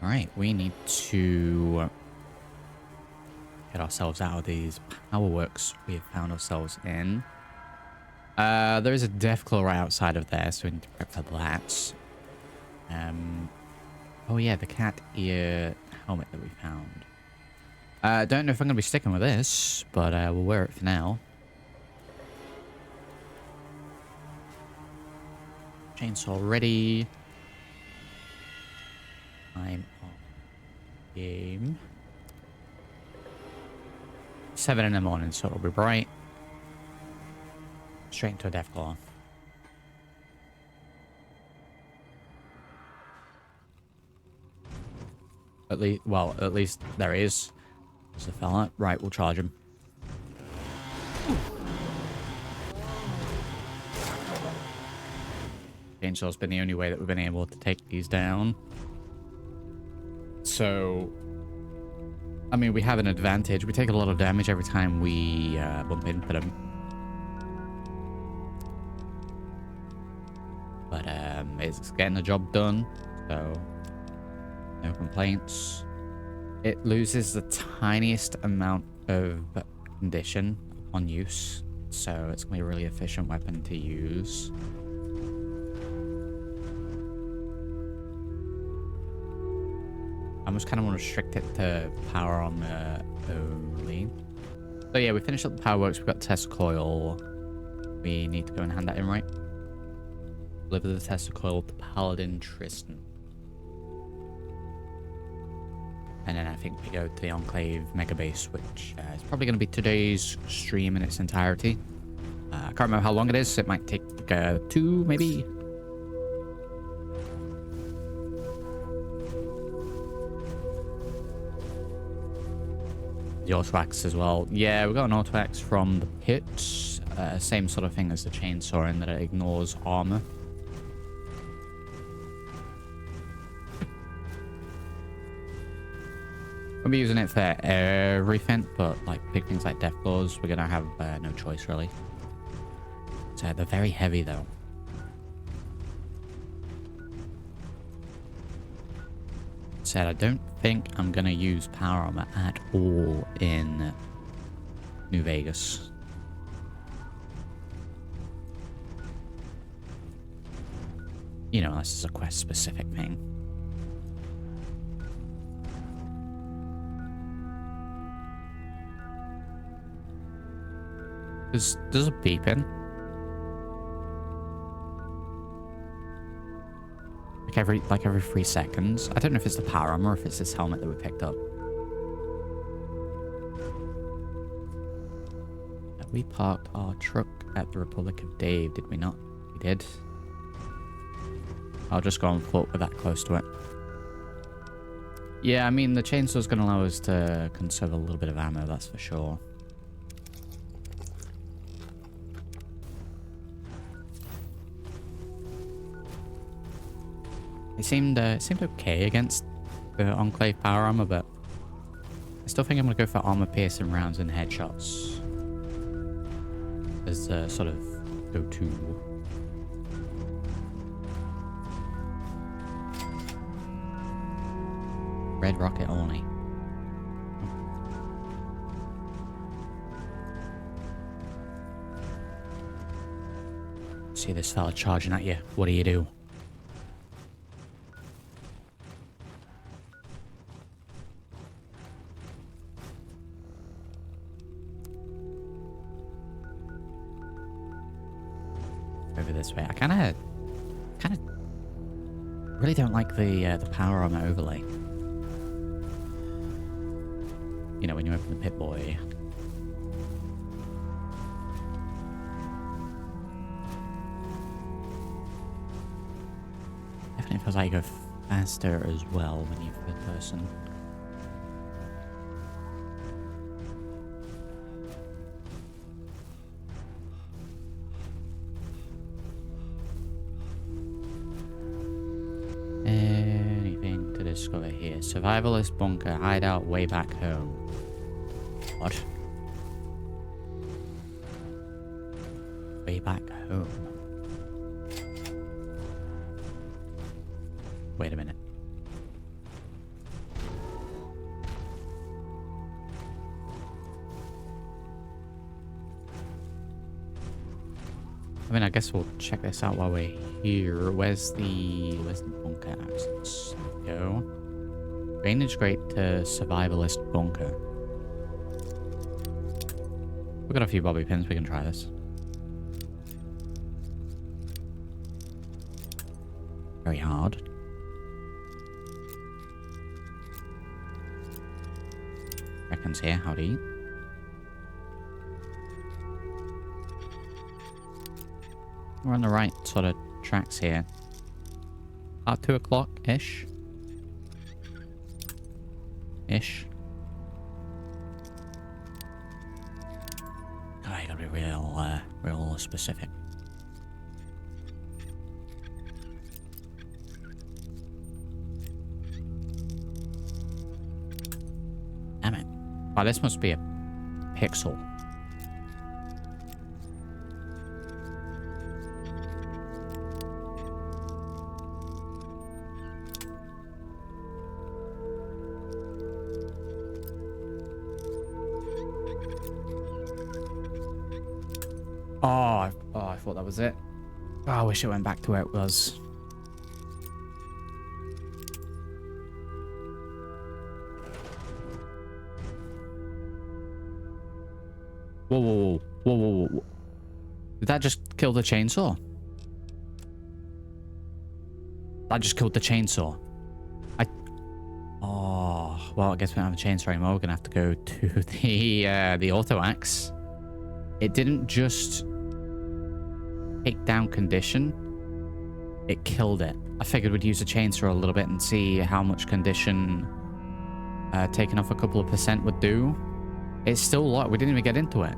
Alright, we need to get ourselves out of these power works we have found ourselves in. There is a deathclaw right outside of there, so we need to prep for that. Oh yeah, the cat ear helmet that we found. Don't know if I'm going to be sticking with this, but we'll wear it for now. Chainsaw ready. I'm on game. 7 in the morning, so it'll be bright. Straight into a deathclaw. At least there is. There's a fella. Right, we'll charge him. Chainsaw's been the only way that we've been able to take these down. So, I mean, we have an advantage. We take a lot of damage every time we bump into them. But it's getting the job done, so no complaints. It loses the tiniest amount of condition on use, so it's going to be a really efficient weapon to use. I just kind of want to restrict it to power armor only. So yeah, we finished up the power works. We've got test coil. We need to go and hand that in, right? Deliver the test coil to Paladin Tristan. And then I think we go to the Enclave Mega Base, which is probably going to be today's stream in its entirety. I can't remember how long it is. It might take 2, maybe. The Autoaxe as well. Yeah, we got an Autoaxe from the pits. Same sort of thing as the chainsaw in that it ignores armor. We'll be using it for everything, but like big things like deathclaws, we're gonna have no choice really. So they're very heavy though. Said I don't think I'm gonna use power armor at all in New Vegas. You know, unless it's a quest specific thing. There's a beeping. Like every 3 seconds. I don't know if it's the power armor or if it's this helmet that we picked up. We parked our truck at the Republic of Dave, did we not? We did. I'll just go on foot with that close to it. Yeah, I mean, the chainsaw's going to allow us to conserve a little bit of ammo, that's for sure. It seemed okay against the Enclave power armor, but I still think I'm going to go for armor piercing rounds and headshots as a sort of go-to. Red rocket only. See this fella charging at you. What do you do? Over this way. I kind of really don't like the power armor overlay. You know, when you open the pit boy. Definitely feels like you go faster as well when you're third person. Anything to discover here? Survivalist bunker, hideout, way back home. What? Way back home. Wait a minute. I mean, I guess we'll check this out while we're here. Where's the bunker access? There we go. Drainage grate to survivalist bunker. We've got a few bobby pins. We can try this. Very hard. Reckons here. How to eat. We're on the right sort of tracks here. About 2 o'clock-ish. Oh, you gotta be real specific. Damn it. Wow, this must be a pixel. Oh, I thought that was it. Oh, I wish it went back to where it was. Whoa, whoa, whoa, whoa, whoa, whoa. Did that just kill the chainsaw? That just killed the chainsaw. Oh, well, I guess we don't have a chainsaw anymore. We're gonna have to go to the auto axe. It didn't just take down condition. It killed it. I figured we'd use a chainsaw a little bit and see how much condition taking off a couple of % would do. It's still locked. We didn't even get into it.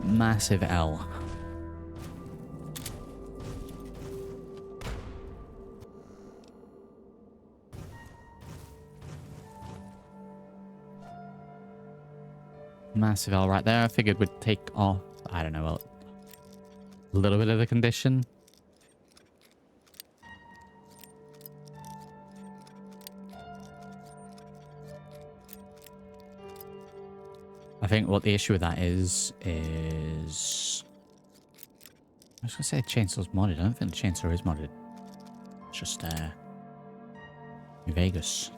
Massive L. Massive L right there. I figured we'd take off, I don't know, a little bit of the condition. I think what the issue with that is I was gonna say chainsaw's modded. I don't think the chainsaw is modded. It's just New Vegas.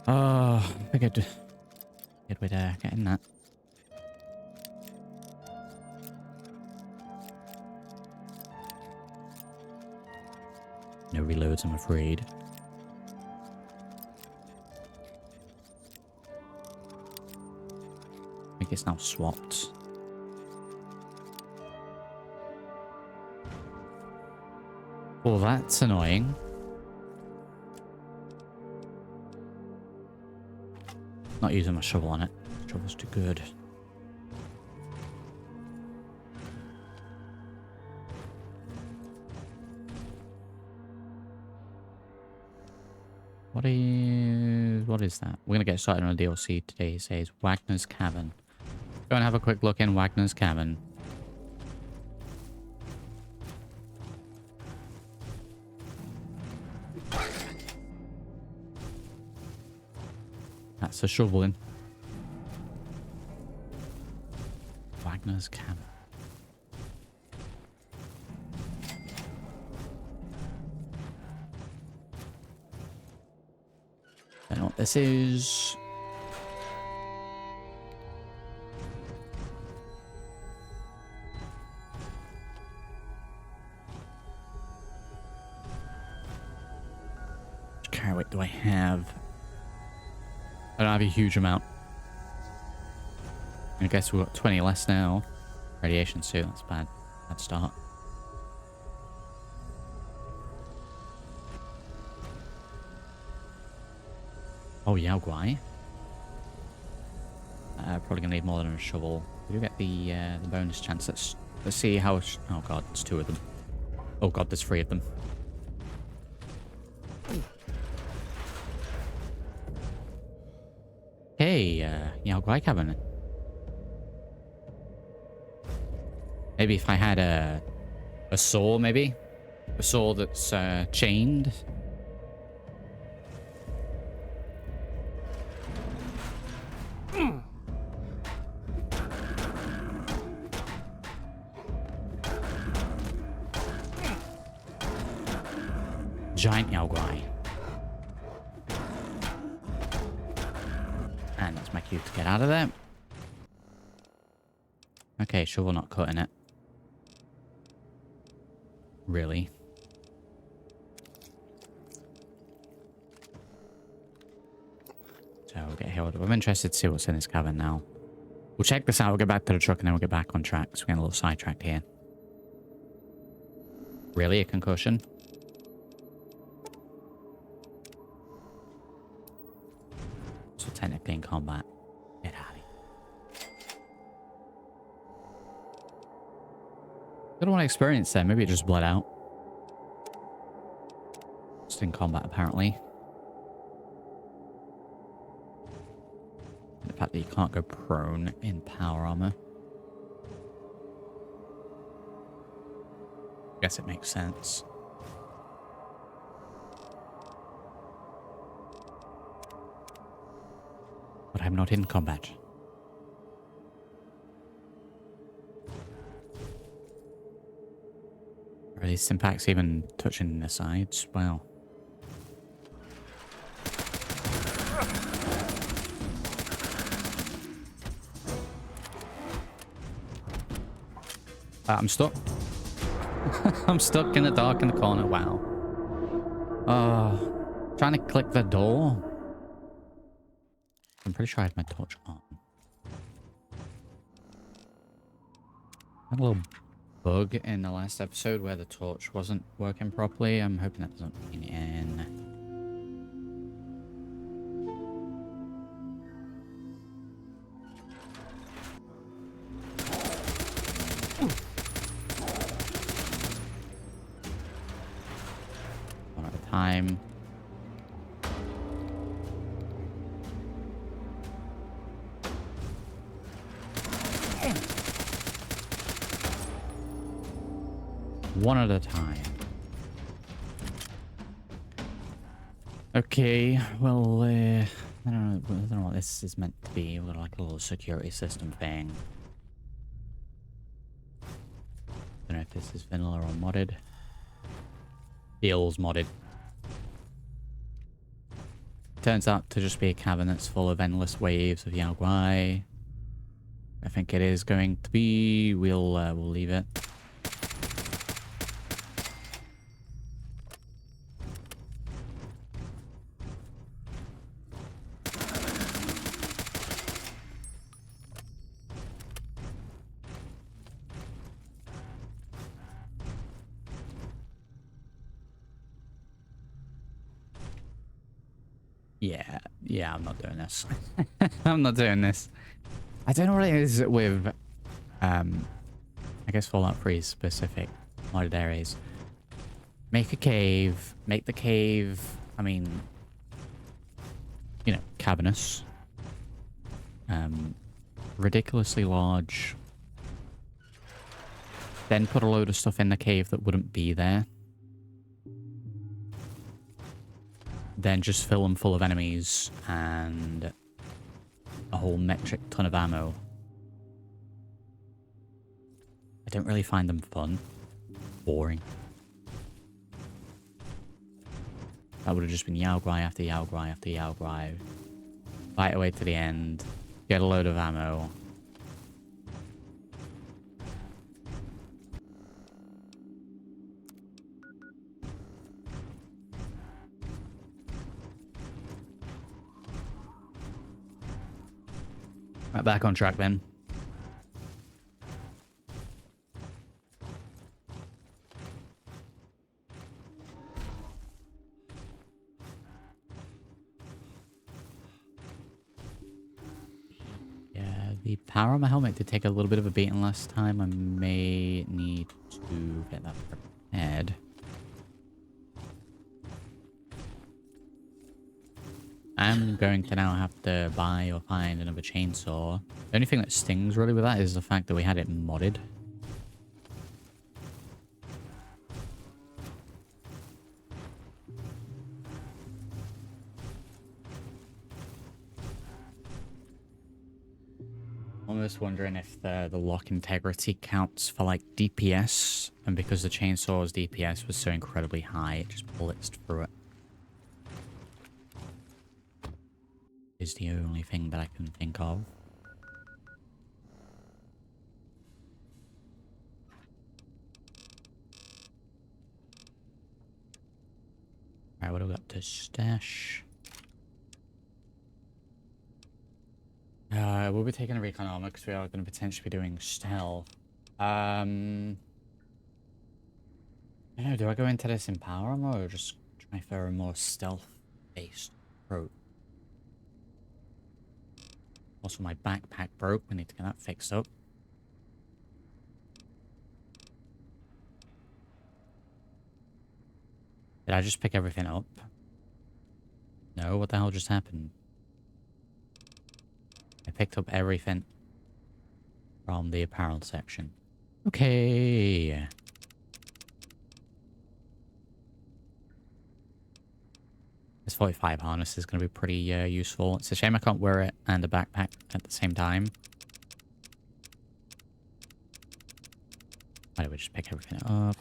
Oh, I figured we'd get in that. No reloads, I'm afraid. I think it's now swapped. Well, that's annoying. Not using my shovel on it. Shovel's too good. What is that? We're gonna get started on a DLC today. It says Wagner's Cavern. Go and have a quick look in Wagner's Cavern. That's a shoveling. Wagner's Cavern. Don't know what this is. Which carry weight do I have? I don't have a huge amount. I guess we've got 20 less now. Radiation suit, that's bad. Bad start. Oh, Yao Guai. Probably gonna need more than a shovel. We do get the bonus chance. Let's see how. Oh god, it's 2 of them. Oh god, there's 3 of them. Hey, Yao Guai Cavern. Maybe if I had a saw, maybe a saw that's chained. Giant Yaoguai. And that's my cue to get out of there. Okay, sure, we're not cutting it. Really. So we'll get healed. I'm interested to see what's in this cavern now. We'll check this out, we'll get back to the truck, and then we'll get back on track. So we're getting a little sidetracked here. Really? A concussion? So technically in combat. Get out of here. I don't want to experience that. Maybe it just bled out. Just in combat, apparently. The fact that you can't go prone in power armor. Guess it makes sense. But I'm not in combat. Are these Simpacts even touching the sides? Wow. I'm stuck. I'm stuck in the dark in the corner. Wow. Trying to click the door. I'm pretty sure I had my torch on. Had a little bug in the last episode where the torch wasn't working properly. I'm hoping that doesn't mean in. One at a time. One at a time. Okay, well, I don't know what this is meant to be. We've got like a little security system thing. Don't know if this is vanilla or modded. Feels modded. Turns out to just be a cavern that's full of endless waves of Yaoguai. I think it is going to be. We'll leave it. Yeah, I'm not doing this. I'm not doing this. I don't know what it is with, I guess Fallout 3 specific modded areas. Make a cave, make the cave, I mean, you know, cavernous. Ridiculously large. Then put a load of stuff in the cave that wouldn't be there. Then just fill them full of enemies and a whole metric ton of ammo. I don't really find them fun. Boring. That would have just been Yaoguai after Yaoguai after Yaoguai. Fight away to the end. Get a load of ammo. Right, back on track then. Yeah, the power on my helmet did take a little bit of a beating last time. I may need to get that prepared. I'm going to now have to buy or find another chainsaw. The only thing that stings really with that is the fact that we had it modded. almost wondering if the lock integrity counts for like DPS, and because the chainsaw's DPS was so incredibly high, it just blitzed through it. Is the only thing that I can think of. Alright, what do we got to stash? We'll be taking a recon armor because we are going to potentially be doing stealth. I don't know, do I go into this in power armor or just try for a more stealth-based approach? Also, my backpack broke. We need to get that fixed up. Did I just pick everything up? No, what the hell just happened? I picked up everything from the apparel section. Okay. This 45 harness is going to be pretty useful. It's a shame I can't wear it and a backpack at the same time. Why don't we just pick everything up?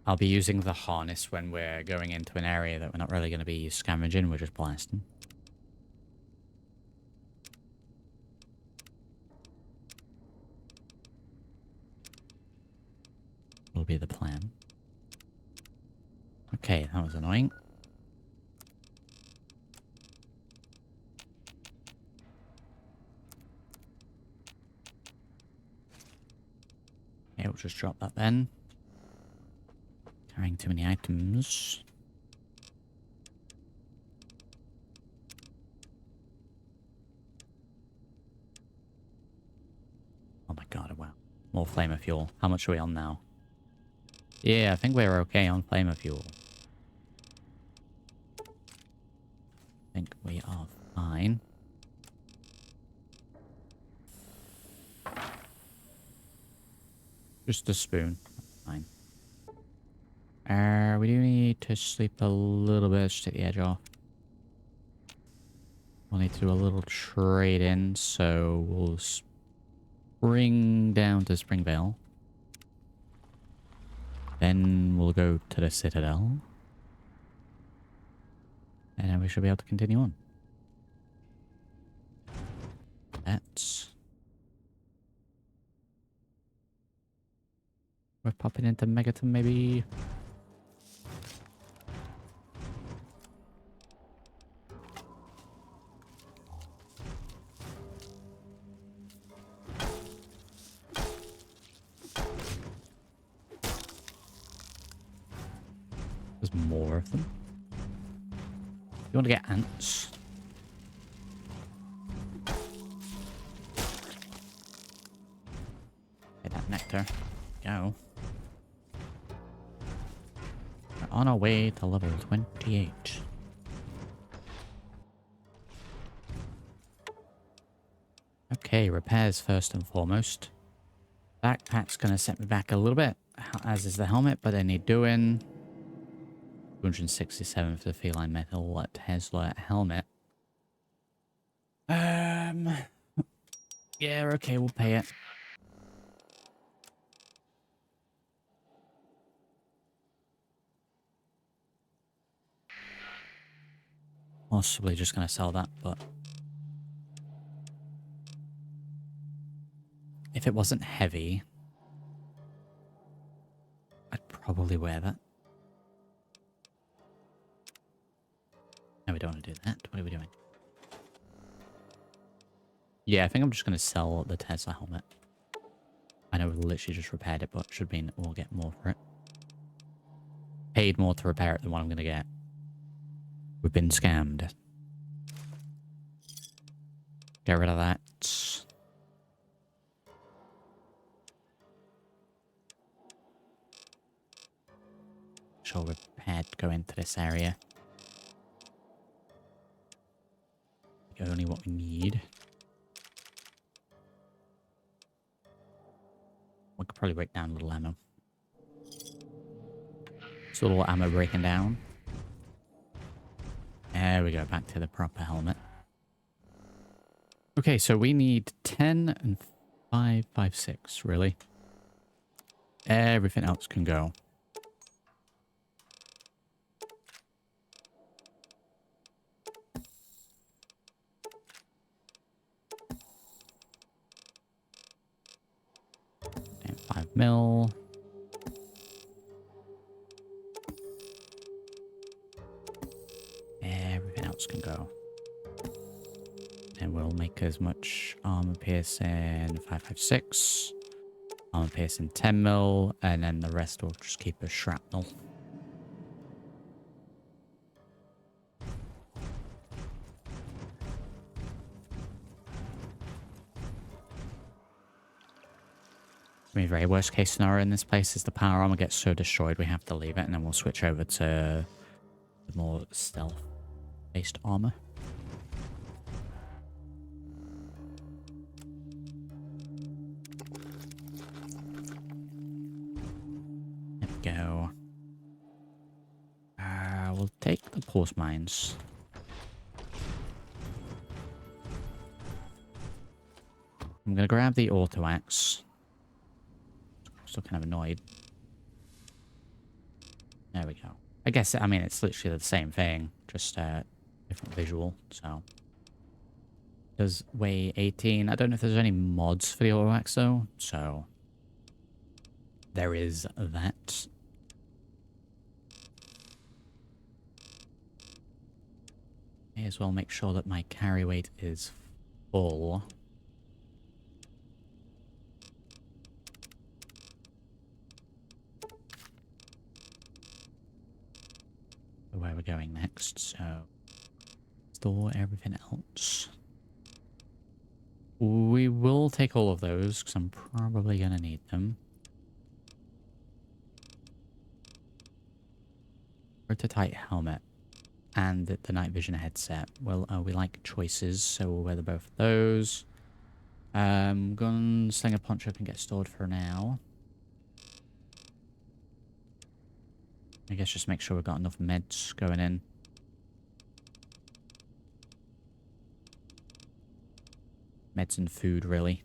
I'll be using the harness when we're going into an area that we're not really going to be scavenging. We're just blasting. Will be the plan. Okay, that was annoying. Okay, we'll just drop that then. Carrying too many items. Oh my god, wow. More flamer fuel. How much are we on now? Yeah, I think we're okay on flamer fuel. I think we are fine. Just a spoon. Fine. We do need to sleep a little bit. Just take the edge off. We'll need to do a little trade-in, so we'll spring down to Springvale. Then we'll go to the Citadel. And then we should be able to continue on. That's... We're popping into Megaton, maybe. There's more of them. You want to get ants? Get that nectar. Go. We're on our way to level 28. Okay, repairs first and foremost. Backpack's gonna set me back a little bit, as is the helmet, but they need doing. 267 for the feline metal Tesla helmet. Yeah, okay, we'll pay it. Possibly just gonna sell that, but if it wasn't heavy, I'd probably wear that. No, we don't want to do that. What are we doing? Yeah, I think I'm just going to sell the Tesla helmet. I know we literally just repaired it, but it should mean we'll get more for it. Paid more to repair it than what I'm going to get. We've been scammed. Get rid of that. Sure, we're prepared to go into this area. Only what we need. We could probably break down a little ammo. It's a little ammo breaking down. There we go, back to the proper helmet. Okay, so we need 10 and 5, 5, 6, really. Everything else can go. And 5 mil. Everything else can go. And we'll make as much armor piercing 556, armor piercing 10 mil, and then the rest will just keep as shrapnel. I mean, very worst case scenario in this place is the power armor gets so destroyed we have to leave it, and then we'll switch over to the more stealth-based armor. Go. We'll take the pulse mines. I'm gonna grab the auto axe. Still kind of annoyed. There we go. I guess, I mean, it's literally the same thing, just different visual, so. Does weigh 18. I don't know if there's any mods for the auto axe though, so. There is that. May as well make sure that my carry weight is full. Where we're going next, so store everything else. We will take all of those because I'm probably going to need them. Prototype helmet and the night vision headset. Well, we like choices, so we'll wear both of those. Gunslinger poncho can get stored for now. I guess just make sure we've got enough meds going in. Meds and food, really.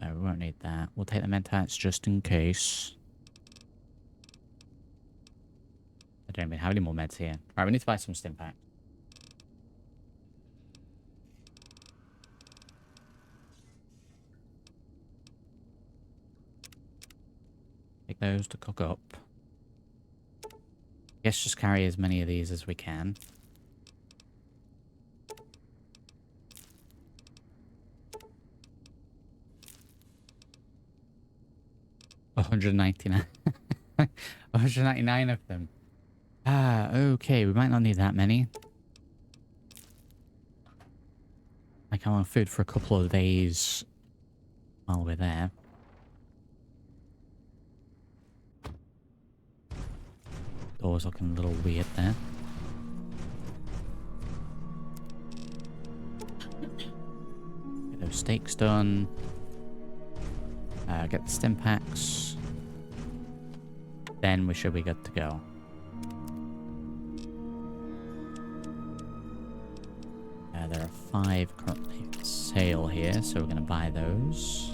No, we won't need that. We'll take the mentats just in case. I don't even have any more meds here. Alright, we need to buy some stim packs. Take those to cook up. Guess just carry as many of these as we can. $199. 199 of them. Okay, we might not need that many. Like, I want food for a couple of days while we're there. Door's looking a little weird there. Get those steaks done. Get the stim packs. Then we should be good to go. There are 5 currently for sale here, so we're going to buy those.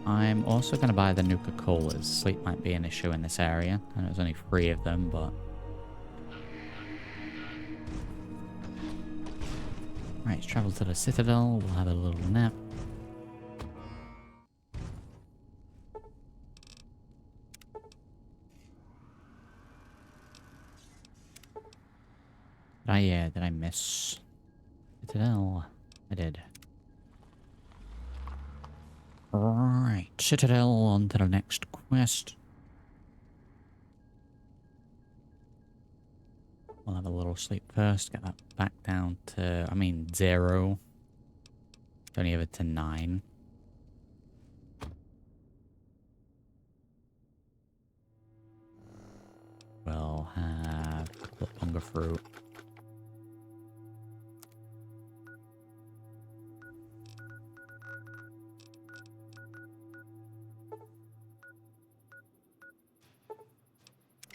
I'm also going to buy the Nuka-Colas. Sleep might be an issue in this area. I know there's only 3 of them, but... Right, let's travel to the Citadel. We'll have a little nap. Did I miss Citadel? I did. Alright, Citadel, on to the next quest. We'll have a little sleep first, get that back down to, 0. Only over to 9. We'll have a couple of hunger fruit.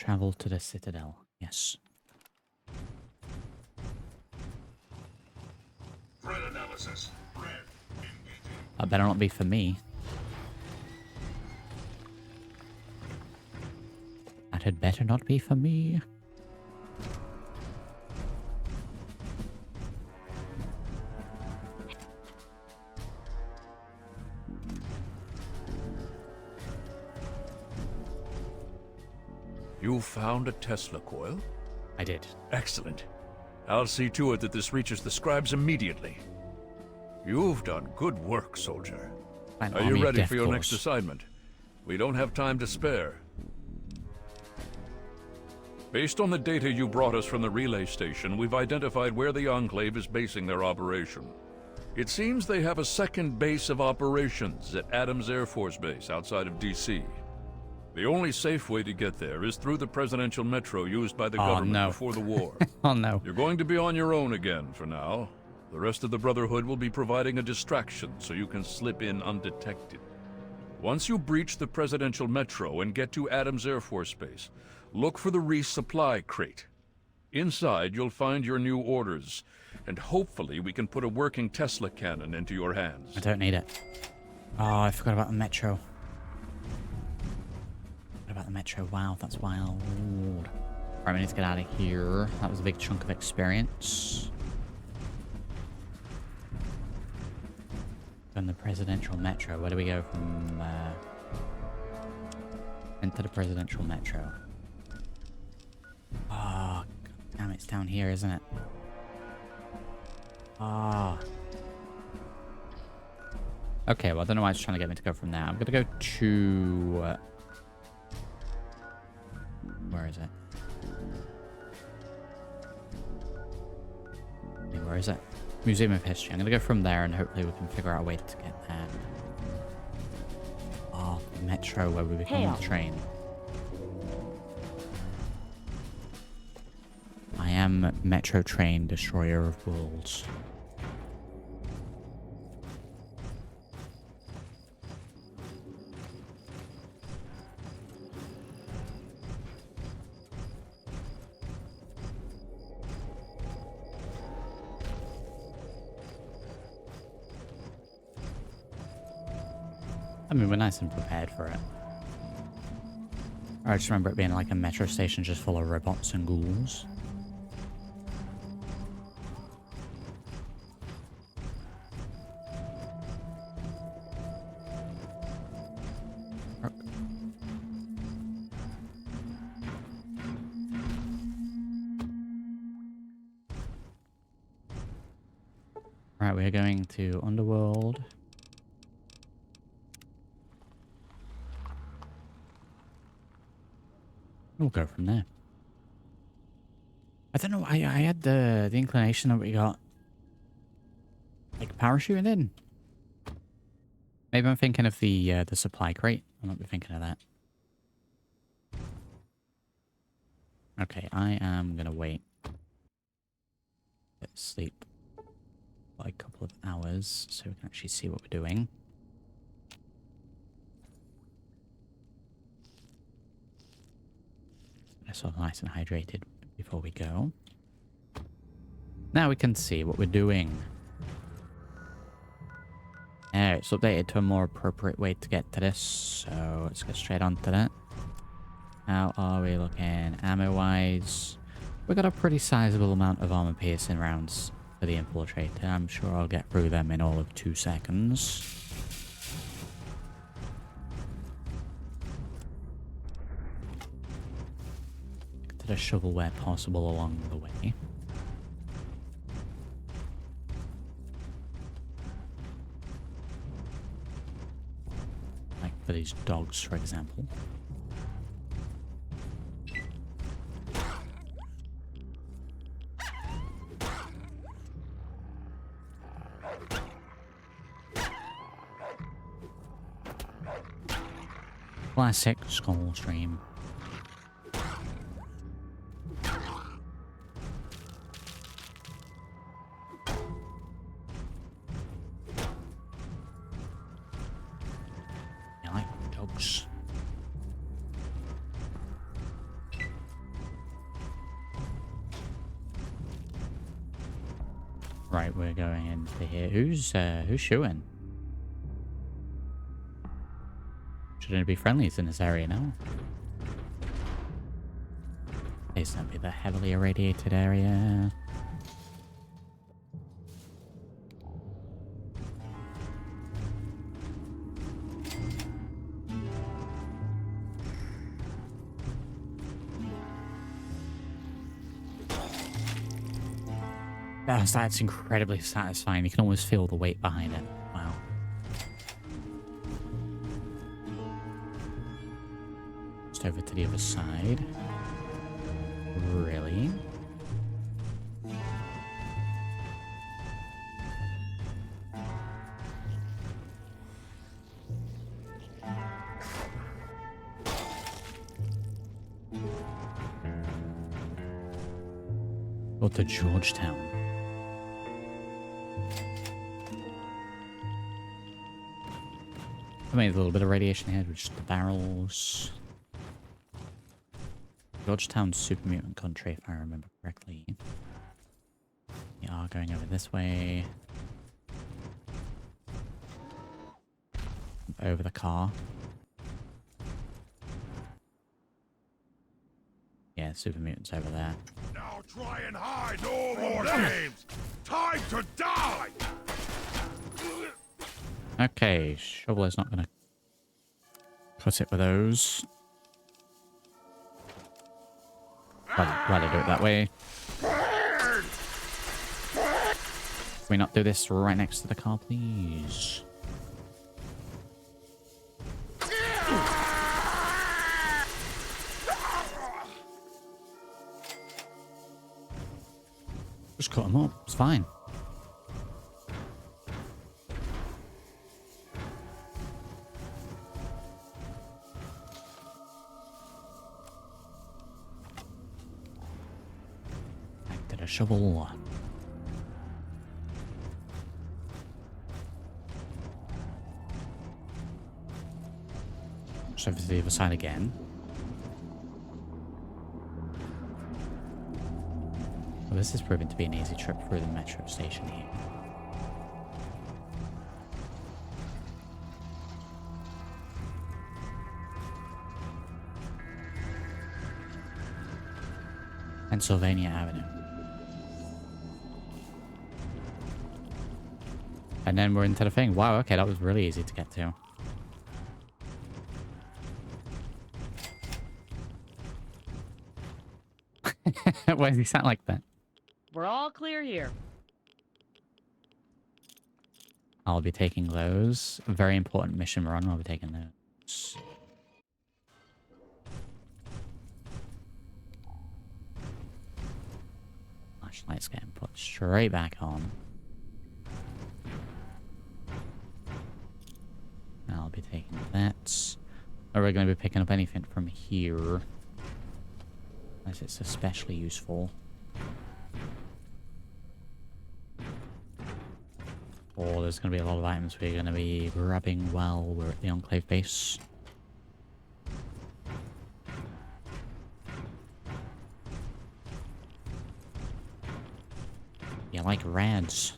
Travel to the Citadel. Yes. Threat analysis. Red. Engaging. That better not be for me. That had better not be for me. You found a Tesla coil? I did. Excellent. I'll see to it that this reaches the scribes immediately. You've done good work, soldier. An Are army you of ready death for your corps. next assignment? We don't have time to spare. Based on the data you brought us from the relay station, we've identified where the Enclave is basing their operation. It seems they have a second base of operations at Adams Air Force Base outside of D.C. The only safe way to get there is through the presidential metro used by the government before the war. Oh no. You're going to be on your own again for now. The rest of the Brotherhood will be providing a distraction so you can slip in undetected. Once you breach the presidential metro and get to Adams Air Force Base, look for the resupply crate. Inside, you'll find your new orders, and hopefully we can put a working Tesla cannon into your hands. I don't need it. Oh, I forgot about the metro. About the metro. Wow, that's wild. Right, we need to get out of here. That was a big chunk of experience. Then the presidential metro. Where do we go from into the presidential metro? Oh, damn, it's down here, isn't it? Ah. Okay, well, I don't know why it's trying to get me to go from there. I'm gonna go to... where is it? Where is it? Museum of History. I'm gonna go from there and hopefully we can figure out a way to get there. Oh, the metro where we become on the train. I am Metro Train, Destroyer of Worlds. I mean, we're nice and prepared for it. I just remember it being like a metro station just full of robots and ghouls. Right, we're going to Underworld. We'll go from there. I don't know. I had the inclination that we got like parachuting in. Maybe I'm thinking of the supply crate. I might be thinking of that. Okay, I am gonna wait. Let's sleep for a couple of hours so we can actually see what we're doing. So nice and hydrated before we go. Now we can see what we're doing. It's updated to a more appropriate way to get to this, so let's get straight on to that. How are we looking ammo-wise? We've got a pretty sizable amount of armor-piercing rounds for the Infiltrator. I'm sure I'll get through them in all of 2 seconds. To the shovel where possible along the way. Like for these dogs, for example. Classic skull stream. Right, we're going into here. Who's shooting? Shouldn't it be friendlies in this area now? Please don't be the heavily irradiated area. That's incredibly satisfying. You can always feel the weight behind it. Wow. Just over to the other side. Really? Go to Georgetown. I made a little bit of radiation here with just the barrels. Georgetown's super mutant country, if I remember correctly. We are going over this way. Over the car. Yeah, super mutants over there. Now try and hide. No more games. Time to die. Okay, Shoveler's not gonna cut it with those. Why did I do it that way? Can we not do this right next to the car, please? Just cut him up. It's fine. Back to the shovel. Just over to the other side again. Well, this is proving to be an easy trip through the metro station here. Pennsylvania Avenue. And then we're into the thing. Wow, okay, that was really easy to get to. Why does he sound like that? We're all clear here. I'll be taking those. A very important mission run. I'll be taking those. Flashlight's getting put straight back on. I'll be taking that. Are we going to be picking up anything from here? Unless it's especially useful. Or there's going to be a lot of items we're going to be grabbing while we're at the Enclave base. You like rads?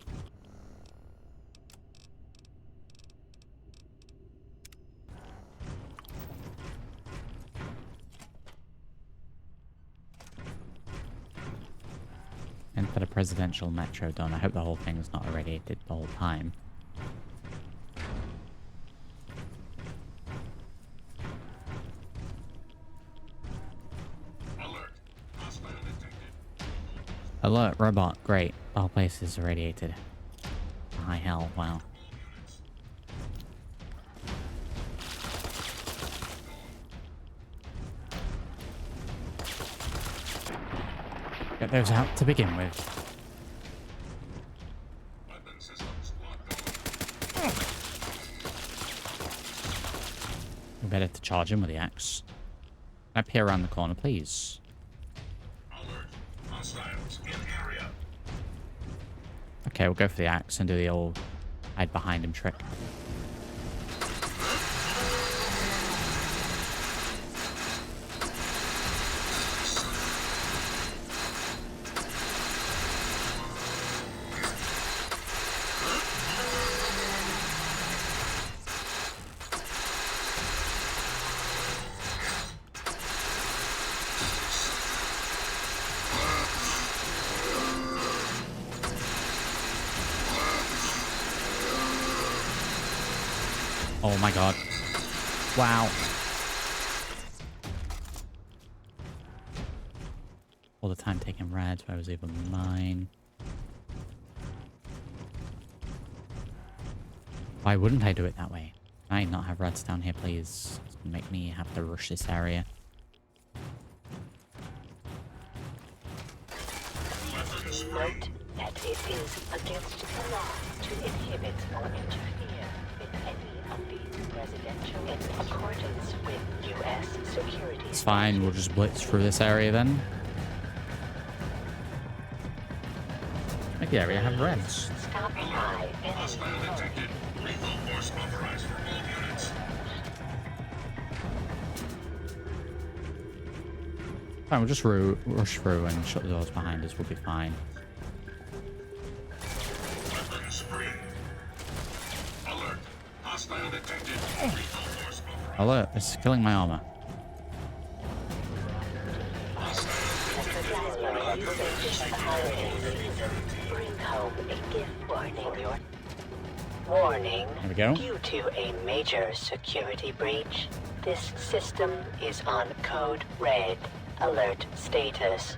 Enter the presidential metro done. I hope the whole thing is not irradiated the whole time. Alert. Hostile detected. Alert, robot. Great. The whole place is irradiated. High hell. Wow. Get those out to begin with. Weapon systems locked on. We better to charge him with the axe. Can I peer around the corner, please? Alert. Hostiles in area. Okay, we'll go for the axe and do the old hide behind him trick. Oh my god. Wow. All the time taking reds, where was even mine? Why wouldn't I do it that way? Can I not have reds down here, please? It's gonna make me have to rush this area. Note that it is against the law to inhibit or interfere in any of the presidential in accordance with U.S. security. It's fine, we'll just blitz through this area then. Make the area have reds. Stop high Fine, we'll just rush through and shut the doors behind us, we'll be fine. Alert. Hostile detected. Alert, it's killing my armor. Bring home a gift warning. Warning. There we go. Due to a major security breach, this system is on code red. Alert status.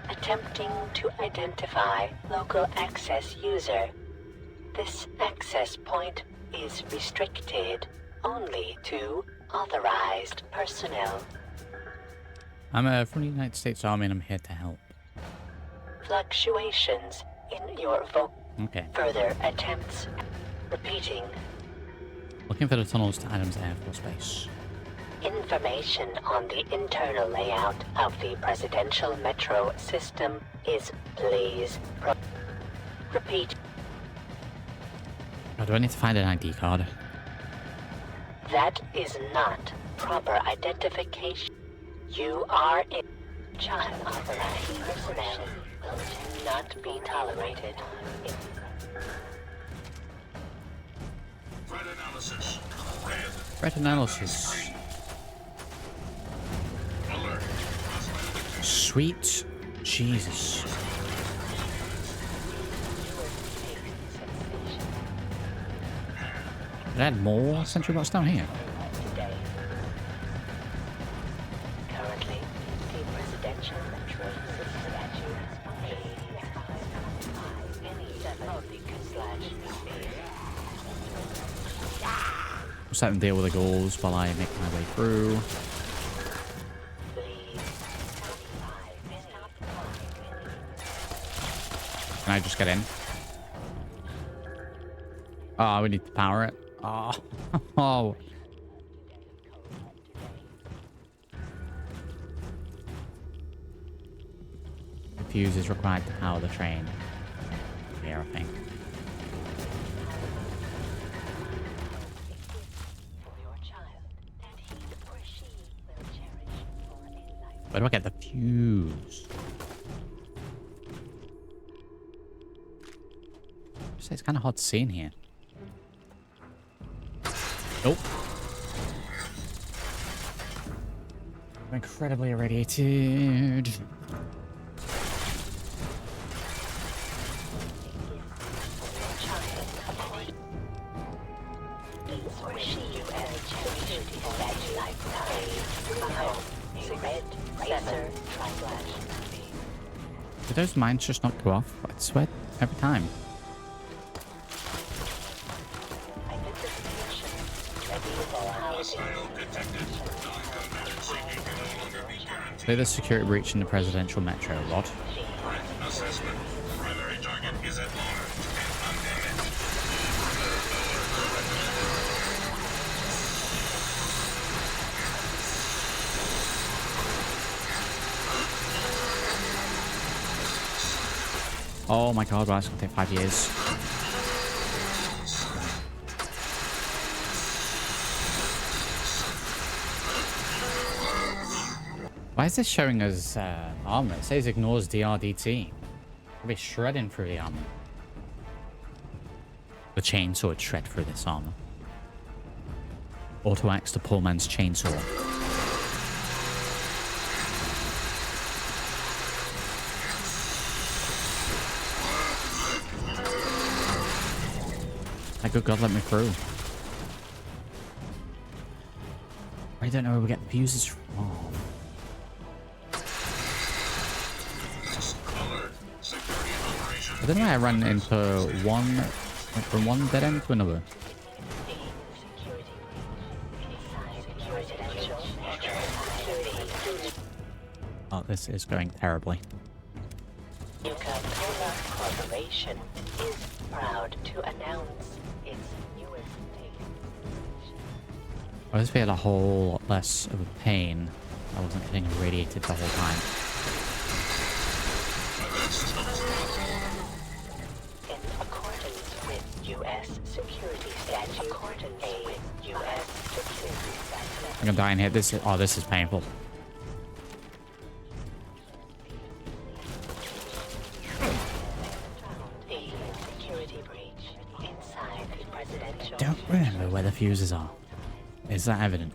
Attempting to identify local access user. This access point is restricted only to authorized personnel. I'm from the United States Army and I'm here to help. Fluctuations in your Okay. further attempts. Repeating. Looking for the tunnels to Adams Air Force Base. Information on the internal layout of the presidential metro system is please. Repeat. Oh, do I need to find an ID card? That is not proper identification. You are in child authorized personnel will not be tolerated. Threat analysis. Red. Threat analysis. Alert. Sweet Jesus. Did I add more sentry bots down here? Today. Currently, the presidential metro system statute We'll set them deal with the ghouls while I make my way through. Can I just get in? Oh, we need to power it. Oh. Oh. The fuse is required to power the train. Here, I think. Where do I get the fuse? It's kind of hard to see in here. Nope. I'm incredibly irradiated. Do those mines just not go off? I swear, every time. Clear the security breach in the presidential metro. What? Assessment. Primary target is at large and undamaged. Oh my god, well, that's gonna take 5 years. Why is this showing us armor? It says ignores DRDT. I'll be shredding through the armor. The chainsaw would shred through this armor. Auto axe to poor man's chainsaw. My good god, let me through. don't know where we get the fuses from. I don't know why I ran into one, went from one dead end to another. Oh, this is going terribly. Coca-Cola Corporation is proud to announce its newest I just feel a whole lot less of a pain. I wasn't getting irradiated the whole time. in accordance with U.S. security statute. Accordance with U.S. security statute. I'm gonna die in here. This is painful. The security breach inside the presidential. Don't remember where the fuses are. Is that evident?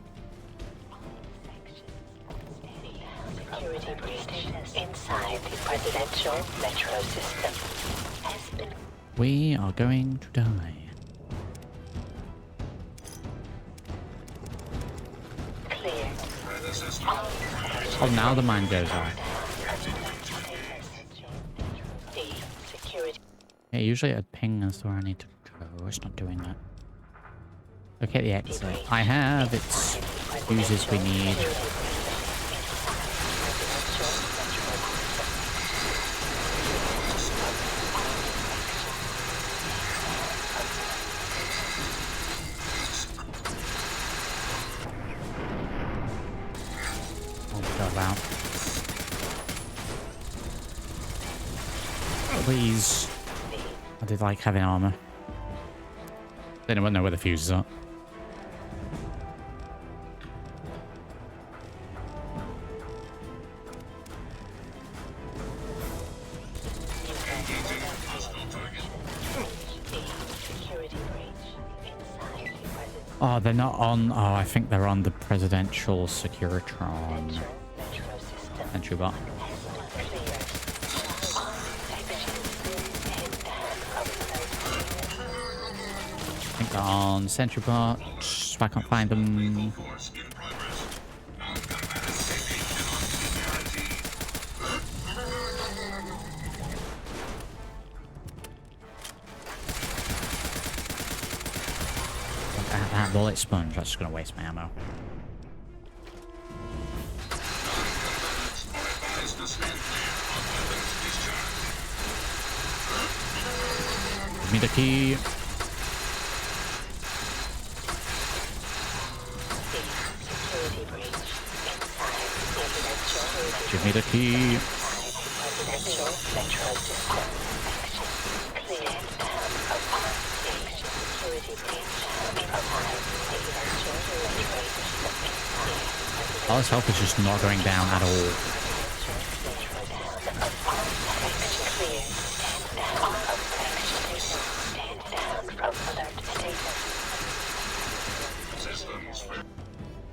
Security breach inside the presidential metro system has been We are going to die. cleared. Oh, now the mine goes off. The security Yeah, usually it'd ping us where I need to go. It's not doing that. Okay, the exit. I have its fuses we need. Out. Please. I did like having armor. Then I won't know where the fuses are. Oh, they're not on. Oh, I think they're on the presidential Securitron. Entry bot. I think they're on Sentry bot. If I can't find them. That bullet sponge, that's just gonna waste my ammo. Give me the key. Give me the key. All this health is just not going down at all.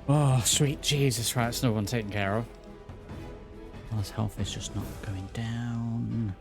Oh, sweet Jesus, right, it's no one taken care of. All his health is just not going down.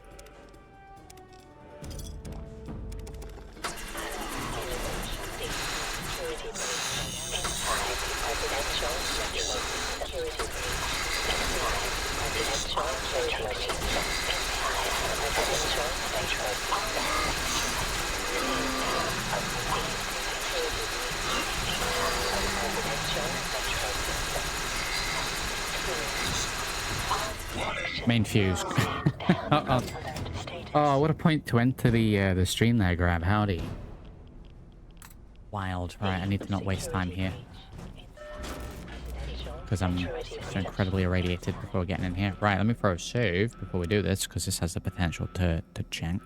Main fuse. Oh, what a point to enter the stream there, Grab. Howdy. Wild. Right, I need to not waste time here. Because I'm so incredibly irradiated before getting in here. Right, let me throw a save before we do this, because this has the potential to jank.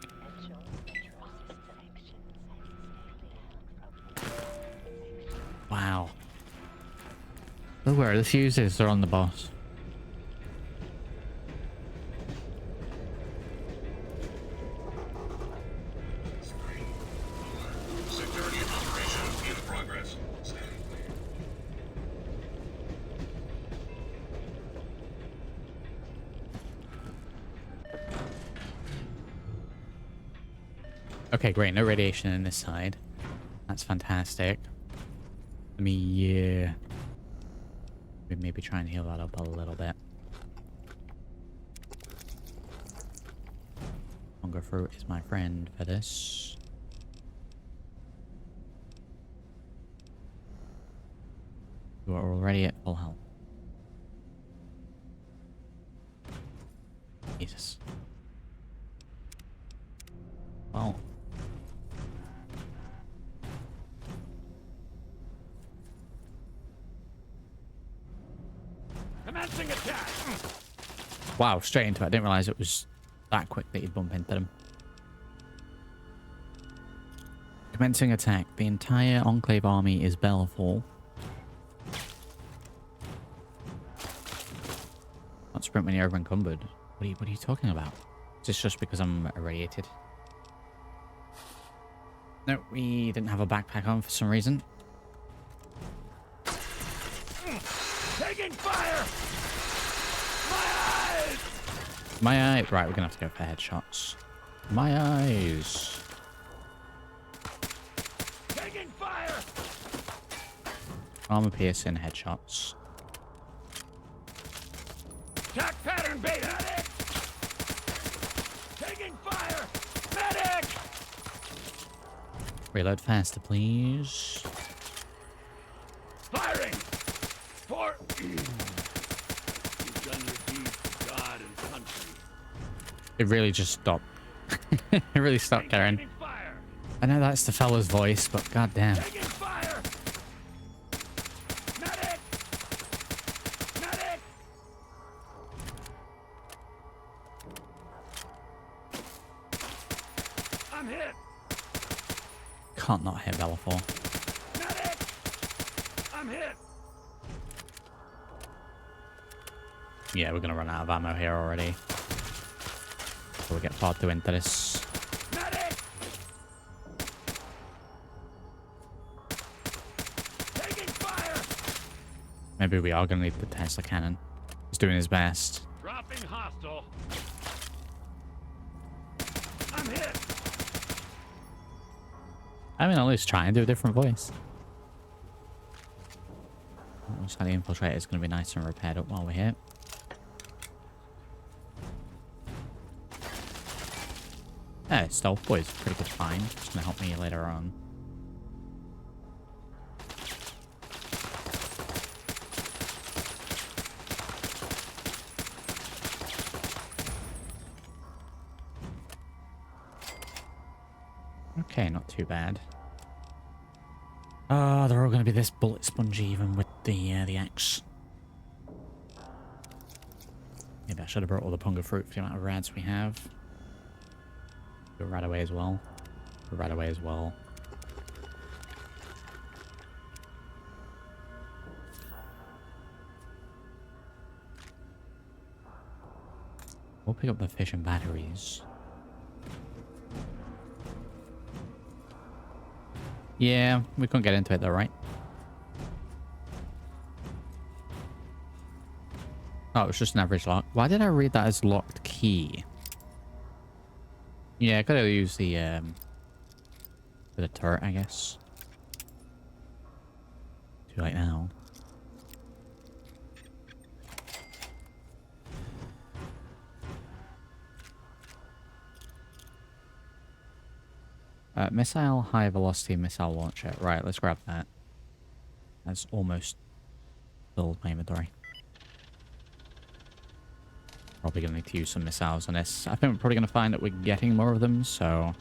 Wow. Look where the fuses are on the boss. Okay, great. No radiation in this side. That's fantastic. Let me We maybe try and heal that up a little bit. Hunger fruit is my friend for this. You are already at full health. Jesus. Well. Commencing attack! Wow, straight into it. I didn't realize it was that quick that you'd bump into them. Commencing attack. The entire Enclave army is Bellefull. Not sprint when you're over encumbered. What are you talking about? Is this just because I'm irradiated? No, we didn't have a backpack on for some reason. Taking fire! My eyes! My eye. Right, we're gonna have to go for headshots. My eyes. Taking fire! Armor piercing headshots. Attack pattern beta! Medic! Taking fire! Medic! Reload faster, please. Firing! For... You've done your deed for God and country. It really just stopped. It really stopped, Karen. Taking fire! I know that's the fella's voice, but goddamn. Taking fire! Medic! Medic! I'm hit! Can't not hit Bellefull. Medic! I'm hit! Yeah, we're gonna run out of ammo here already. So we get far too into this. Medic! Taking fire! Maybe we are gonna need the Tesla cannon. He's doing his best. Dropping hostile. I'm hit! I mean, at least try and do a different voice. Looks like the infiltrator is going to be nice and repaired up while we're here. Stealth boy is pretty good find. It's going to help me later on. Okay, not too bad. Oh, they're all going to be this bullet spongy even with the axe. Maybe I should have brought all the punga fruit for the amount of rads we have. Go right away as well. Go right away as well. We'll pick up the fish and batteries. Yeah, we couldn't get into it though, right? Oh, it was just an average lock. Why did I read that as locked key? Yeah, I could have used the for the turret, I guess. Too late now. Missile high velocity missile launcher. Right, let's grab that. That's almost filled my inventory. Probably gonna need to use some missiles on this. I think we're probably gonna find that we're getting more of them, so.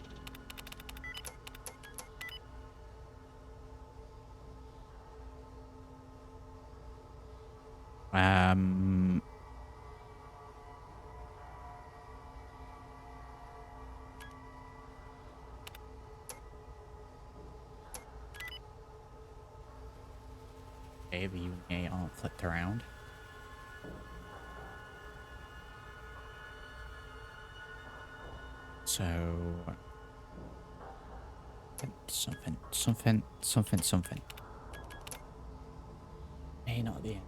Okay, the UA aren't flipped around. So something. Hey, not the end.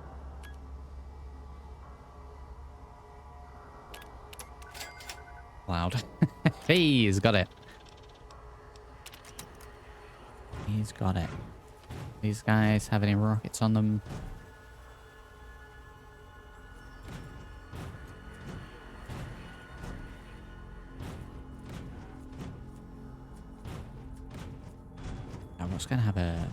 Loud. Hey, he's got it. He's got it. These guys have any rockets on them? Let's go and have a...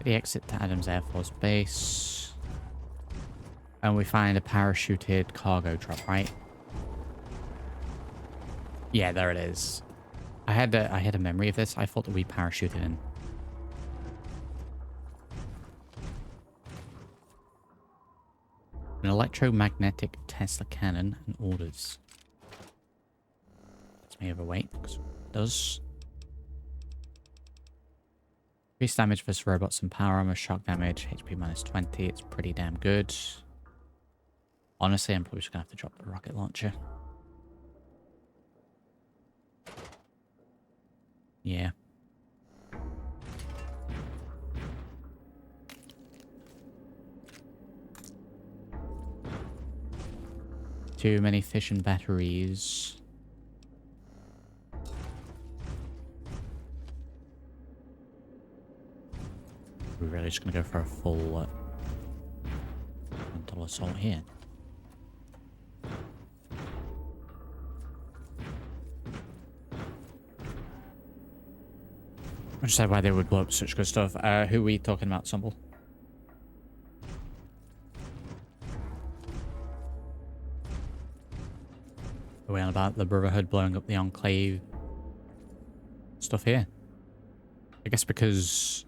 The exit to Adams Air Force Base. And we find a parachuted cargo drop, right? Yeah, there it is. I had a memory of this. I thought that we parachuted in. An electromagnetic Tesla cannon and orders. Let's me overweight because it does. Increased damage versus robots and power armor, shock damage, HP minus 20. It's pretty damn good. Honestly, I'm probably just gonna have to drop the rocket launcher. Yeah. Too many fission batteries. We're really just gonna go for a full frontal assault here. I just said why they would blow up such good stuff. Who are we talking about, Sumble? Are we on about the Brotherhood blowing up the Enclave stuff here? I guess because...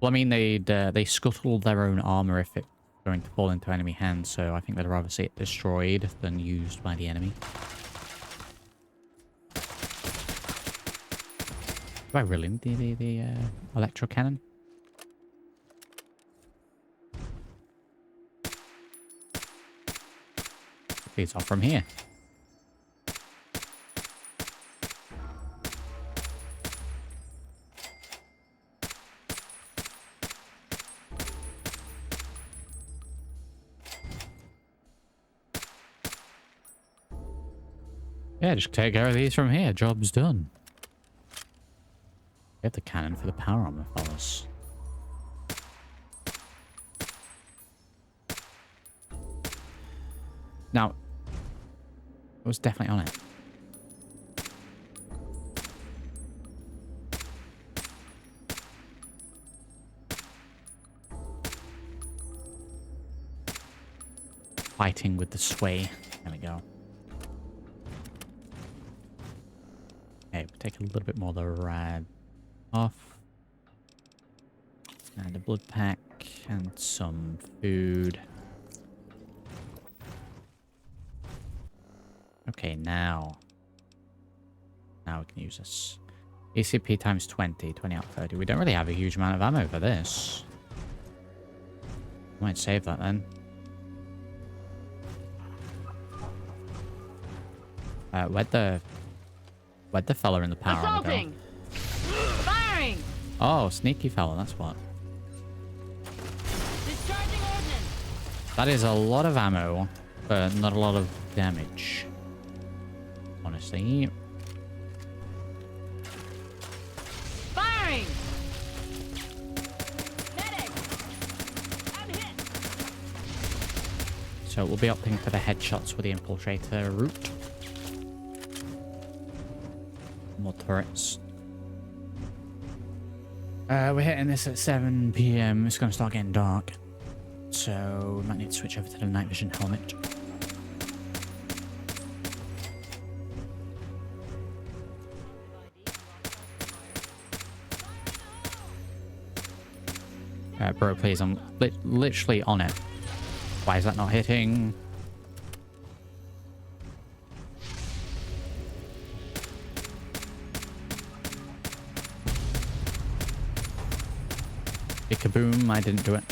Well, I mean, they scuttled their own armor if it's going to fall into enemy hands, so I think they'd rather see it destroyed than used by the enemy. Do I really need the electro cannon? These off from here. Yeah, just take care of these from here. Job's done. We have the cannon for the power armor, fellas. Now, it was definitely on it. Fighting with the sway. There we go. Okay, we'll take a little bit more of the rad off. And a blood pack and some food. Okay, now we can use this. ECP times 20, 20 out of 30. We don't really have a huge amount of ammo for this. Might save that then. Where'd the fella in the power armor go? Assaulting! Firing! Oh, sneaky fella, that's what. Discharging ordnance! That is a lot of ammo, but not a lot of damage. Honestly. Firing! Medic! I'm hit! So we'll be opting for the headshots with the infiltrator route. More turrets. We're hitting this at 7 PM. It's going to start getting dark. So we might need to switch over to the night vision helmet. Bro, please, I'm literally on it. Why is that not hitting? Kaboom, I didn't do it.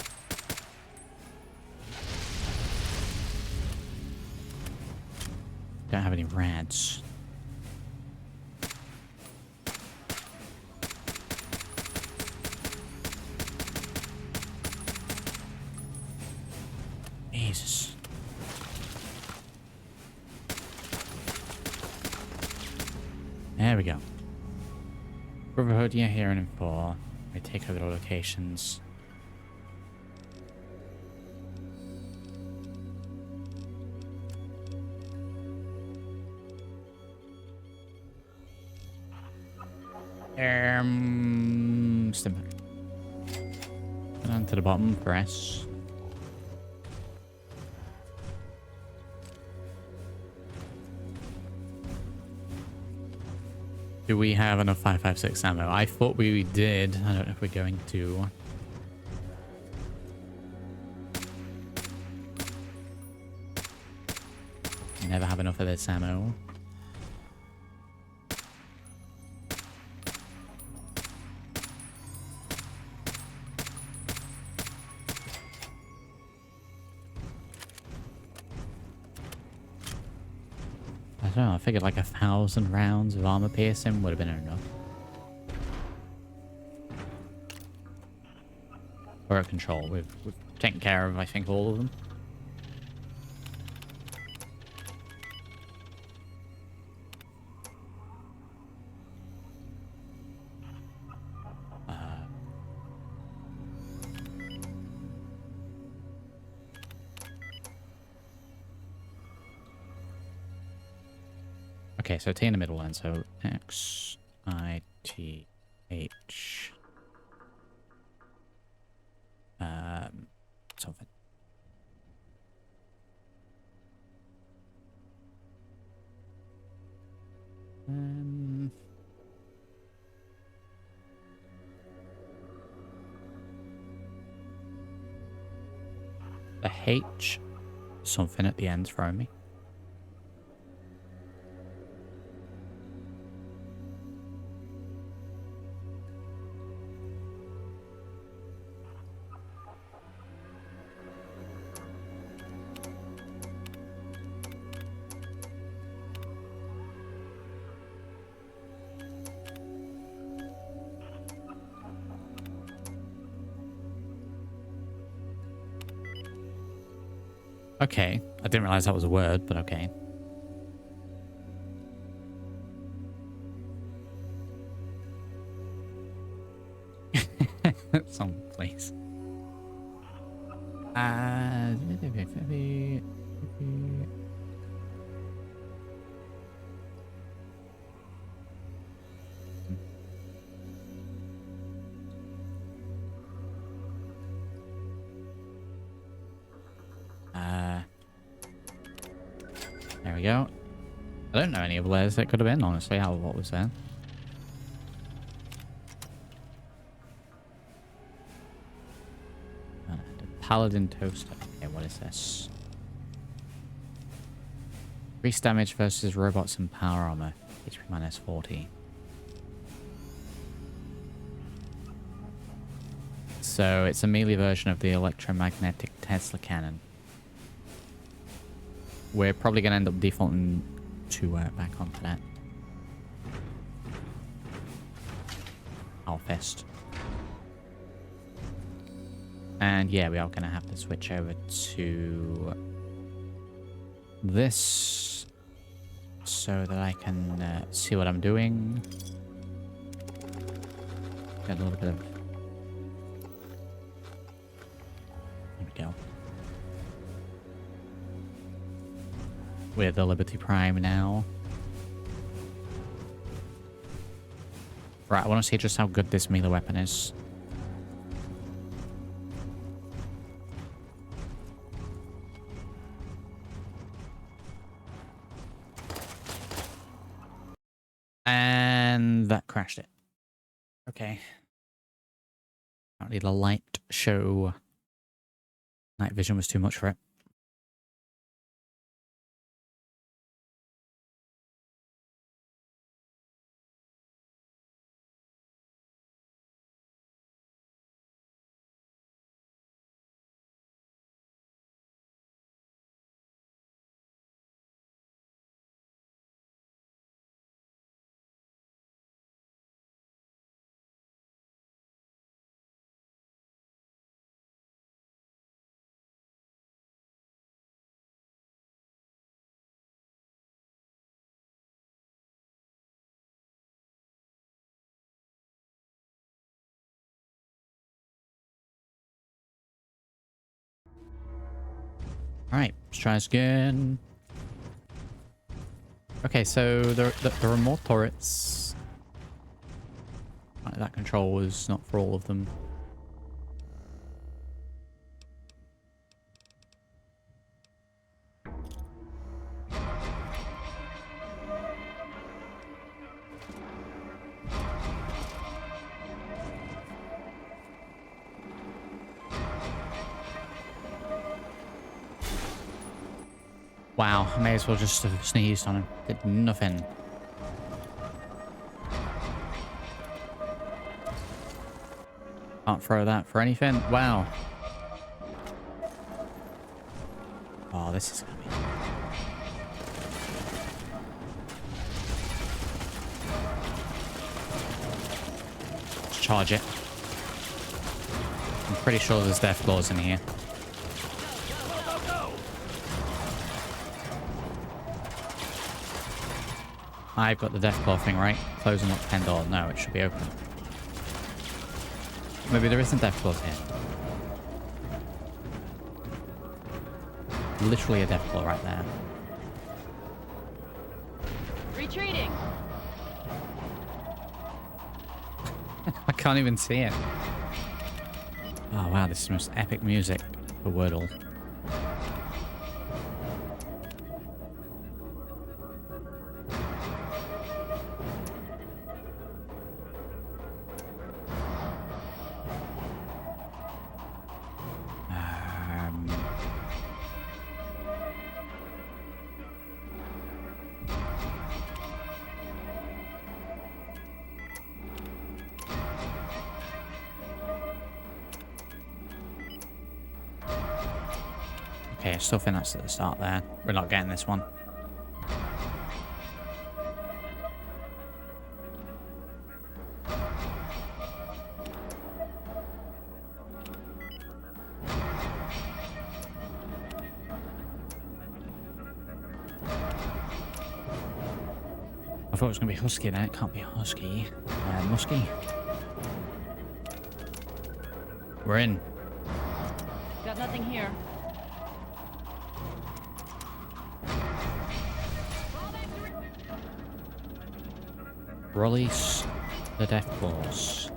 Don't have any rads. Jesus. There we go. Brotherhood, yeah, here and in 4. I take over the locations. Stimpak. Down to the bottom, press. Do we have enough 5.56 ammo? I thought we did. I don't know if we're going to. Never have enough of this ammo. I don't know, I figured like 1,000 rounds of armor piercing would have been enough. We're at control. We've taken care of, I think, all of them. Okay, so T in the middle then, so X, I, T, H. Something. The H, something at the end throwing me. Okay, I didn't realize that was a word, but okay. Some place. There we go. I don't know any of the layers it could have been, honestly, out of what was there. The Paladin Toaster. Okay, what is this? Increase damage versus robots and power armor. HP minus 40. So it's a melee version of the electromagnetic Tesla cannon. We're probably going to end up defaulting to back onto that. Our fist. And yeah, we are going to have to switch over to this so that I can see what I'm doing. Get a little bit of... There we go. With the Liberty Prime now. Right, I want to see just how good this melee weapon is. And that crashed it. Okay. Apparently the light show night vision was too much for it. Alright, let's try this again. Okay, so there are more turrets. That control was not for all of them. Wow, I may as well just have sneezed on him. Did nothing. Can't throw that for anything. Wow. Oh, this is gonna be... Let's charge it. I'm pretty sure there's death claws in here. I've got the death claw thing, right? Close and lock pen door. No, it should be open. Maybe there isn't death claws here. Literally a death claw right there. Retreating. I can't even see it. Oh wow, this is the most epic music for Wordle. Okay, I still think that's at the start there. We're not getting this one. I thought it was going to be husky then. It can't be husky. Musky. We're in. Got nothing here. Release the death claws.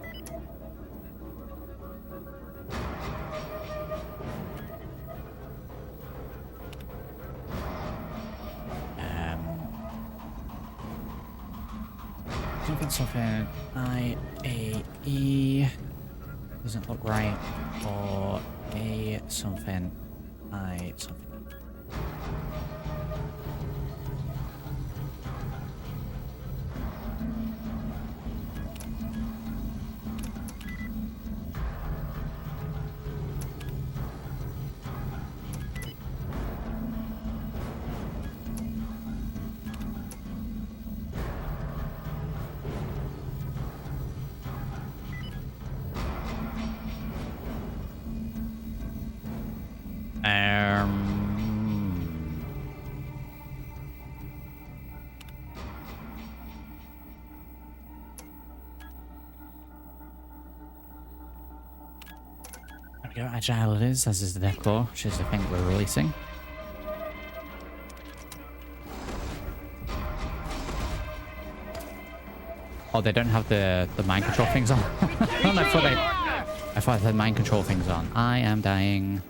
Something I-A-E doesn't look right, or A something I something. There we go, agile it is, as is the death claw, which is the thing we're releasing. Oh, they don't have the mind control things on. Oh, I thought they had mind control things on. I am dying.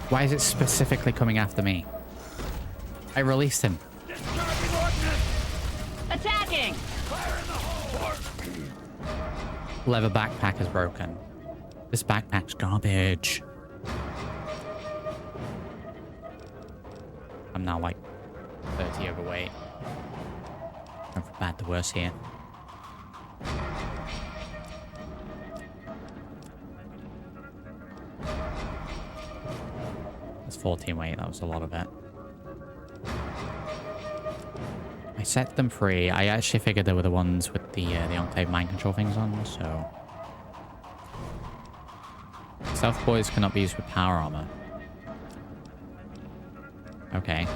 Why is it specifically coming after me? I released him. Attacking. Leather backpack is broken. This backpack's garbage. I'm now like 30 overweight. Going from bad to worse here. That's 14 weight. That was a lot of it. I set them free. I actually figured they were the ones with the Enclave mind control things on, so... Stealth boys cannot be used with power armor. Okay.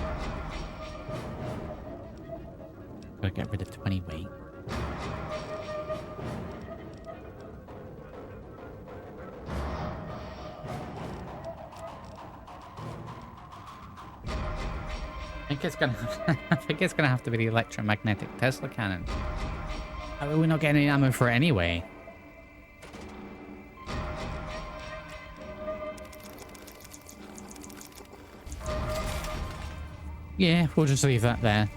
Gotta get rid of 20 weight. I think it's gonna. I think it's gonna have to be the electromagnetic Tesla cannon. I mean, we're not getting any ammo for it anyway. Yeah, we'll just leave that there.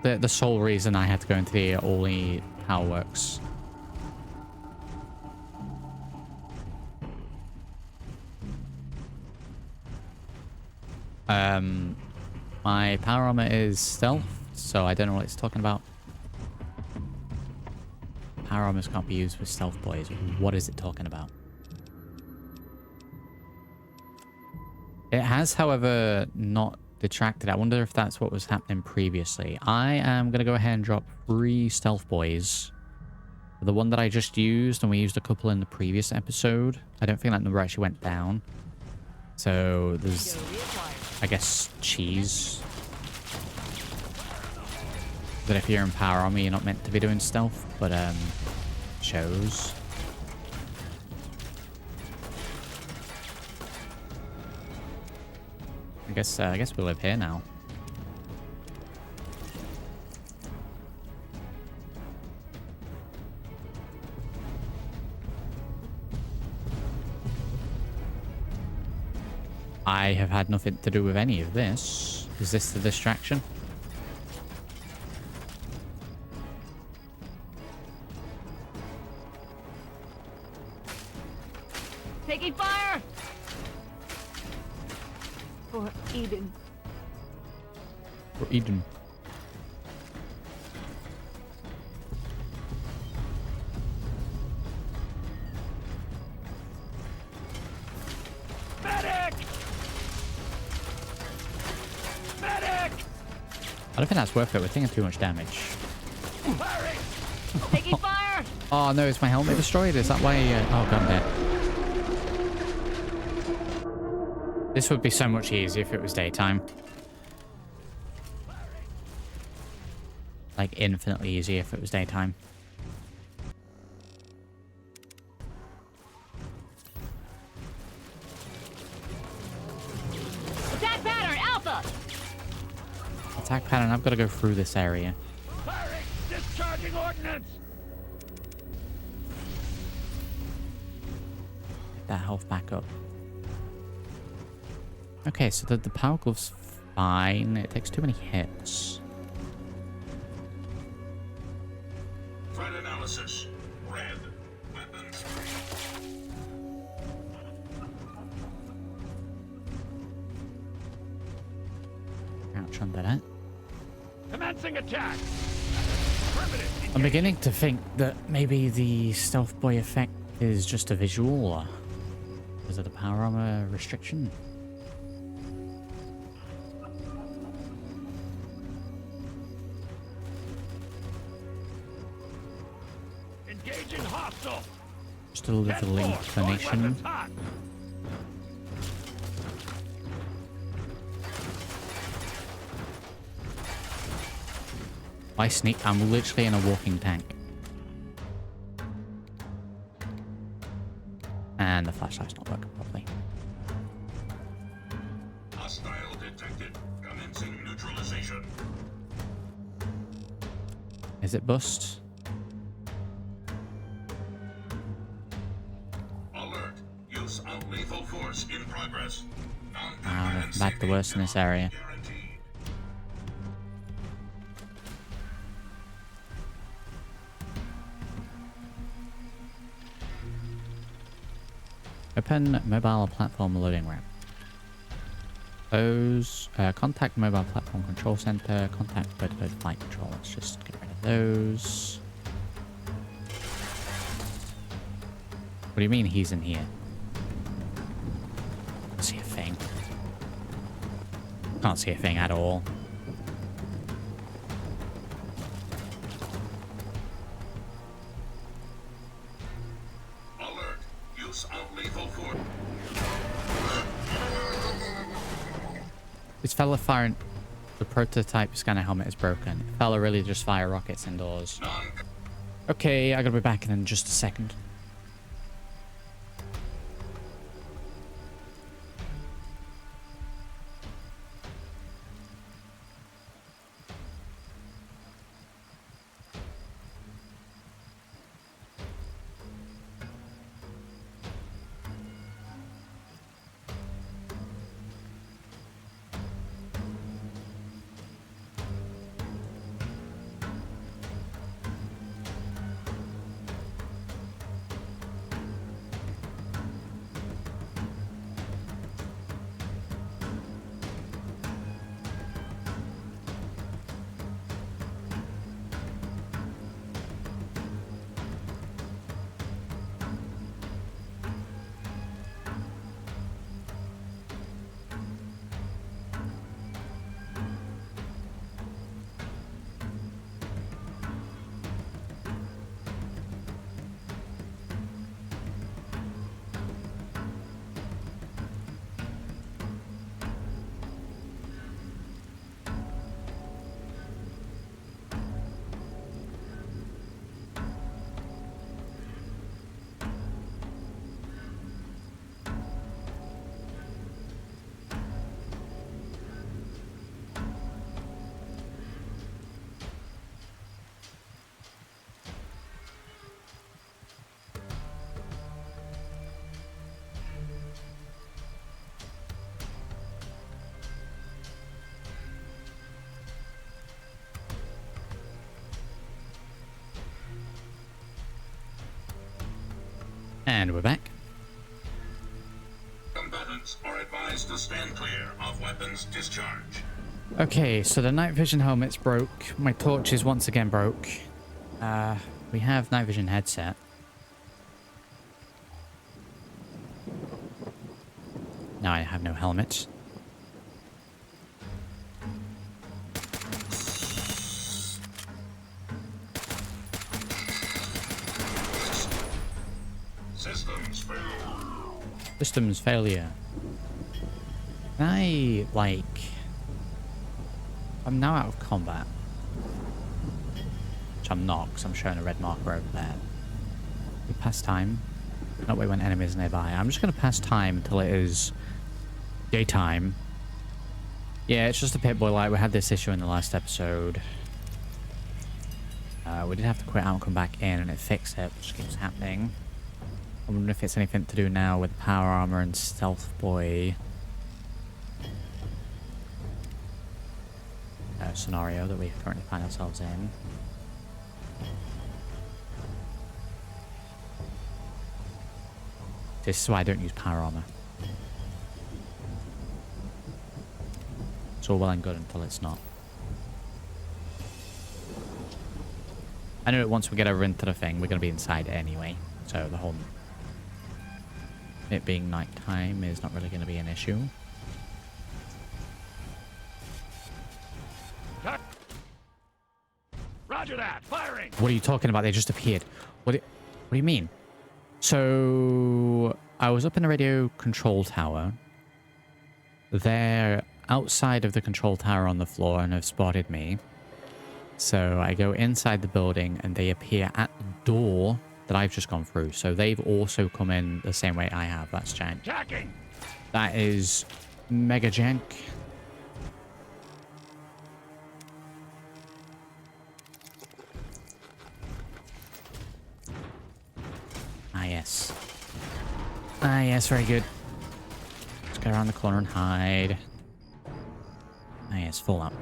The sole reason I had to go into the all-e power works. My power armor is stealth, so I don't know what it's talking about. Power armors can't be used with stealth boys. What is it talking about? It has, however, not detracted. I wonder if that's what was happening previously. I am going to go ahead and drop 3 stealth boys. The one that I just used, and we used a couple in the previous episode. I don't think that number actually went down. So there's, I guess, cheese. That if you're in power armor, you're not meant to be doing stealth, but shows. I guess we live here now. I have had nothing to do with any of this. Is this the distraction? Taking fire! For Eden. For Eden. Medic! Medic! I don't think that's worth it. We're taking too much damage. Hurry! Taking fire! Oh no, is my helmet destroyed? Is that why? Oh god, I'm dead. This would be so much easier if it was daytime. Like infinitely easier if it was daytime. Attack pattern, Alpha! Attack pattern, I've got to go through this area. Firing! Discharging ordnance! Get that health back up. Okay, so the power glove's fine. It takes too many hits. Threat analysis. Red. Weapons. Crouch under that. Commencing attack! Primitive I'm beginning to think that maybe the stealth boy effect is just a visual. Because of the power armor restriction. Engaging hostile! Just a little inclination. I sneak. I'm literally in a walking tank. And the flashlight's not working properly. Hostile detected. Commencing neutralization. Is it bust? Alert. Use of lethal force in progress. Back to worse in this area. Guaranteed. Open mobile platform loading ramp. Those contact mobile platform control center. Contact Brotherhood flight control. Let's just get rid of those. What do you mean he's in here? Can't see a thing. Can't see a thing at all. Alert. Use of lethal force. This fella firing the prototype scanner helmet is broken. Fella really just fire rockets indoors. Okay, I gotta be back in just a second. And we're back. Combatants are advised to stand clear of weapons discharge. Okay, so the night vision helmet's broke. My torch is once again broke. We have night vision headset. Now I have no helmet. Systems failure. Systems failure. Can I, like... I'm now out of combat. Which I'm not, because I'm showing a red marker over there. We pass time. Not wait when enemies are nearby. I'm just going to pass time until it is daytime. Yeah, it's just a Pit-Boy light. We had this issue in the last episode. We did have to quit out and come back in, and it fixed it, which keeps happening. I wonder if it's anything to do now with power armor and stealth boy scenario that we currently find ourselves in. This is why I don't use power armor. It's all well and good until it's not. I know that once we get over into the thing, we're going to be inside anyway. So the whole... it being nighttime is not really going to be an issue. Roger that. Firing. What are you talking about? They just appeared. What do you mean? So I was up in the radio control tower. They're outside of the control tower on the floor and have spotted me. So I go inside the building and they appear at the door that I've just gone through. So they've also come in the same way I have. That's jank. Attacking. That is mega jank. Ah, yes. Ah, yes, very good. Let's go around the corner and hide. Ah, yes, full up.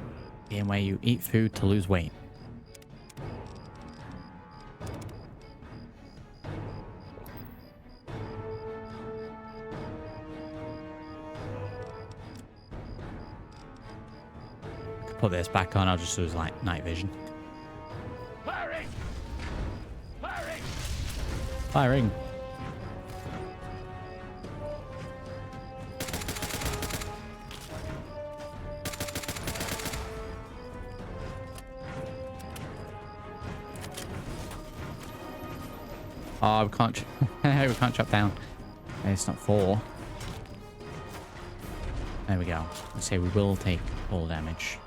Being where you eat food to lose weight. I could put this back on, I'll just lose like night vision. Firing. Firing. Firing. Oh, we can't. We can't chop down. It's not 4. There we go. Let's say we will take full damage.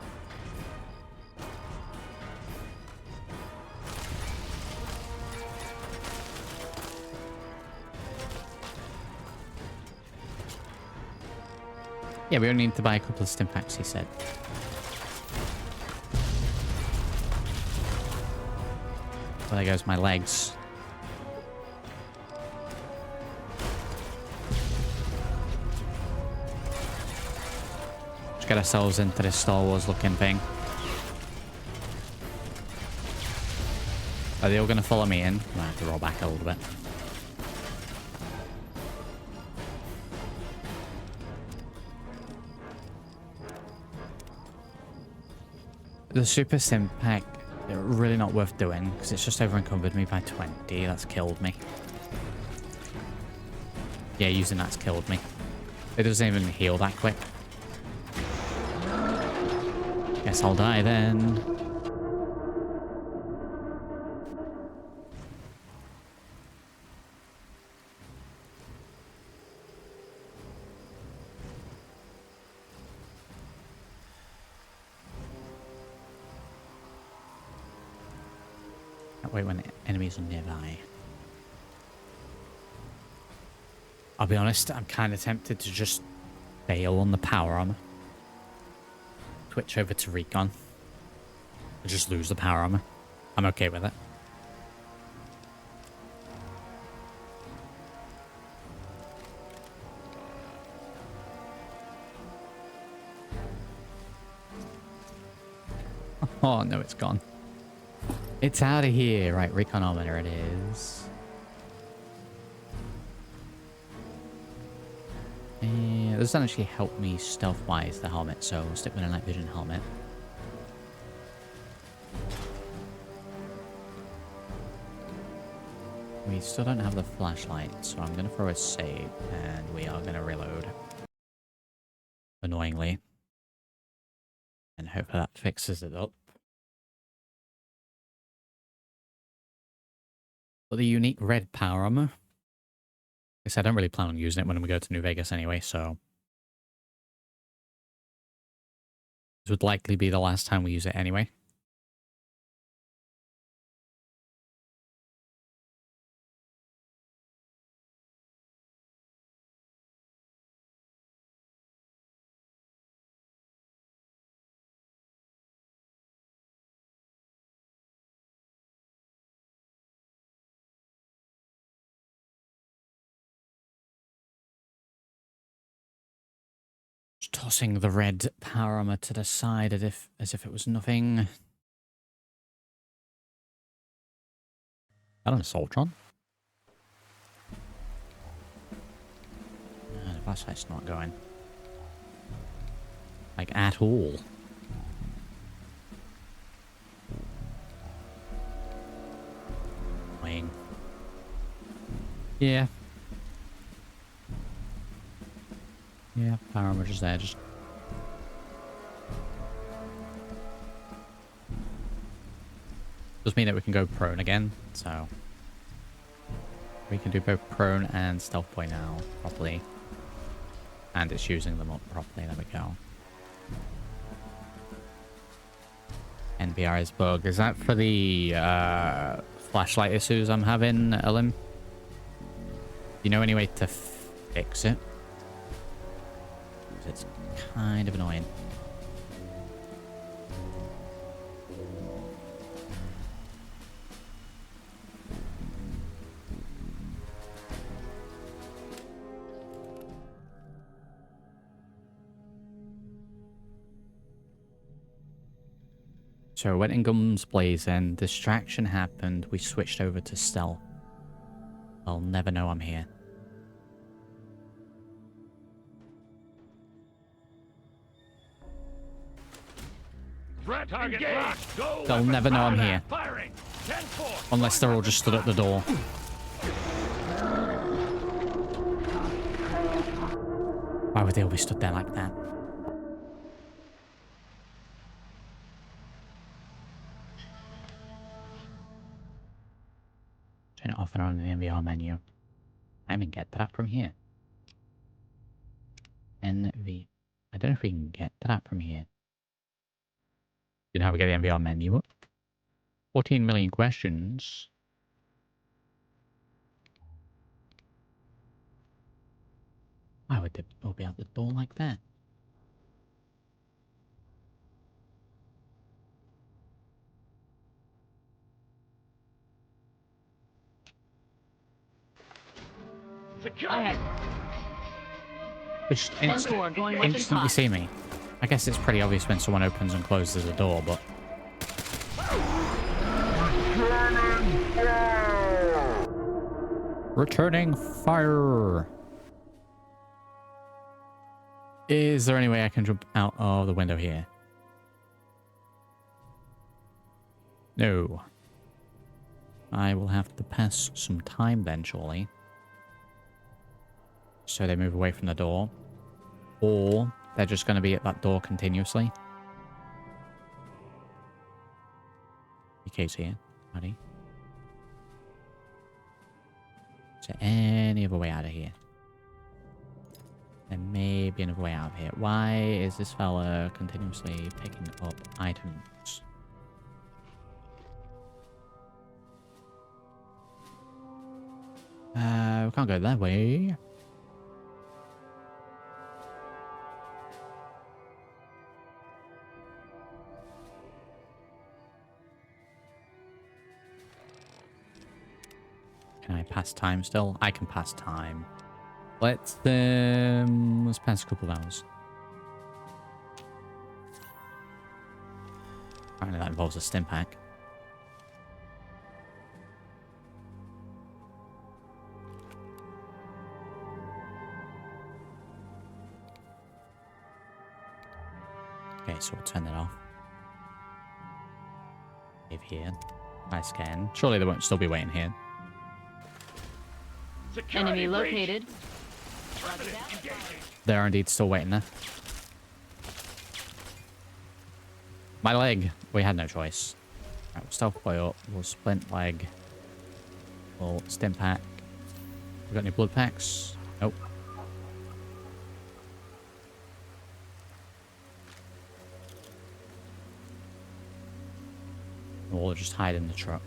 Yeah, we only need to buy a couple of stim packs, he said. Well, there goes my legs. Let's get ourselves into this Star Wars looking thing. Are they all going to follow me in? I might have to roll back a little bit. The super sim pack, really not worth doing because it's just over encumbered me by 20. That's killed me. Yeah, using that's killed me. It doesn't even heal that quick. Guess I'll die then. Wait when enemies are nearby. I'll be honest, I'm kind of tempted to just bail on the power armor. Switch over to recon. Or just lose the power armor. I'm okay with it. Oh no, it's gone. It's out of here. Right, recon armor, there it is. It doesn't actually help me stealth-wise, the helmet, so I'll stick with a night vision helmet. We still don't have the flashlight, so I'm going to throw a save, and we are going to reload. Annoyingly. And hopefully that fixes it up. But the unique red power armor. Like I said, I don't really plan on using it when we go to New Vegas anyway, so this would likely be the last time we use it anyway. Just tossing the red power armor to the side as if it was nothing. That an Assaultron? The flashlight's not going. Like, at all. Annoying. Yeah. Yeah, power armor just there, just... Does mean that we can go prone again, so... We can do both prone and stealth boy now, properly. And it's using them up properly, there we go. NBR is bug. Is that for the flashlight issues I'm having, Elim? You know any way to fix it? It's kind of annoying. So when in guns blazing, distraction happened, we switched over to stealth. I'll never know I'm here. They'll never know I'm here. Unless they're all just stood at the door. Why would they all be stood there like that? Turn it off and on in the NVR menu. I even get that from here. NV. I don't know if we can get that from here. You know how we get the NVR menu up? 14 million questions. Why would they all be out the door like that? Which instantly see me. I guess it's pretty obvious when someone opens and closes a door, but... Returning fire! Is there any way I can jump out of the window here? No. I will have to pass some time then, surely. So they move away from the door. Or they're just going to be at that door continuously. PK's here, buddy. Is there any other way out of here? There may be another way out of here. Why is this fella continuously picking up items? We can't go that way. Can I pass time still? I can pass time. Let's pass a couple of hours. Apparently that involves a stim pack. Okay, so we'll turn that off. Save here. Nice scan. Surely they won't still be waiting here. Enemy located. They are indeed still waiting there. My leg. We had no choice. Right, we'll stealth boy up. We'll splint leg. We'll stim pack. We got any blood packs? Nope. We'll just hide in the truck.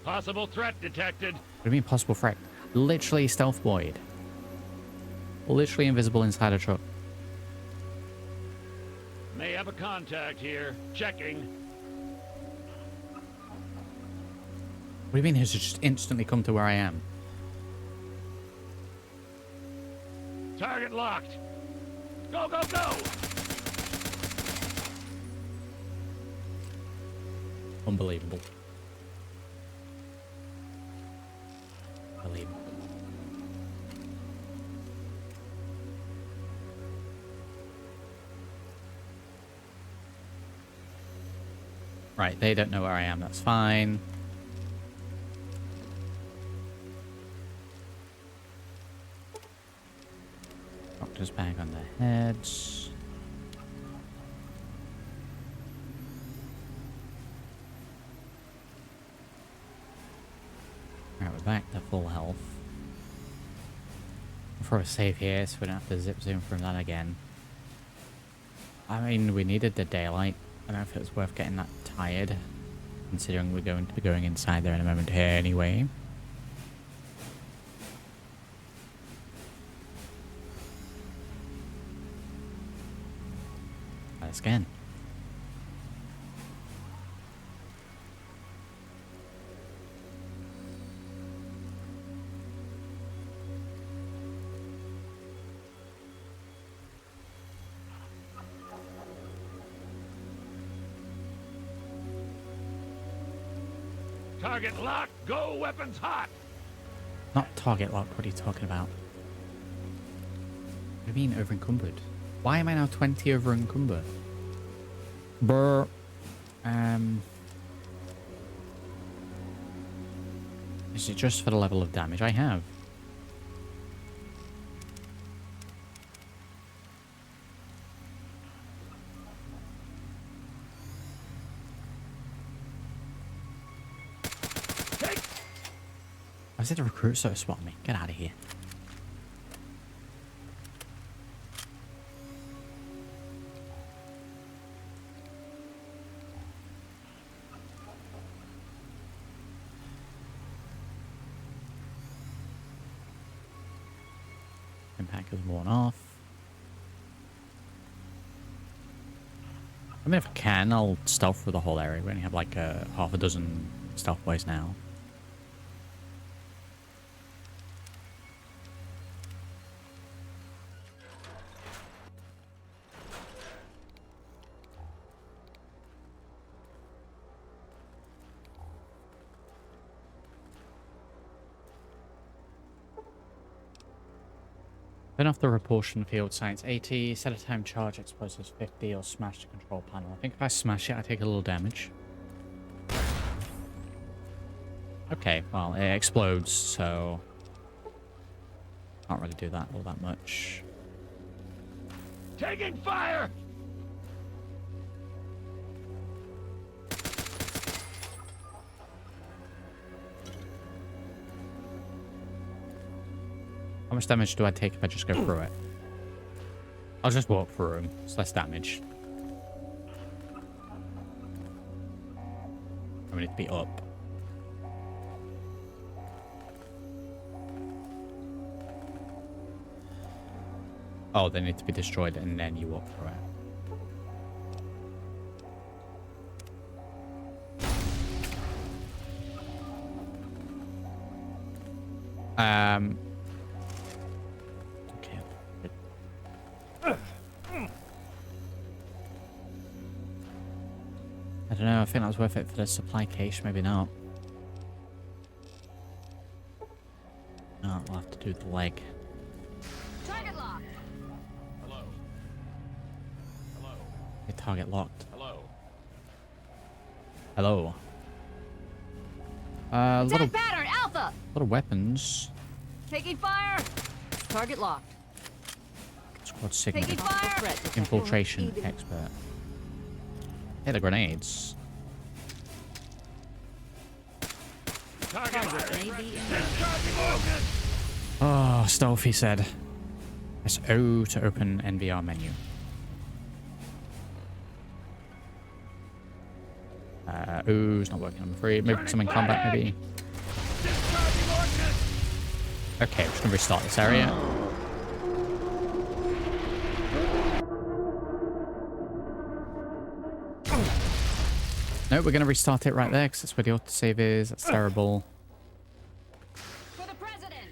Possible threat detected. What do you mean possible threat? Literally stealth void. Literally invisible inside a truck. May have a contact here. Checking. What do you mean he's just instantly come to where I am? Target locked. Go, go, go! Unbelievable. Unbelievable. Right, they don't know where I am, that's fine. Doctor's bag on their heads. Alright, we're back to full health. We'll throw a save here so we don't have to zip zoom from that again. I mean, we needed the daylight. I don't know if it was worth getting that tired, considering we're going to be going inside there in a moment here anyway. Let's scan. Target locked. Go, weapons hot. Not target lock, what are you talking about? What do you mean over encumbered? Why am I now 20 over encumbered? Brr. Is it just for the level of damage I have? I said the recruit so spot me. Get out of here. Impact is worn off. I mean, if I can, I'll stealth through the whole area. We only have like half a dozen stealth boys now. Turn off the repulsion field, science 80, set a time charge, explosives 50, or smash the control panel. I think if I smash it, I take a little damage. Okay, well, it explodes, so can't really do that all that much. Taking fire. How much damage do I take if I just go through it? I'll just walk through them. It's less damage. I need to be up. Oh, they need to be destroyed and then you walk through it. Okay. I don't know, I think that was worth it for the supply cache, maybe not. No, we'll have to do the leg. Target lock. Hello. Your target locked. Hello. Hello. A lot Attack pattern Alpha. of weapons. Taking fire. Target locked. Squad signal. Taking fire. Threat detected. Infiltration Even. expert. Hey, the grenades. Target Target may be in. Oh, stealth, he said. Press O to open NVR menu. O's not working, I'm afraid. Maybe some in combat, maybe. Okay, we're just gonna restart this area. No, we're gonna restart it right there because that's where the autosave is. That's terrible. For the president.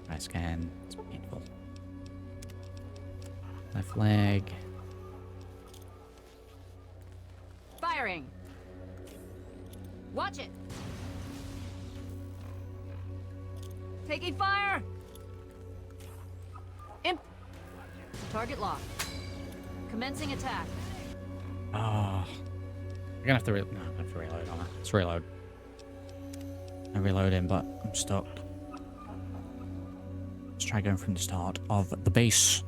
Try scan. It's painful. Left leg. Firing. Watch it. Taking fire. Imp. Target locked. Commencing attack. Oh. We're gonna have to no, I'm gonna have to reload on it. Let's reload. I'm reloading, but I'm stuck. Let's try going from the start of the base.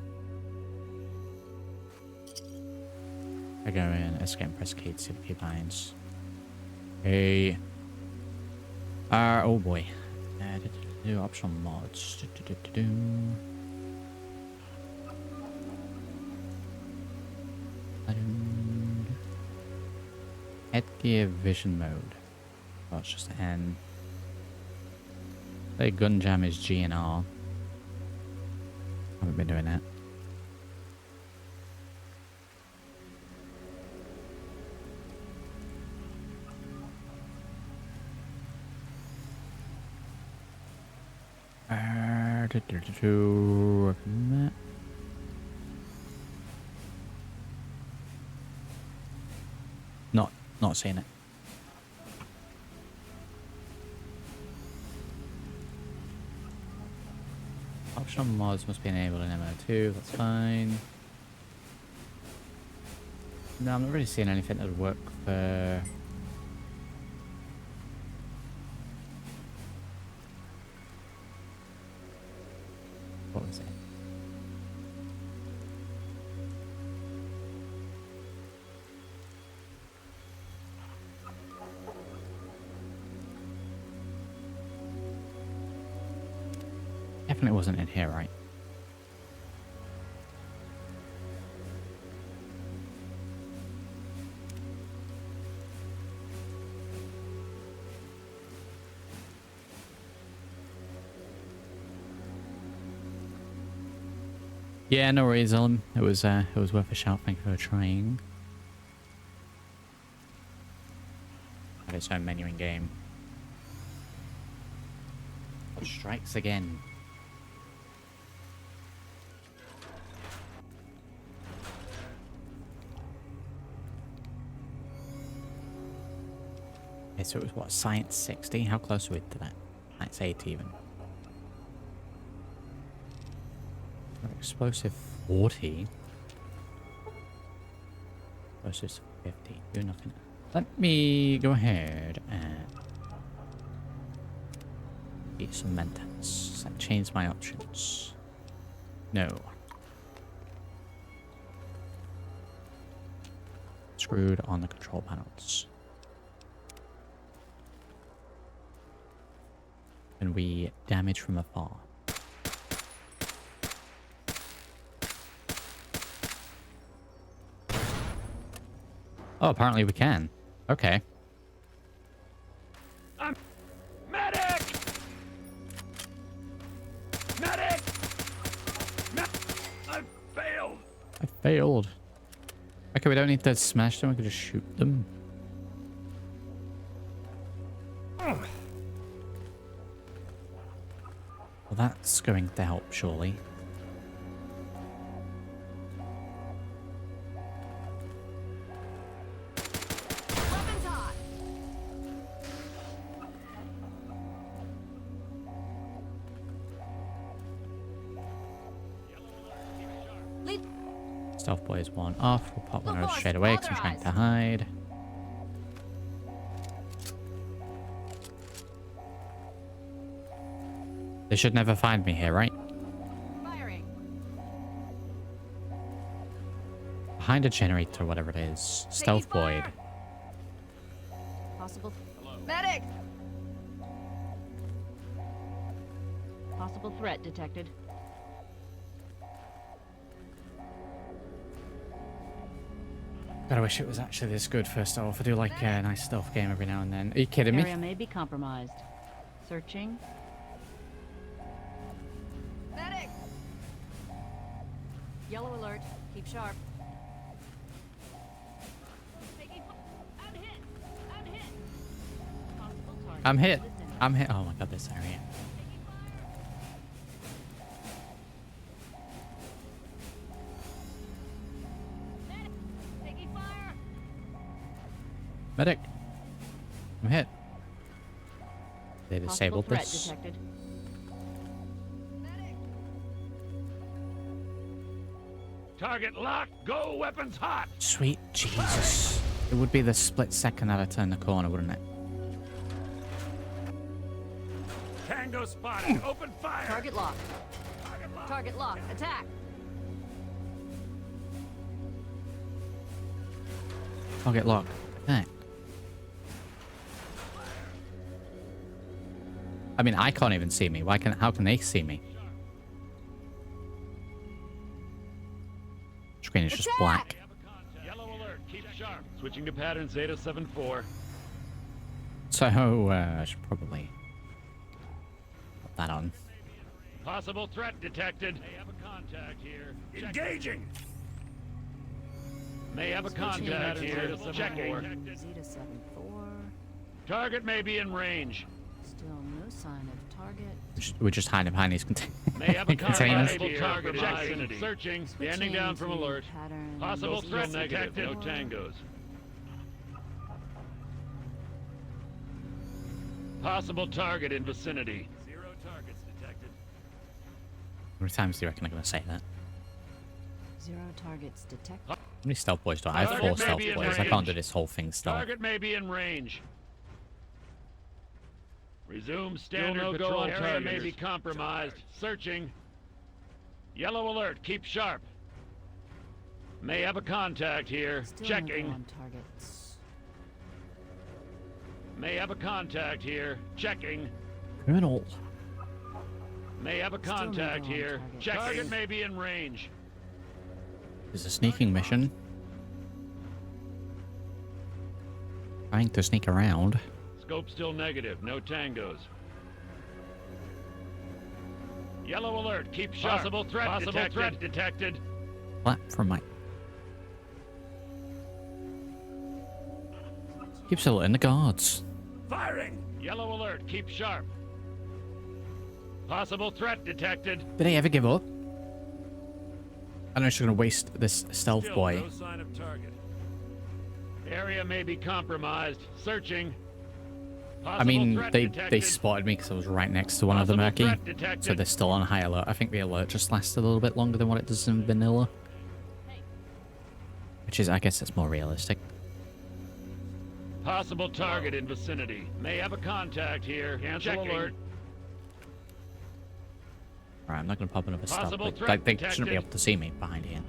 I go in, escape and press key to see the key binds. Hey. Oh boy. New optional mods. Headgear vision mode. Oh, it's just N. The gun jam is G and R. Haven't been doing that. Not seeing it. Optional mods must be enabled in MO2, that's fine. No, I'm not really seeing anything that would work for... What was it? Definitely wasn't in here, right? Yeah, no worries, it was worth a shout. Thank you for trying. Have its own menu in game. Oh, strikes again. Okay, so it was what, science 60? How close are we to that? Science 80 even. Explosive 40. Explosives 50. Do nothing. Let me go ahead and eat some Mentats. That change my options. No. Screwed on the control panels. And we damage from afar. Oh, apparently we can. Okay. Medic! Medic! I failed! I failed. Okay, we don't need to smash them, we can just shoot them. Well, that's going to help, surely. Weapons hot. Stealth boy is one off. We'll pop one of those Force, straight away because I'm trying to hide. They should never find me here, right? Firing. Behind a generator, whatever it is. Stealth fire. void. Possible. Medic! Possible threat detected. God, I wish it was actually this good first off. I do like a nice stealth game every now and then. Are you kidding me? Area may be compromised. Searching. Medic! Yellow alert. Keep sharp. I'm hit. I'm hit. Possible target. I'm hit. Listen. I'm hit. Oh my god, this area. Taking fire. Medic. I'm hit. They Possible disabled threat this. detected. Medic! Target locked. Go weapons hot. Sweet Jesus. It would be the split second that I turn the corner, wouldn't it? Tango spotted. Open fire. Target locked. Target locked. Attack. Target locked. Heck. I mean, I can't even see me. How can they see me? Screen is just Attack! black. Yellow alert. Keep sharp. Switching to pattern Zeta 7-4. So, I should probably put that on. Possible threat detected. May have a contact here. Engaging. May have a contact here. Checking. Zeta 7-4. Target may be in range. Still no sign of target. We're just hiding behind these May have a containers. possible target in vicinity. Searching. Standing down from Switching to alert. pattern. Possible threat Zeta detected. No 7-4. tangos. Possible target in vicinity. 0 targets detected. How many times do you reckon I'm going to say that? 0 targets detected. How many stealth boys do I have? Target 4 may stealth be in boys. I can't do range. this whole thing stealth. Target may be in range. Resume standard no patrol. go on Area may target. be compromised. Searching. Yellow alert. Keep sharp. May have a contact here. Still no Checking. go on targets. May have a contact here. Checking. Colonel. May have a Still no contact go on here. target. Checking. Target may be in range. It's a sneaking mission. Trying to sneak around. Scope still negative. No tangos. Yellow alert. Keep sharp. Possible threat detected. Flap from my... Keeps alerting the guards. Firing. Yellow alert. Keep sharp. Possible threat detected. Did they ever give up? I know she's going to waste this stealth Still boy. no sign of target. Area may be compromised. Searching. I mean, Possible threat they detected. spotted me because I was right next to one of the Possible murky. threat detected. So they're still on high alert. I think the alert just lasted a little bit longer than what it does in vanilla. Which is, I guess it's more realistic. Possible target in vicinity. May have a contact here. Cancel alert. Alright, I'm not going to pop another stealth Possible boy. threat Like, they detected. shouldn't be able to see me behind here.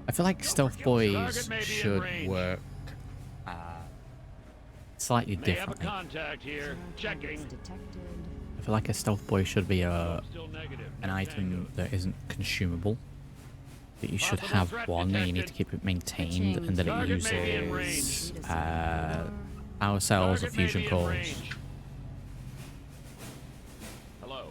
I feel like stealth boys Target may be in should range. work slightly May have a differently. contact here. 0 Checking. targets detected. I feel like a stealth boy should be Still negative. an No item tangos. that isn't consumable. That you should Possible have threat one, and you need to detected. keep it maintained, and that it Target may be in uses range. power cells or Target may fusion be in cores. range. Hello.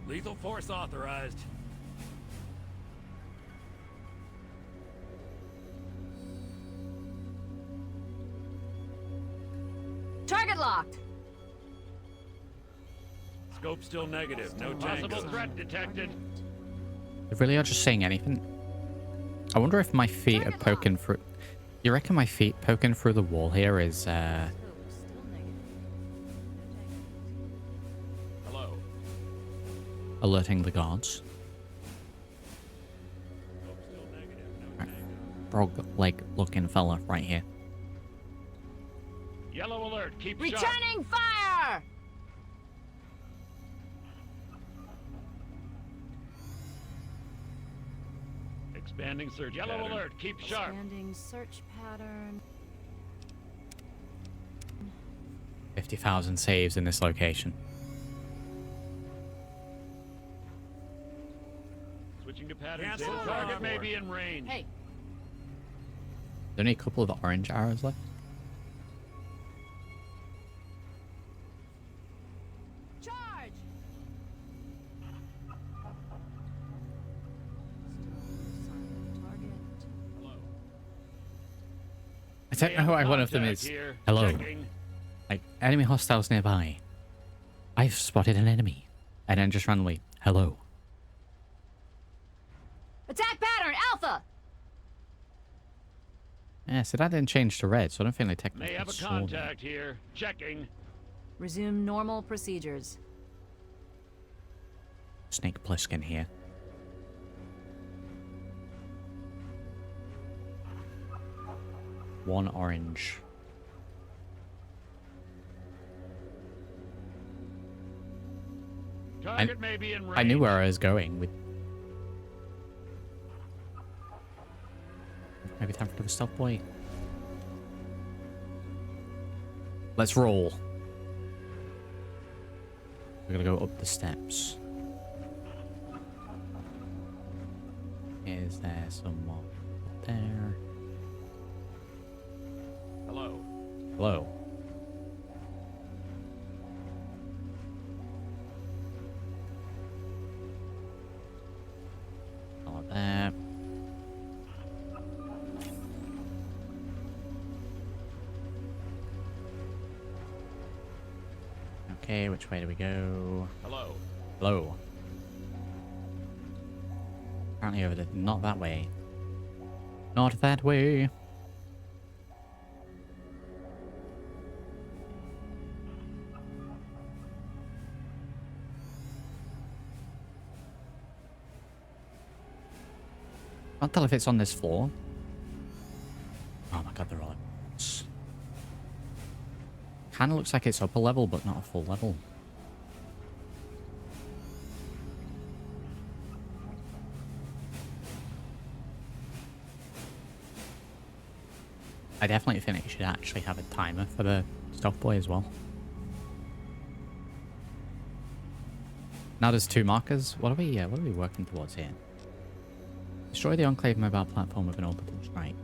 Lethal force authorized. Target locked. Scope still negative. No possible threat detected. They really are just saying anything. I wonder if my feet are Target poking through... You reckon my feet poking through the wall here is, Still negative. Hello. alerting the guards. Right. Frog leg looking fella right here. Yellow alert. Keep sharp. Returning fire! Expanding search. Yellow pattern. alert. Keep sharp. Expanding search pattern. 50,000 saves in this location. Switching to pattern. Cancel The target may alarm. be in range. Hey, There's only a couple of orange arrows left. charge! Hello. I don't know why one of them Contact is here. hello. Checking. Like, enemy hostiles nearby. I've spotted an enemy. And then just randomly, hello. Attack pattern, Alpha! Yeah, so that didn't change to red, so I don't think they technically May have a saw me. contact here. Checking. Resume normal procedures. Snake Plissken here. One orange. Target may be in range. I knew where I was going with... Maybe time for the stealth boy. Let's roll. We're gonna go up the steps. Is there someone up there? Hello. Hello. All of that. Okay, which way do we go? Hello. Hello. Apparently over the... Not that way. Not that way. Can't tell if it's on this floor. Oh my god, they're all at once. Kinda looks like it's up a level, but not a full level. I definitely think it should actually have a timer for the stealth boy as well. Now there's 2 markers. What are we working towards here? Destroy the Enclave mobile platform with an orbital strike.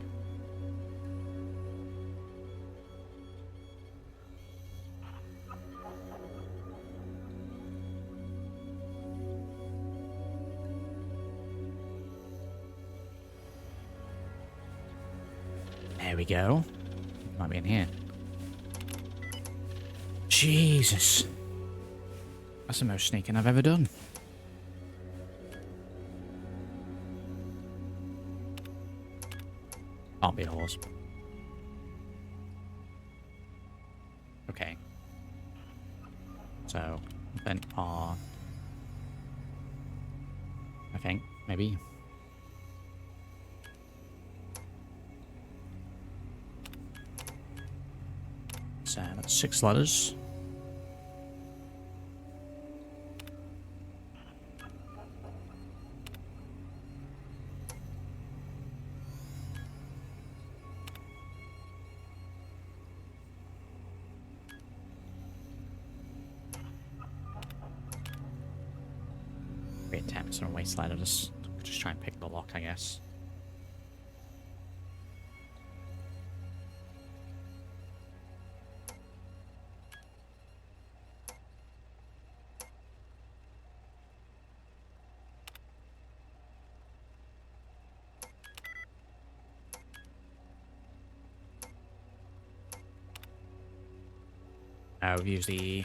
There we go. Might be in here. Jesus. That's the most sneaking I've ever done. Can't be a horse. Okay. So, then I think, maybe. So, that's 6 letters. Great attempts on a wasteland. I'll just try and pick the lock, I guess. We've used the...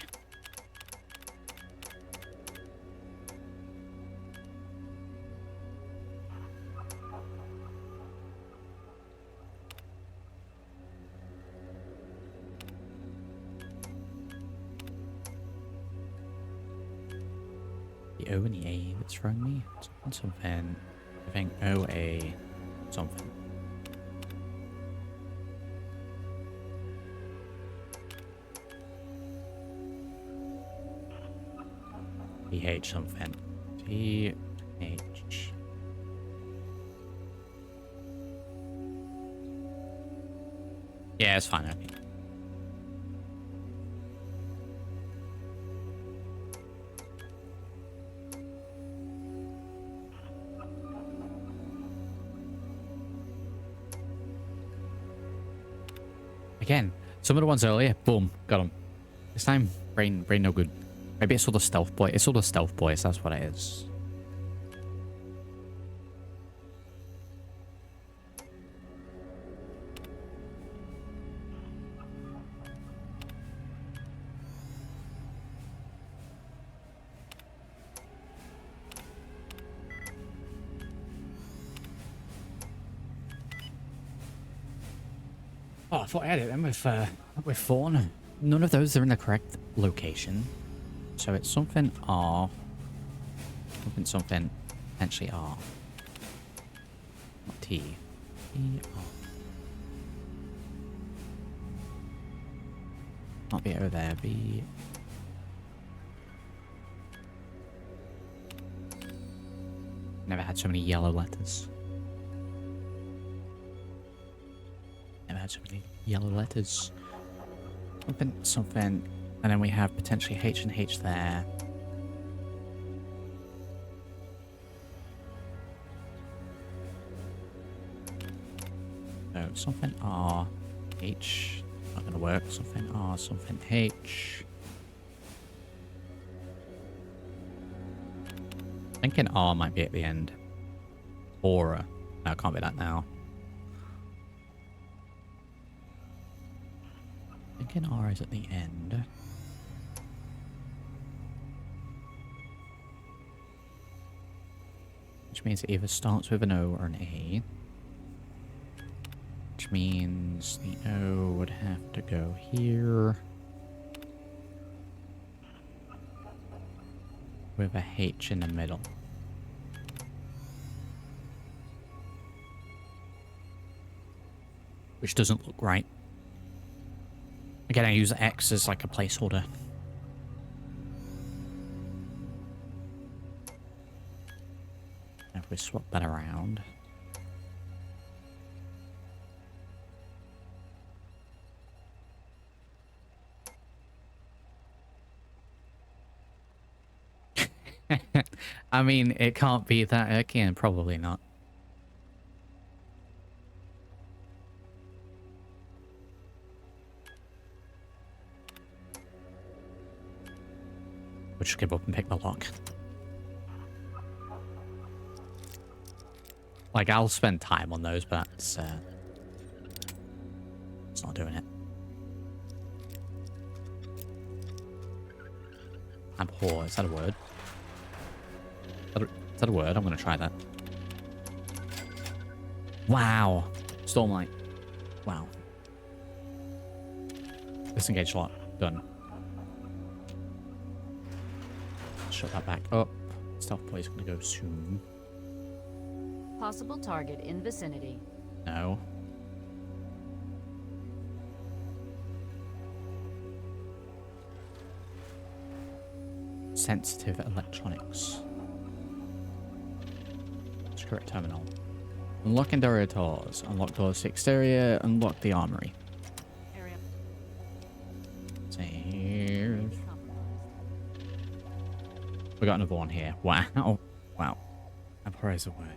the O and the A that's throwing me. Something. I think O, A, something. TH something. TH. Yeah, it's fine. Okay. Again, some of the ones earlier, boom, got them. This time, brain no good. Maybe it's all the stealth boy. It's all the stealth boys. That's what it is. Oh, I thought I had it then with Fawn. None of those are in the correct location. So it's something R. Something, potentially R. Not T. T, R. Not be over there, be... Never had so many yellow letters. Never had so many yellow letters. Something, and then we have potentially H and H there. So something R, H, not gonna work. Something R, something H. Thinking R might be at the end. Or no, it can't be that now. Thinking R is at the end. Which means it either starts with an O or an A. Which means the O would have to go here. With a H in the middle. Which doesn't look right. Again, I use X as like a placeholder. If we swap that around. I mean, it can't be that again, probably not. We'll just give up and pick the lock. Like, I'll spend time on those, but it's not doing it. Abhor, is that a word? Is that a word? I'm gonna try that. Wow. Stormlight. Wow. Disengage lock. Done. Shut that back up. Stealth boy's gonna go soon. Possible target in vicinity. No. Sensitive electronics. Secret terminal. Unlock interior doors. Unlock doors to exterior. Unlock the armory. Area Save. compromised. We got another one here. Wow. Wow. Abhor is a word.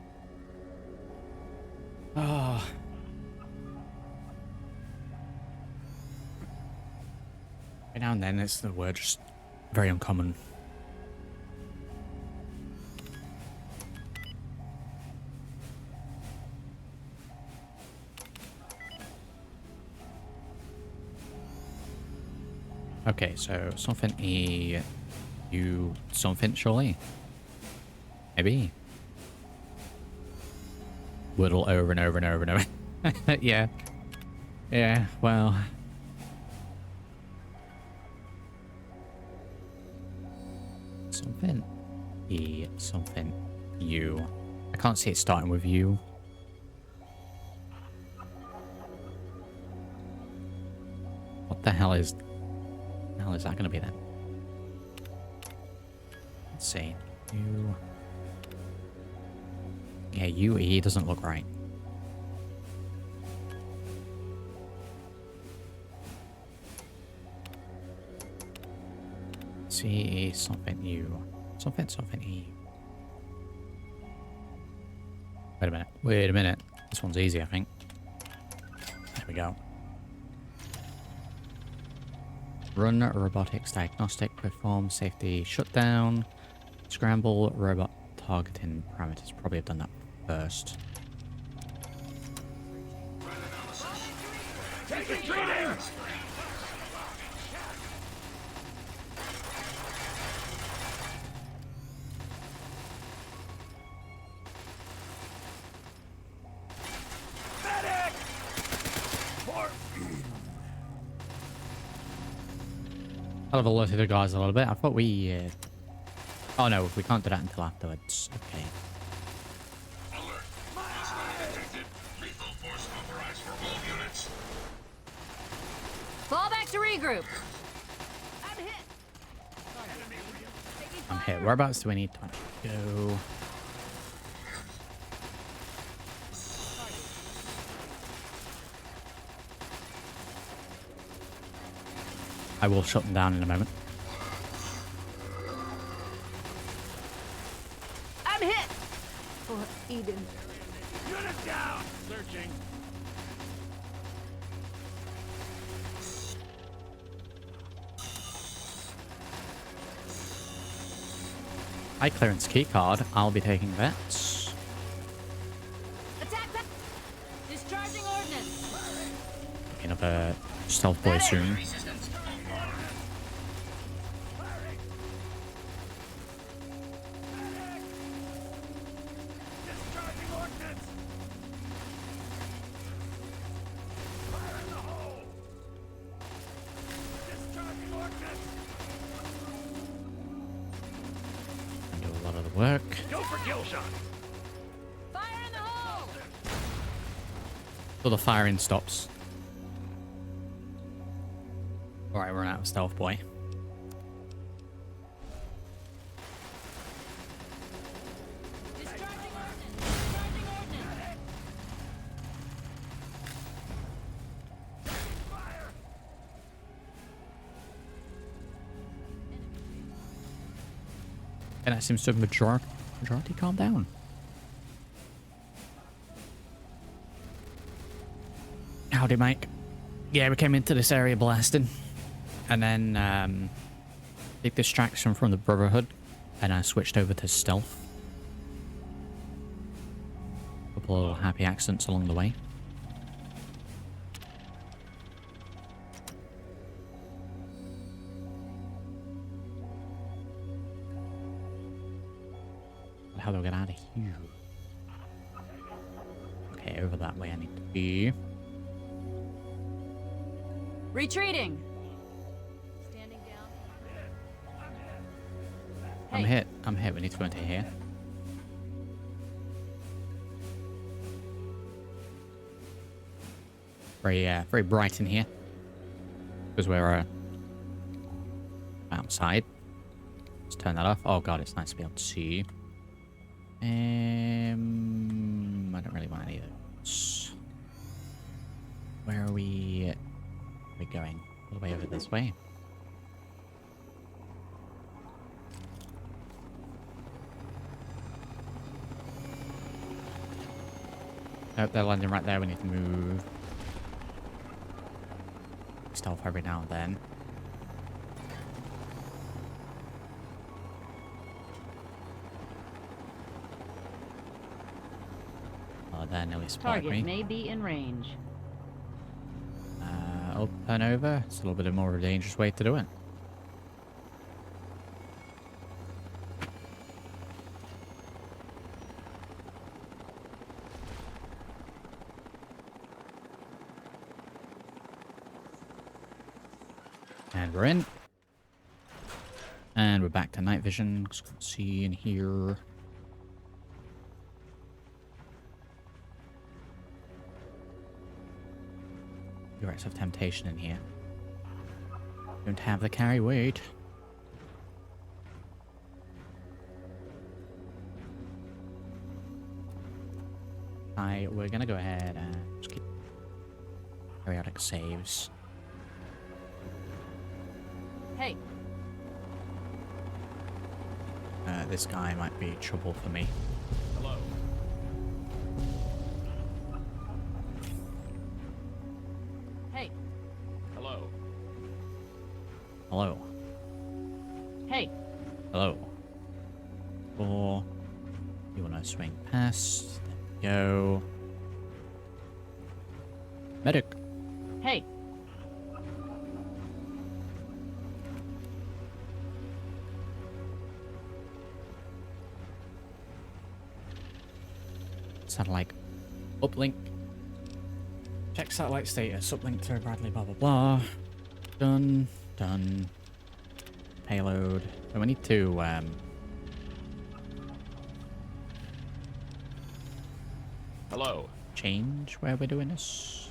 Oh. Every now and then it's the word just very uncommon. Okay, so something E, U, something surely. Maybe. Whittle over and over and over and over. Yeah. Yeah, well. Something E something U. I can't see it starting with U. What the hell is that going to be then? Let's see. U. Yeah, UE doesn't look right. CE something U. Something E. Wait a minute. This one's easy, I think. There we go. Run robotics diagnostic, perform safety shutdown, scramble robot targeting parameters. Probably have done that first. Take retreating! I'll have a look at the guys a little bit. I thought we... Oh no, we can't do that until afterwards. Okay. Alert. Wasteland detected. Lethal force authorized for all units. Fall back to regroup. I'm hit. Whereabouts do we need to actually go? I will shut them down in a moment. I'm hit. For Eden. Unit down! Searching. High clearance key card. I'll be taking that. Attack back. Discharging ordnance. Another stealth boy soon. Do a lot of the work. Go for kill shot! Fire in the hole. Till the firing stops. Alright, we're out of stealth boy. Discharging ordnance. Discharging ordnance. And that seems to have majority calm down. Howdy, Mike. Yeah, we came into this area blasting. And then, big distraction from the Brotherhood. And I switched over to stealth. Couple of little happy accents along the way. How do I get out of here? Okay, over that way I need to be. Retreating. Standing down. I'm hit. I'm hit. We need to go into here. Very bright in here. Because we're outside. Let's turn that off. Oh god, it's nice to be able to see. I don't really want any of those. Where are we? We're going all the way over this way. Nope, they're landing right there. We need to move. Stealth every now and then. Oh, they're nearly spotted Target me. may be in range. Up and over. It's a little bit more of a dangerous way to do it. And we're in. And we're back to night vision. Just can't see in here. Cigarettes of temptation in here. Don't have the carry weight. We're gonna go ahead and just keep periodic saves. Hey, This guy might be trouble for me. Hello. hey, Hello. Hello. hey. Hello. Or you wanna swing past? There we go. Medic. Hey, Satellite uplink. Check satellite status. Uplink to Bradley. Blah blah blah. Done. Done. Payload. So we need to Hello. change where we're doing this.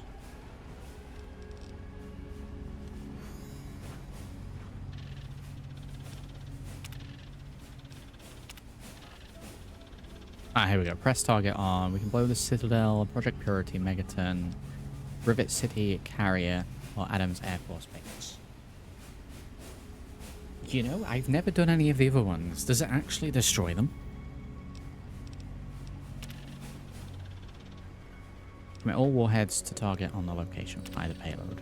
Ah, here we go. Press target on. We can blow the Citadel, Project Purity, Megaton, Rivet City, Carrier, or Adams Air Force Base. You know, I've never done any of the other ones. Does it actually destroy them? Commit all warheads to target on the location. Fire the payload.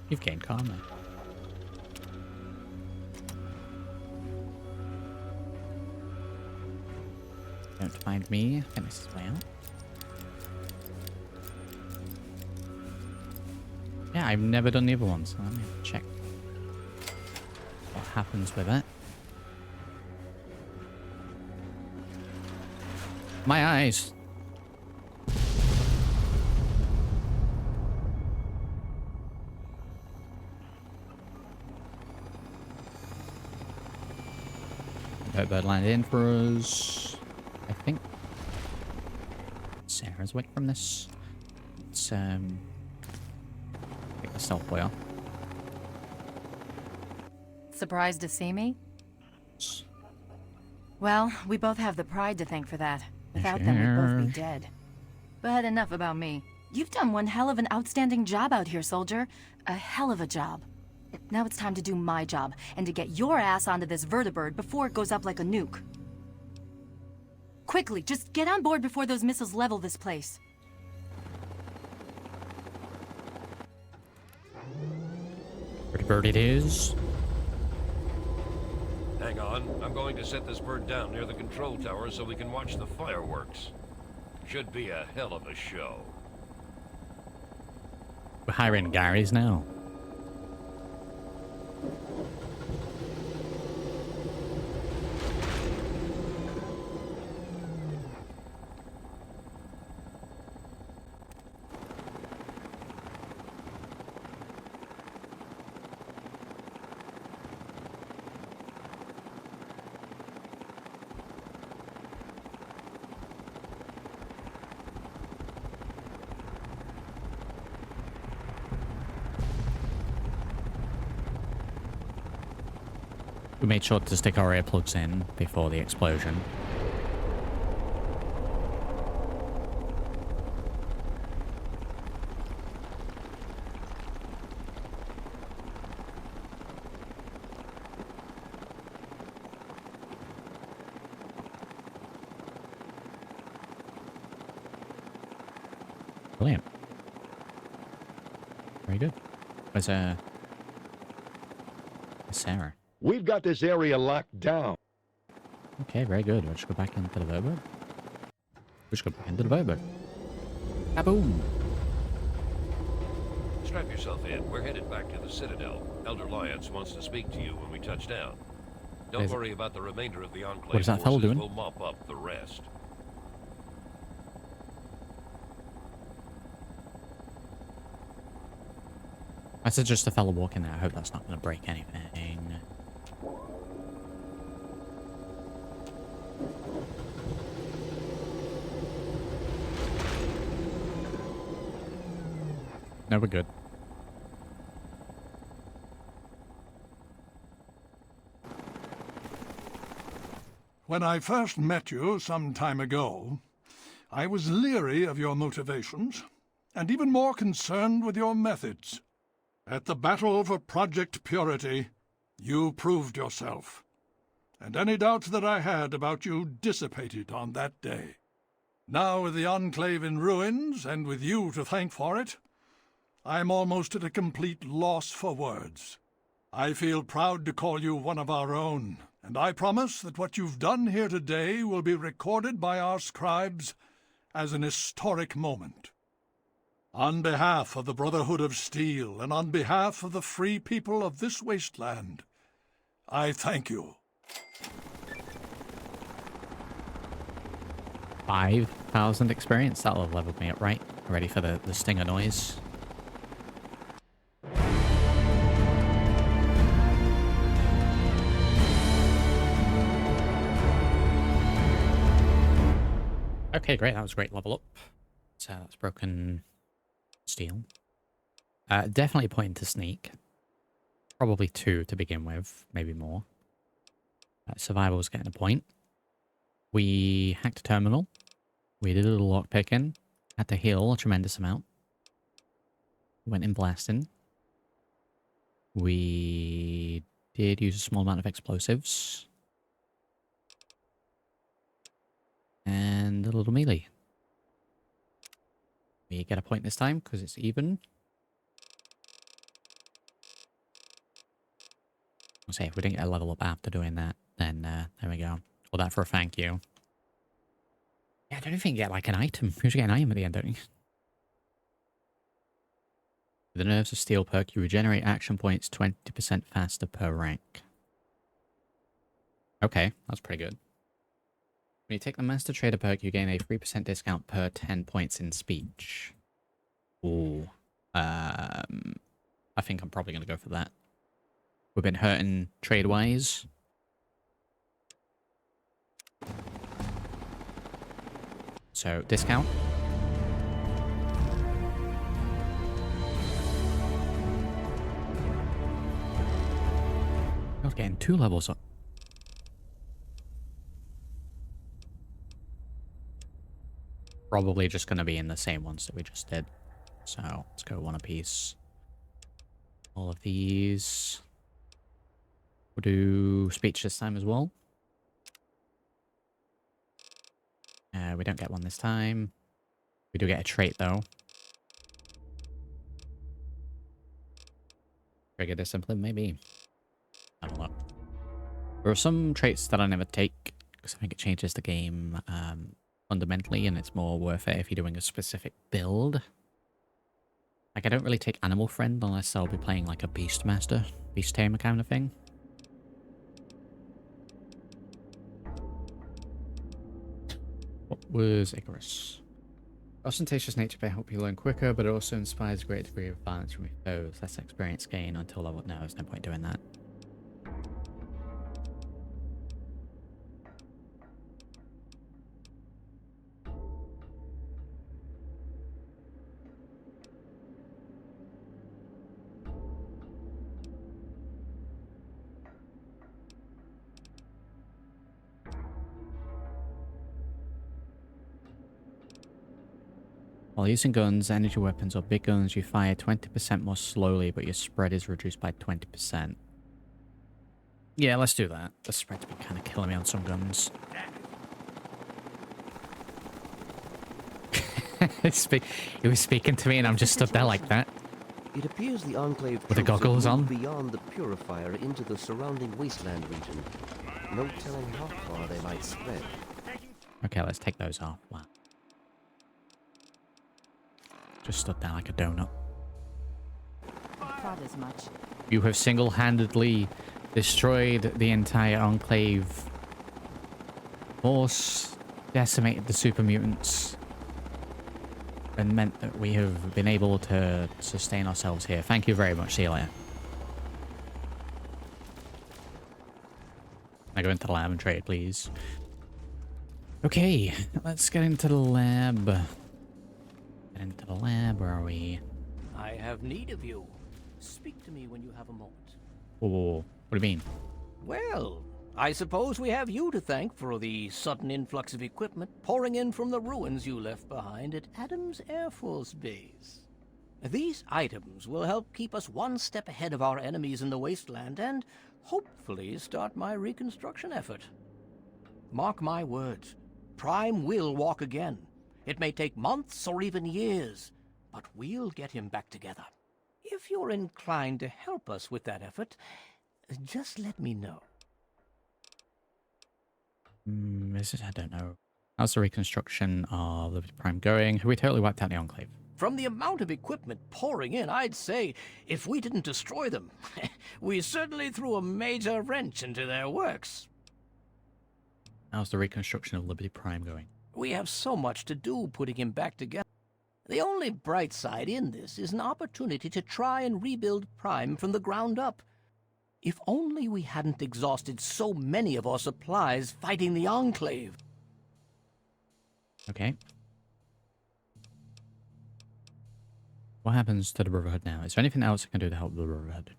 You've gained karma. Don't mind me. I think this is way out. Yeah, I've never done the other ones. So let me check what happens with it. My eyes. Bird landed in for us. I think Sarah's away from this. Let's take the stealth whale. Surprised to see me? Well, we both have the pride to thank for that. Without them, we'd both be dead. But enough about me. You've done one hell of an outstanding job out here, soldier. A hell of a job. Now it's time to do my job, and to get your ass onto this vertibird before it goes up like a nuke. Quickly, just get on board before those missiles level this place. Pretty bird it is. Hang on, I'm going to set this bird down near the control tower so we can watch the fireworks. Should be a hell of a show. We're hiring Garys now. We made sure to stick our earplugs in before the explosion. Brilliant. Very good. Where's Sarah? We've got this area locked down. Okay, very good. We'll just go back into the Wabbajack. We'll just go back into the Wabbajack. Kaboom! Strap yourself in. We're headed back to the Citadel. Elder Lyons wants to speak to you when we touch down. Don't Is it- worry about the remainder of the Enclave What is that fellow forces. doing? We'll mop up the rest. That's just a fellow walking there. I hope that's not going to break anything. No, we're good. When I first met you some time ago, I was leery of your motivations, and even more concerned with your methods. At the battle for Project Purity, you proved yourself, and any doubts that I had about you dissipated on that day. Now, with the Enclave in ruins, and with you to thank for it, I'm almost at a complete loss for words. I feel proud to call you one of our own, and I promise that what you've done here today will be recorded by our scribes as an historic moment. On behalf of the Brotherhood of Steel, and on behalf of the free people of this wasteland, I thank you. 5,000 experience. That'll have leveled me up, right? Ready for the stinger noise. Okay, great. That was a great level up. So that's broken steel. Definitely pointing to sneak. Probably 2 to begin with, maybe more. Survival's getting a point. We hacked a terminal. We did a little lockpicking. Had to heal a tremendous amount. Went in blasting. We did use a small amount of explosives. And a little melee. We get a point this time because it's even. I'll say if we didn't get a level up after doing that, then there we go. Well, that for a thank you. Yeah, I don't even get like an item. You usually get an item at the end, don't you? With the Nerves of Steel perk, you regenerate action points 20% faster per rank. Okay, that's pretty good. When you take the Master Trader perk, you gain a 3% discount per 10 points in speech. Ooh. I think I'm probably going to go for that. We've been hurting trade-wise. So, discount. I was getting 2 levels up. Probably just going to be in the same ones that we just did. So, let's go 1 apiece. All of these. We'll do speech this time as well. We don't get one this time. We do get a trait, though. Trigger discipline, maybe. I don't know. There are some traits that I never take, because I think it changes the game fundamentally, and it's more worth it if you're doing a specific build. Like, I don't really take Animal Friend unless I'll be playing like a Beastmaster, Beast Tamer kind of thing. What was Icarus? Ostentatious nature may help you learn quicker, but it also inspires a great degree of violence from your foes. Less experience gain until level... No, there's no point doing that. While using guns, energy weapons, or big guns, you fire 20% more slowly, but your spread is reduced by 20%. Yeah, let's do that. The spread's been kind of killing me on some guns. He was speaking to me and I'm just stood there like that. It appears the Enclave with the goggles on. Beyond the Purifier into the surrounding wasteland region. No telling how far they might spread. Okay, let's take those off. Wow. Just stood there like a donut. Thought as much. You have single-handedly destroyed the entire Enclave force, decimated the super mutants. and meant that we have been able to sustain ourselves here. Thank you very much. See you later. Can I go into the lab and trade, please? Okay, let's get into the lab. Get into the lab. Where are we? I have need of you. Speak to me when you have a moment. Oh, what do you mean? Well, I suppose we have you to thank for the sudden influx of equipment pouring in from the ruins you left behind at Adams Air Force Base. These items will help keep us one step ahead of our enemies in the Wasteland and hopefully start my reconstruction effort. Mark my words, Prime will walk again. It may take months or even years, but we'll get him back together. If you're inclined to help us with that effort, just let me know. I don't know. How's the reconstruction of Liberty Prime going? Have we totally wiped out the Enclave? From the amount of equipment pouring in, I'd say if we didn't destroy them, we certainly threw a major wrench into their works. How's the reconstruction of Liberty Prime going? We have so much to do putting him back together. The only bright side in this is an opportunity to try and rebuild Prime from the ground up. If only we hadn't exhausted so many of our supplies fighting the Enclave. Okay. What happens to the Brotherhood now? Is there anything else I can do to help the Brotherhood?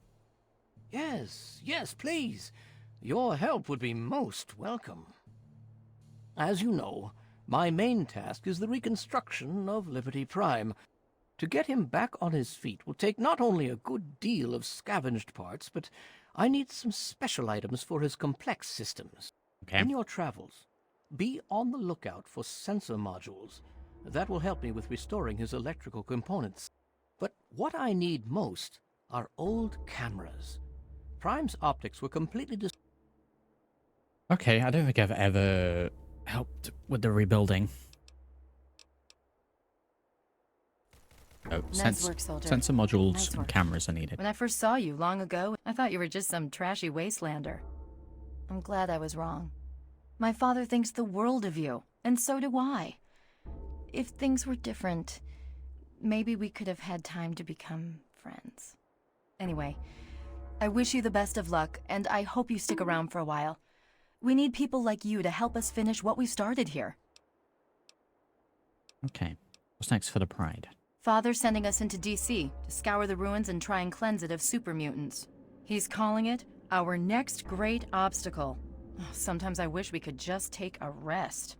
Yes, please. Your help would be most welcome. As you know, my main task is the reconstruction of Liberty Prime. To get him back on his feet will take not only a good deal of scavenged parts, but I need some special items for his complex systems. Okay. In your travels, be on the lookout for sensor modules. That will help me with restoring his electrical components. But what I need most are old cameras. Prime's optics were completely Okay, I don't think I've ever helped with the rebuilding. Oh, Nice work, soldier. sensor modules Nice and work. cameras are needed. When I first saw you long ago, I thought you were just some trashy wastelander. I'm glad I was wrong. My father thinks the world of you, and so do I. If things were different, maybe we could have had time to become friends. Anyway, I wish you the best of luck, and I hope you stick around for a while. We need people like you to help us finish what we started here. Okay, what's next for the Pride? Father's sending us into DC to scour the ruins and try and cleanse it of super mutants. He's calling it our next great obstacle. Sometimes I wish we could just take a rest.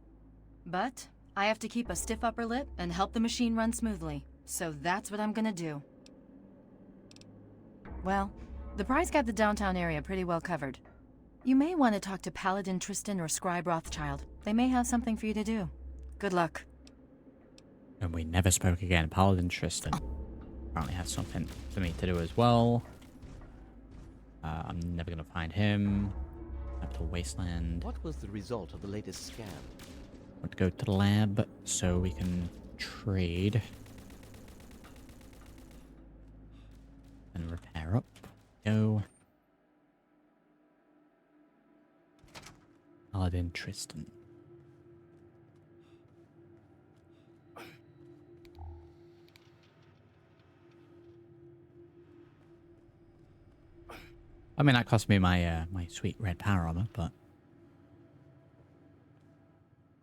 But I have to keep a stiff upper lip and help the machine run smoothly, so that's what I'm gonna do. Well, the Pride's got the downtown area pretty well covered. You may want to talk to Paladin Tristan or Scribe Rothschild. They may have something for you to do. Good luck. And we never spoke again. Paladin Tristan apparently has something for me to do as well. I'm never going to find him. Up to Wasteland. What was the result of the latest scan? Let's go to the lab so we can trade. And repair up. Go. Paladin Tristan. I mean, that cost me my my sweet red power armor, but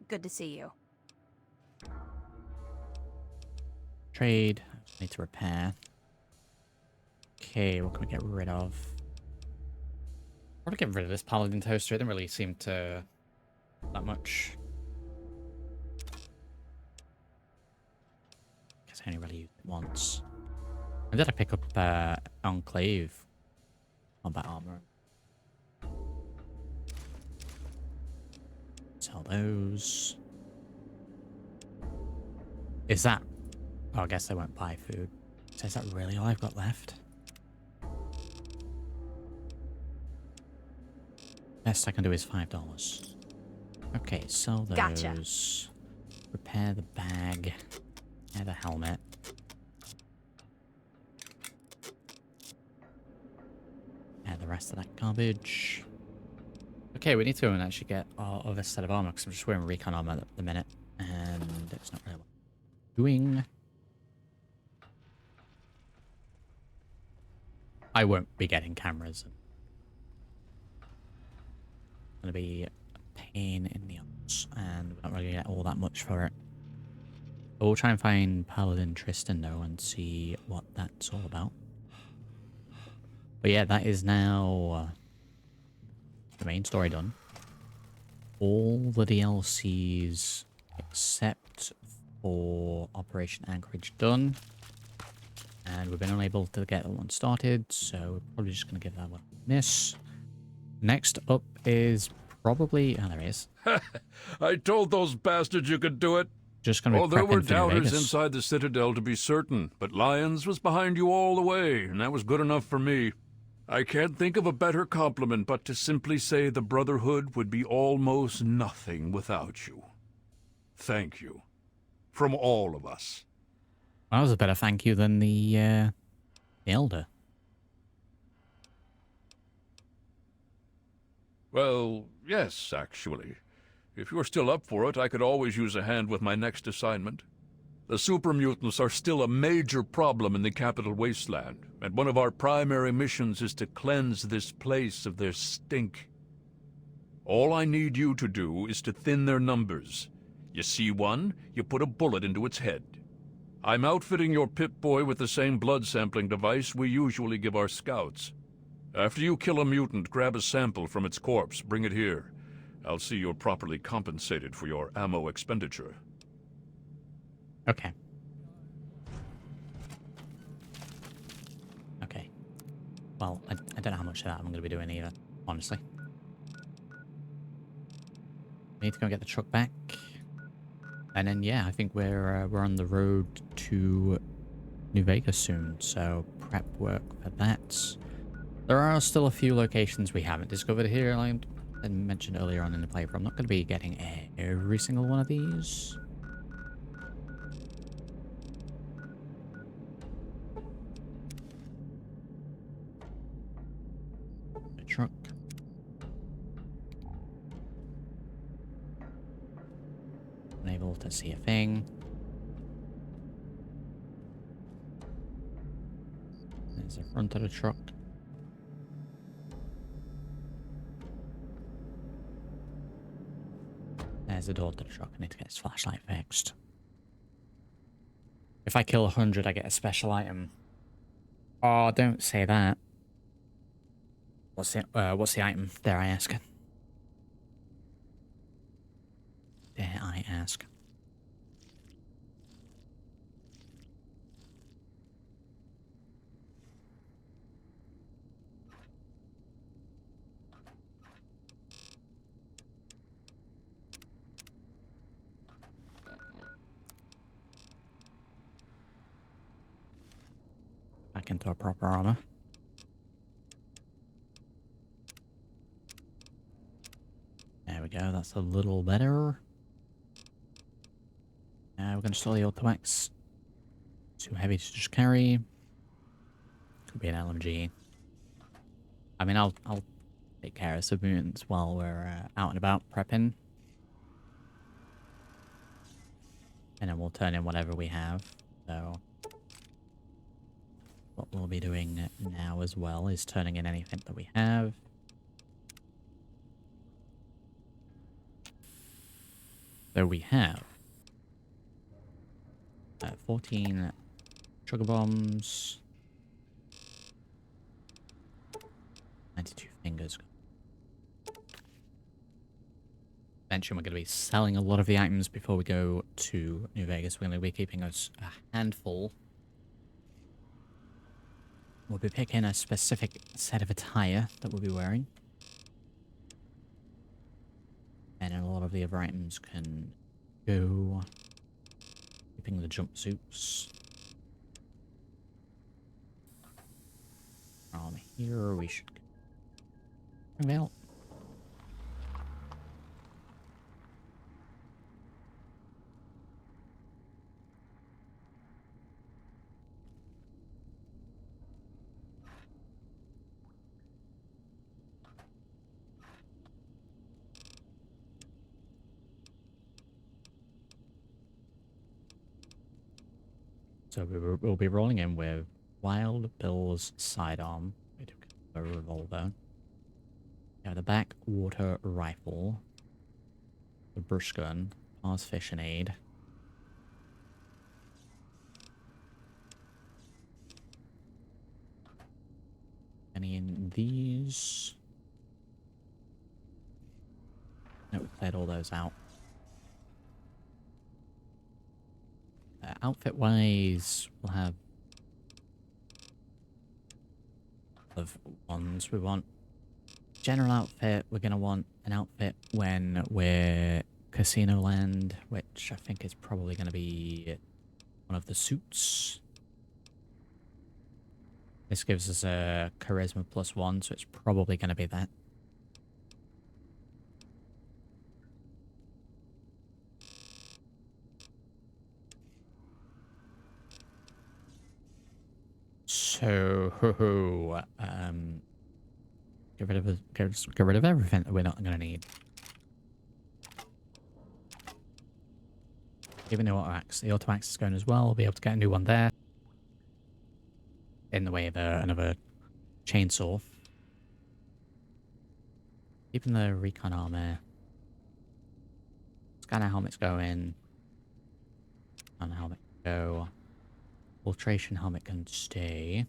Good to see you. trade. Need to repair. Okay, what can we get rid of? Probably get rid of this Paladin toaster. It didn't really seem to that much. Guess I only really used it once. And did I pick up Enclave combat armor? Sell those. Is that? Oh, I guess they won't buy food. So is that really all I've got left? Best I can do is $5. Okay, sell those. Gotcha. Repair the bag. Repair the helmet. Repair the rest of that garbage. Okay, we need to go and actually get our other set of armor because I'm just wearing recon armor at the minute, and it's not really what I'm doing. I won't be getting cameras. It's going to be a pain in the ass, and we're not really going to get all that much for it. But we'll try and find Paladin Tristan, though, and see what that's all about. But yeah, that is now the main story done. All the DLCs except for Operation Anchorage done. And we've been unable to get that one started, so we're probably just going to give that one a miss. Next up is probably... Oh, there he is. I told those bastards you could do it. Just going to be there were prepping for New doubters Vegas. inside the Citadel to be certain, but Lyons was behind you all the way, and that was good enough for me. I can't think of a better compliment but to simply say the Brotherhood would be almost nothing without you. Thank you. From all of us. That was a better thank you than the Elder. Well, yes, actually. If you're still up for it, I could always use a hand with my next assignment. The super mutants are still a major problem in the capital Wasteland, and one of our primary missions is to cleanse this place of their stink. All I need you to do is to thin their numbers. You see one, you put a bullet into its head. I'm outfitting your Pip-Boy with the same blood sampling device we usually give our scouts. After you kill a mutant, grab a sample from its corpse, bring it here. I'll see you're properly compensated for your ammo expenditure. Okay. Okay. Well, I don't know how much of that I'm going to be doing either, honestly. We need to go get the truck back. And then, yeah, I think we're on the road to New Vegas soon, so prep work for that. There are still a few locations we haven't discovered here, like I mentioned earlier on in the playthrough. I'm not going to be getting every single one of these. The truck. Unable to see a thing. There's the front of the truck. There's the door to the truck. I need to get his flashlight fixed. If I kill 100, I get a special item. Oh, don't say that. What's the item? Dare I ask? Dare I ask? Back into a proper armor. There we go, that's a little better. Now we're going to store the Auto-X. Too heavy to just carry. Could be an LMG. I mean, I'll take care of some mutants while we're out and about prepping. And then we'll turn in whatever we have. So what we'll be doing now as well is turning in anything that we have. So we have 14 sugar bombs, 92 fingers. Eventually we're going to be selling a lot of the items before we go to New Vegas. We're going to be keeping us a handful. We'll be picking a specific set of attire that we'll be wearing. And then a lot of the other items can go. Keeping the jumpsuits. From here we should go. Well. So we'll be rolling in with Wild Bill's sidearm, A revolver. Yeah, the backwater rifle. The brush gun. Mars fishing aid. Any in these? No, we cleared all those out. Outfit-wise, we'll have of ones we want. General outfit, we're going to want an outfit when we're Casino Land, which I think is probably going to be one of the suits. This gives us a charisma +1, so it's probably going to be that. So, get rid of everything that we're not going to need. Even the auto axe. The auto axe is going as well. We'll be able to get a new one there. In the way of another chainsaw. Keeping the recon armor. Scanner helmets going. Scanner helmet can go. Filtration helmet can stay.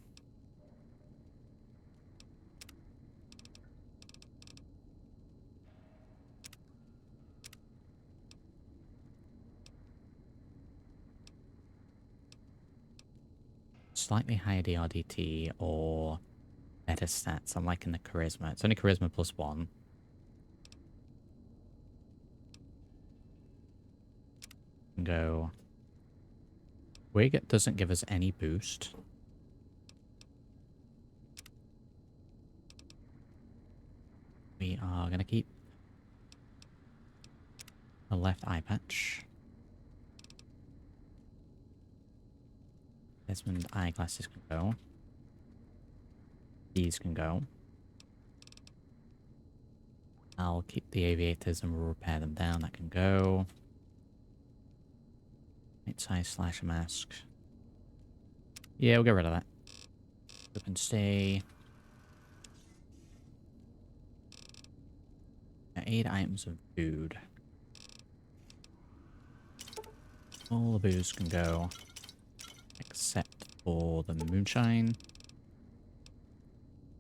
Slightly higher DRDT or better stats. I'm liking the charisma. It's only charisma +1. Go. Wig doesn't give us any boost. We are going to keep the left eye patch. Desmond eyeglasses can go. These can go. I'll keep the aviators and we'll repair them down. That can go. Right-size slasher mask. Yeah, we'll get rid of that. Up and stay. 8 items of food. All the booze can go. Except for the moonshine.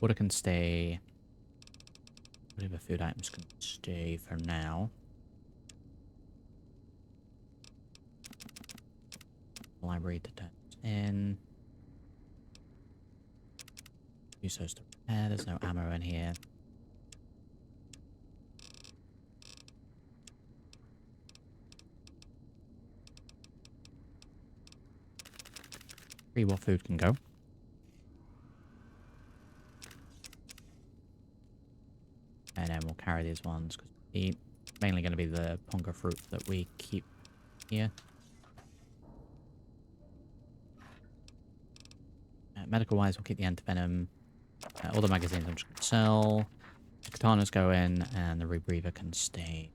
Water can stay. Whatever food items can stay for now. Library to turn in. Use those to repair. There's no ammo in here. What food can go. And then we'll carry these ones because it's mainly going to be the ponga fruit that we keep here. Medical wise, we'll keep the antivenom. All the magazines I'm just going to sell. The katanas go in, and the rebreather can stay.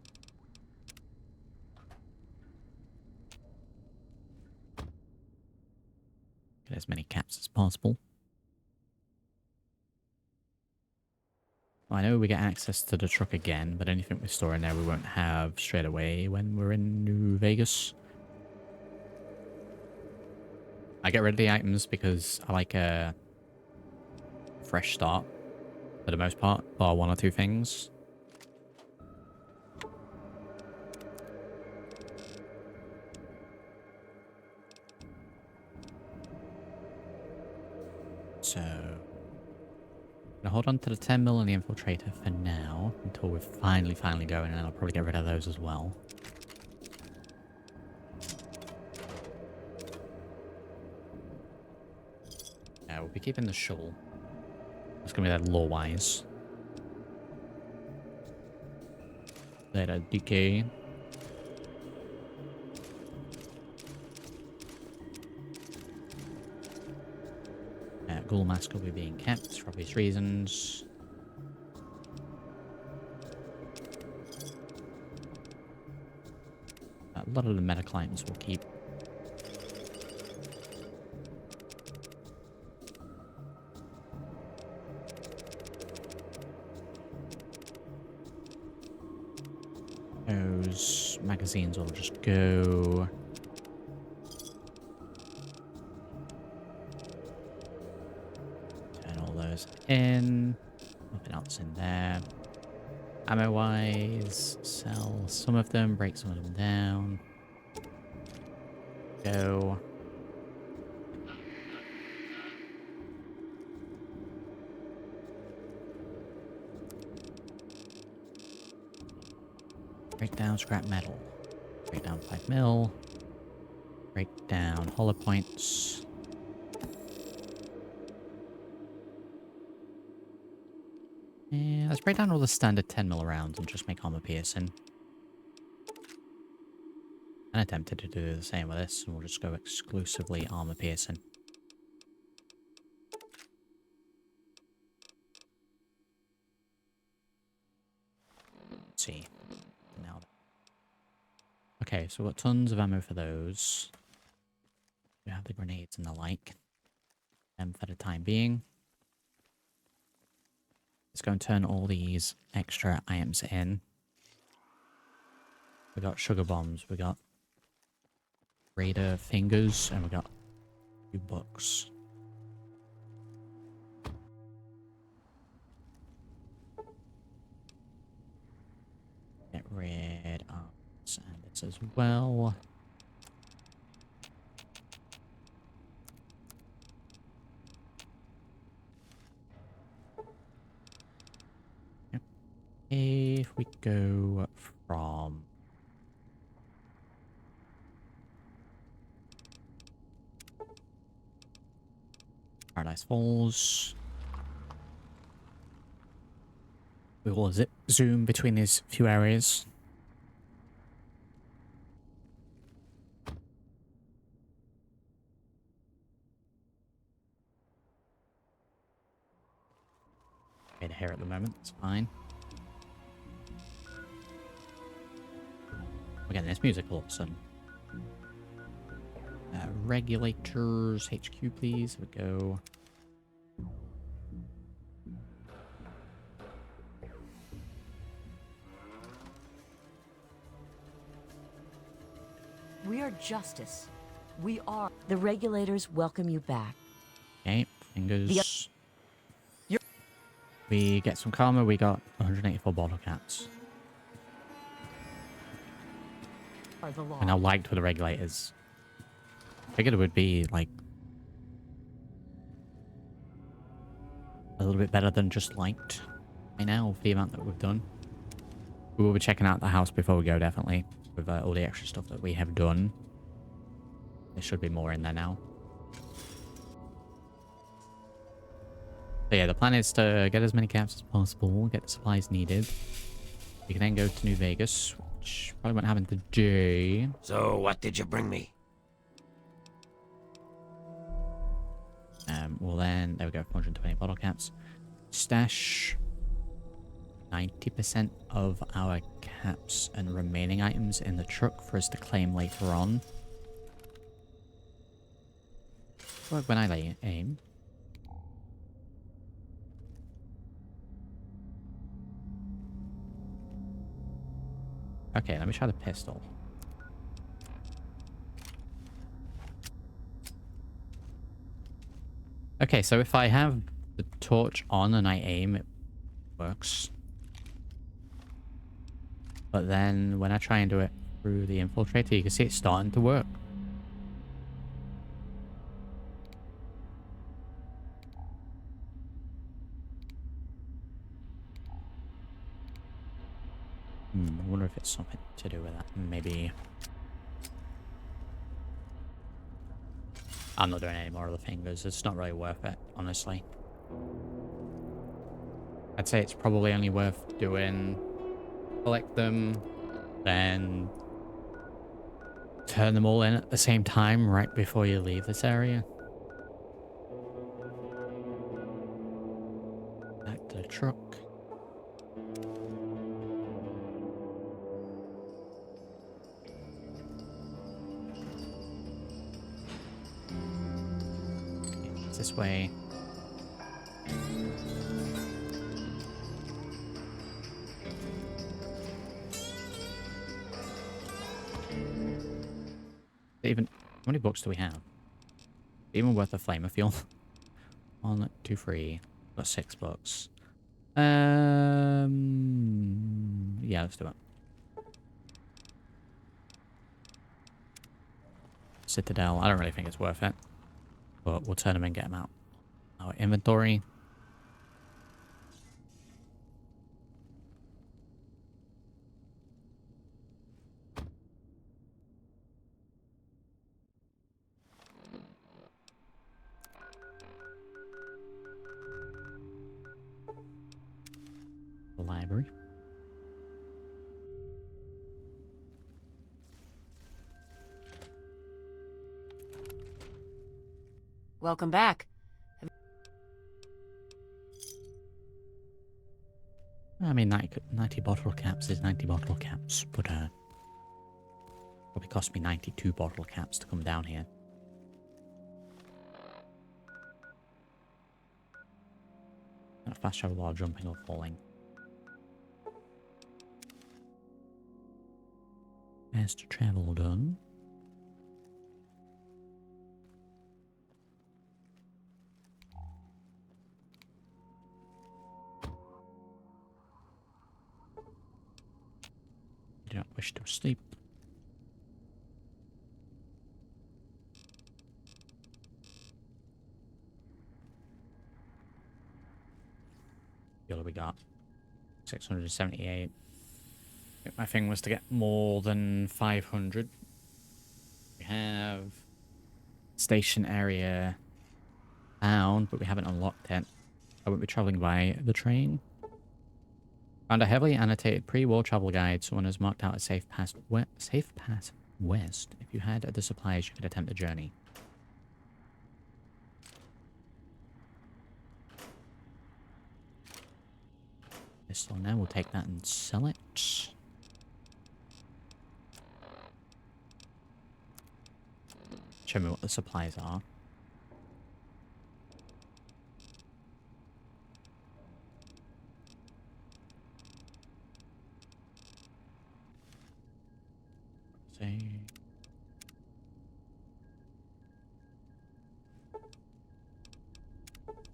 Get as many caps as possible. I know we get access to the truck again, but anything we store in there we won't have straight away when we're in New Vegas. I get rid of the items because I like a fresh start for the most part, bar 1 or 2 things. So, I'm gonna hold on to the 10 mil and the infiltrator for now until we're finally going, and I'll probably get rid of those as well. Yeah, we'll be keeping the shovel. It's gonna be that lore-wise. Later, DK. Ghoul mask will be being kept for obvious reasons. A lot of the medical items we'll keep. Those magazines will just go. Turn all those in. Nothing else in there. Ammo wise, sell some of them, break some of them down. Go. Break down scrap metal. Break down 5 mil. Break down hollow points. Yeah, let's break down all the standard 10 mil rounds and just make armor piercing. I attempted to do the same with this, and we'll just go exclusively armor piercing. Let's see. Now. Okay, so we've got tons of ammo for those. We have the grenades and the like. For the time being. Let's go and turn all these extra items in. We got sugar bombs, we got raider fingers, and we got 2 books. Get rid of this and this as well. If we go from Paradise Falls, we will zoom between these few areas. Okay, here at the moment, it's fine. We're getting this music all of a sudden. Regulators, HQ please. Here we go. We are justice. We are. The regulators welcome you back. Okay, fingers. We get some karma. We got 184 bottle caps. And I liked with the regulators. Figured it would be like a little bit better than just liked by now for the amount that we've done. We will be checking out the house before we go, definitely, with all the extra stuff that we have done. There should be more in there now. So yeah, the plan is to get as many caps as possible, get the supplies needed. We can then go to New Vegas, which probably won't happen today. So, what did you bring me? Well then, there we go, 420 bottle caps. Stash 90% of our caps and remaining items in the truck for us to claim later on. Work when I aim. Okay, let me try the pistol. Okay, so if I have the torch on and I aim, it works. But then when I try and do it through the infiltrator, you can see it's starting to work. I wonder if it's something to do with that. Maybe... I'm not doing any more of the fingers. It's not really worth it, honestly. I'd say it's probably only worth doing... collect them, then... turn them all in at the same time right before you leave this area. Back to the truck. This way. How many books do we have? Even worth a flamer fuel. 1, 2, 3. Got 6 books. Yeah, let's do it. Citadel. I don't really think it's worth it. But we'll turn them and get them out. Our inventory. The library. Welcome back. I mean, 90 bottle caps is 90 bottle caps, but probably cost me 92 bottle caps to come down here. Not fast travel while jumping or falling. Fast travel done. Do not wish to sleep. What do we got? 678. My thing was to get more than 500. We have station area found, but we haven't unlocked it. I won't be traveling by the train. Found a heavily annotated pre-war travel guide. Someone has marked out a safe pass west. If you had the supplies, you could attempt the journey. This one now, we'll take that and sell it. Show me what the supplies are. See.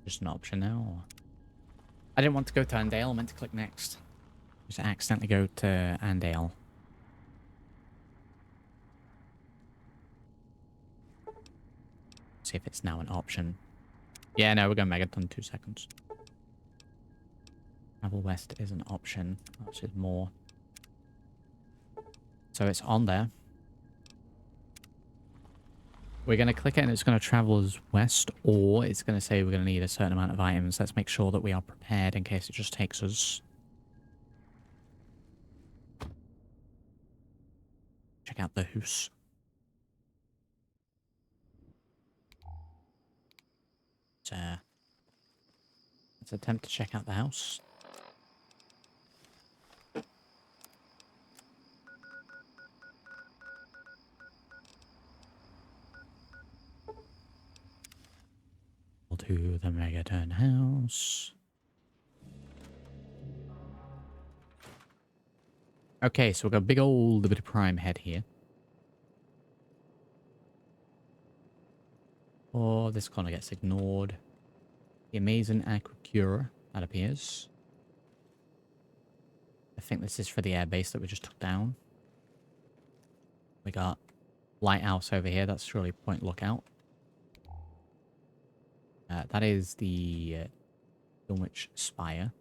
Just an option now. I didn't want to go to Andale, I meant to click next. Just accidentally go to Andale. See if it's now an option. Yeah, no, we're going Megaton 2 seconds. Travel west is an option. Which is more. So it's on there. We're going to click it and it's going to travel as west, or it's going to say we're going to need a certain amount of items. Let's make sure that we are prepared in case it just takes us. Check out the house. Let's attempt to check out the house. To the Megaton house. Okay, so we've got a big old bit of prime head here. Oh, this corner gets ignored. The amazing Aquacura, that appears. I think this is for the airbase that we just took down. We got lighthouse over here, that's surely Point Lookout. That is the Dunwich Spire.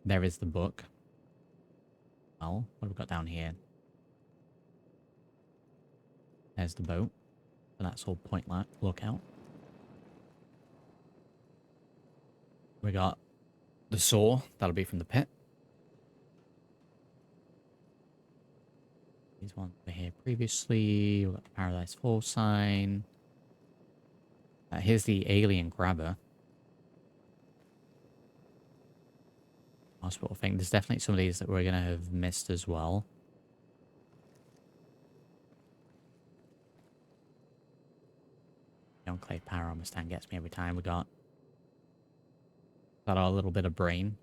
There is the book. Well, what have we got down here? There's the boat. So that's all Point Lookout. We got the saw. That'll be from the pit. These ones were here previously. We've got the Paradise Fall sign. Here's the alien grabber. Hospital thing. There's definitely some of these that we're going to have missed as well. The Enclave Power Armor stand gets me every time. We got our little bit of brain.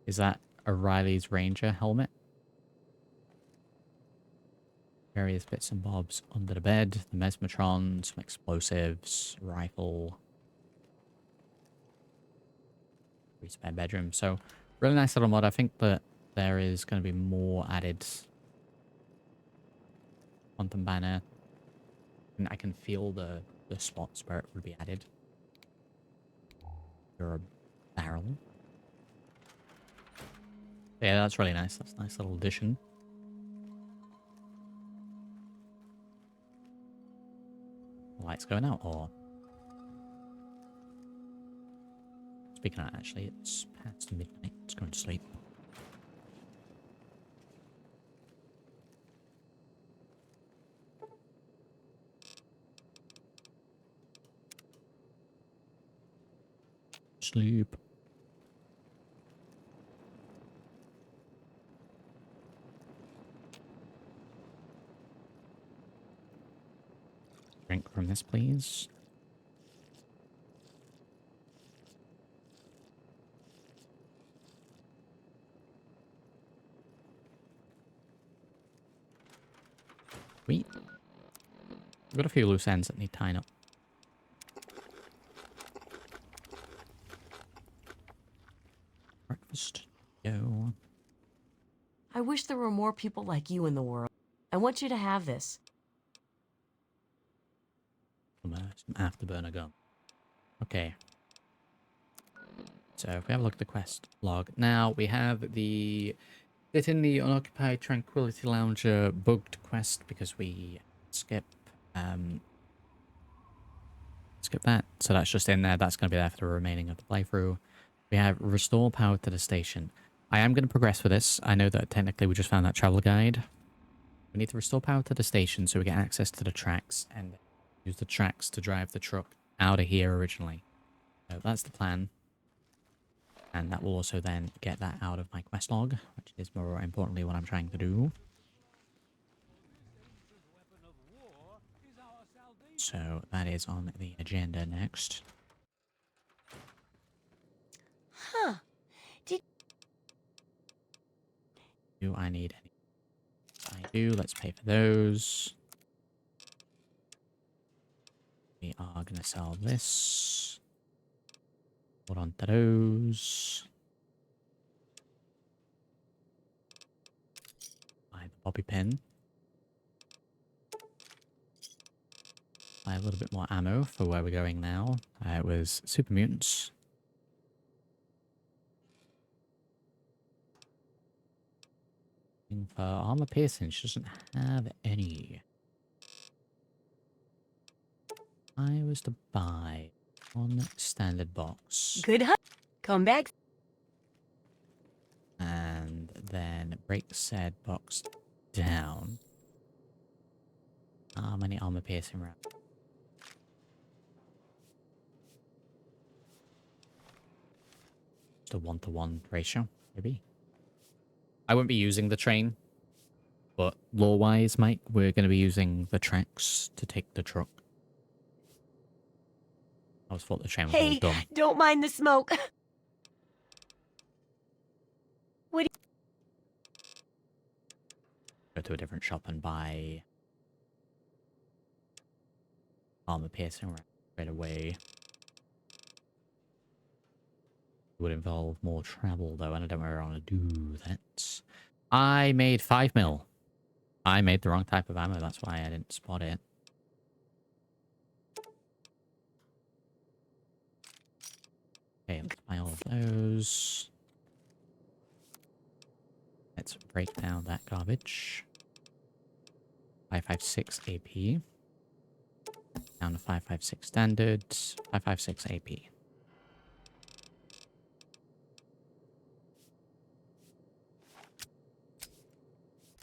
Is that a Riley's Ranger helmet? various bits and bobs under the bed. The mesmetron, some explosives, rifle. Spare bedroom. So really nice little mod. I think that there is going to be more added. Quantum banner. And I can feel the spots where it would be added. Or a barrel. Yeah, that's really nice. That's a nice little addition. Lights going out, or speaking of that, actually, it's past midnight. It's going to sleep. Sleep. Drink from this, please. Sweet. We've got a few loose ends that need tying up. Breakfast. Go. I wish there were more people like you in the world. I want you to have this. Some afterburner gun. Okay. So if we have a look at the quest log. Now we have the Sit in the Unoccupied Tranquility Lounger bugged quest because we skip that. So that's just in there. That's going to be there for the remaining of the playthrough. We have Restore Power to the Station. I am going to progress with this. I know that technically we just found that travel guide. We need to restore power to the station so we get access to the tracks and use the tracks to drive the truck out of here originally. So that's the plan. And that will also then get that out of my quest log, which is more importantly what I'm trying to do. So that is on the agenda next. Huh. Do I need any? I do. Let's pay for those. We are going to sell this. Hold on to those. Buy the bobby pin. Buy a little bit more ammo for where we're going now. It was super mutants. For armor piercing, she doesn't have any. I was to buy one standard box. Good hunt. Come back. And then break said box down. How many armor piercing rounds? Just a 1-to-1 ratio, maybe. I won't be using the train, but lore-wise, Mike, we're going to be using the tracks to take the truck. I was thought the train was all Hey, dumb. don't mind the smoke. What do you... Go to a different shop and buy armor piercing right away. It would involve more travel though, and I don't really want to do that. I made 5 mil. I made the wrong type of ammo, that's why I didn't spot it. Okay, let's buy all of those. Let's break down that garbage. 556 AP. Down to 556 standard. 556 AP.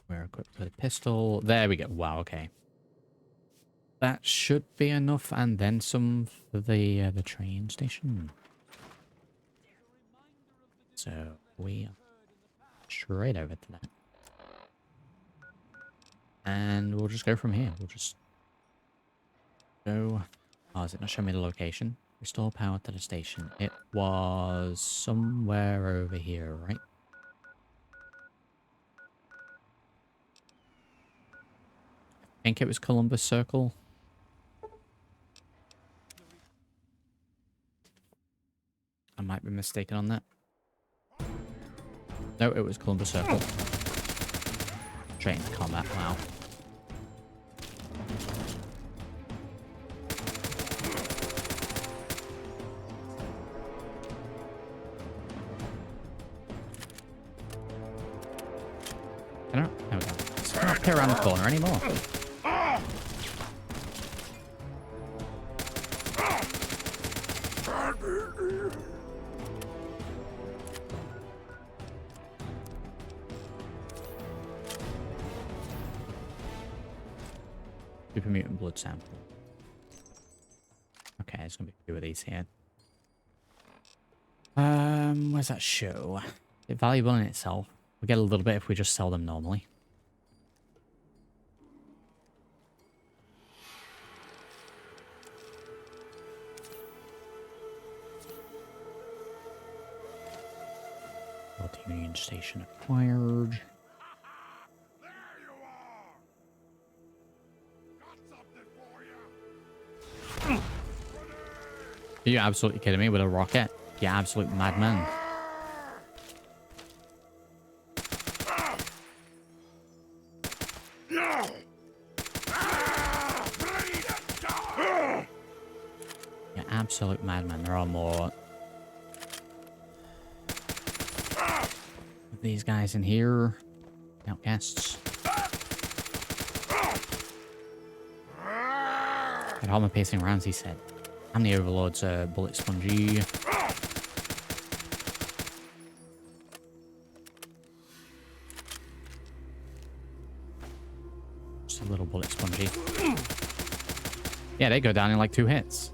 We're equipped with a pistol. There we go. Wow, okay. That should be enough, and then some for the train station. So we are straight over to that. And we'll just go from here. We'll just go... Oh, is it not showing me the location? Restore power to the station. It was somewhere over here, right? think it was Columbus Circle. I might be mistaken on that. No, it was Columbus Circle. Straight into combat, wow. I don't, there we go. It's not appear around the corner anymore. Super mutant blood sample. Okay, there's gonna be a few of these here. Where's that show? Is it valuable in itself? We get a little bit if we just sell them normally. Union Station acquired. Are you absolutely kidding me with a rocket? You absolute madman. You absolute madman. There are more of these guys in here. Outcasts. At armor piercing rounds, he said. How many overlords are bullet spongy? Just a little bullet spongy. Yeah, they go down in like 2 hits.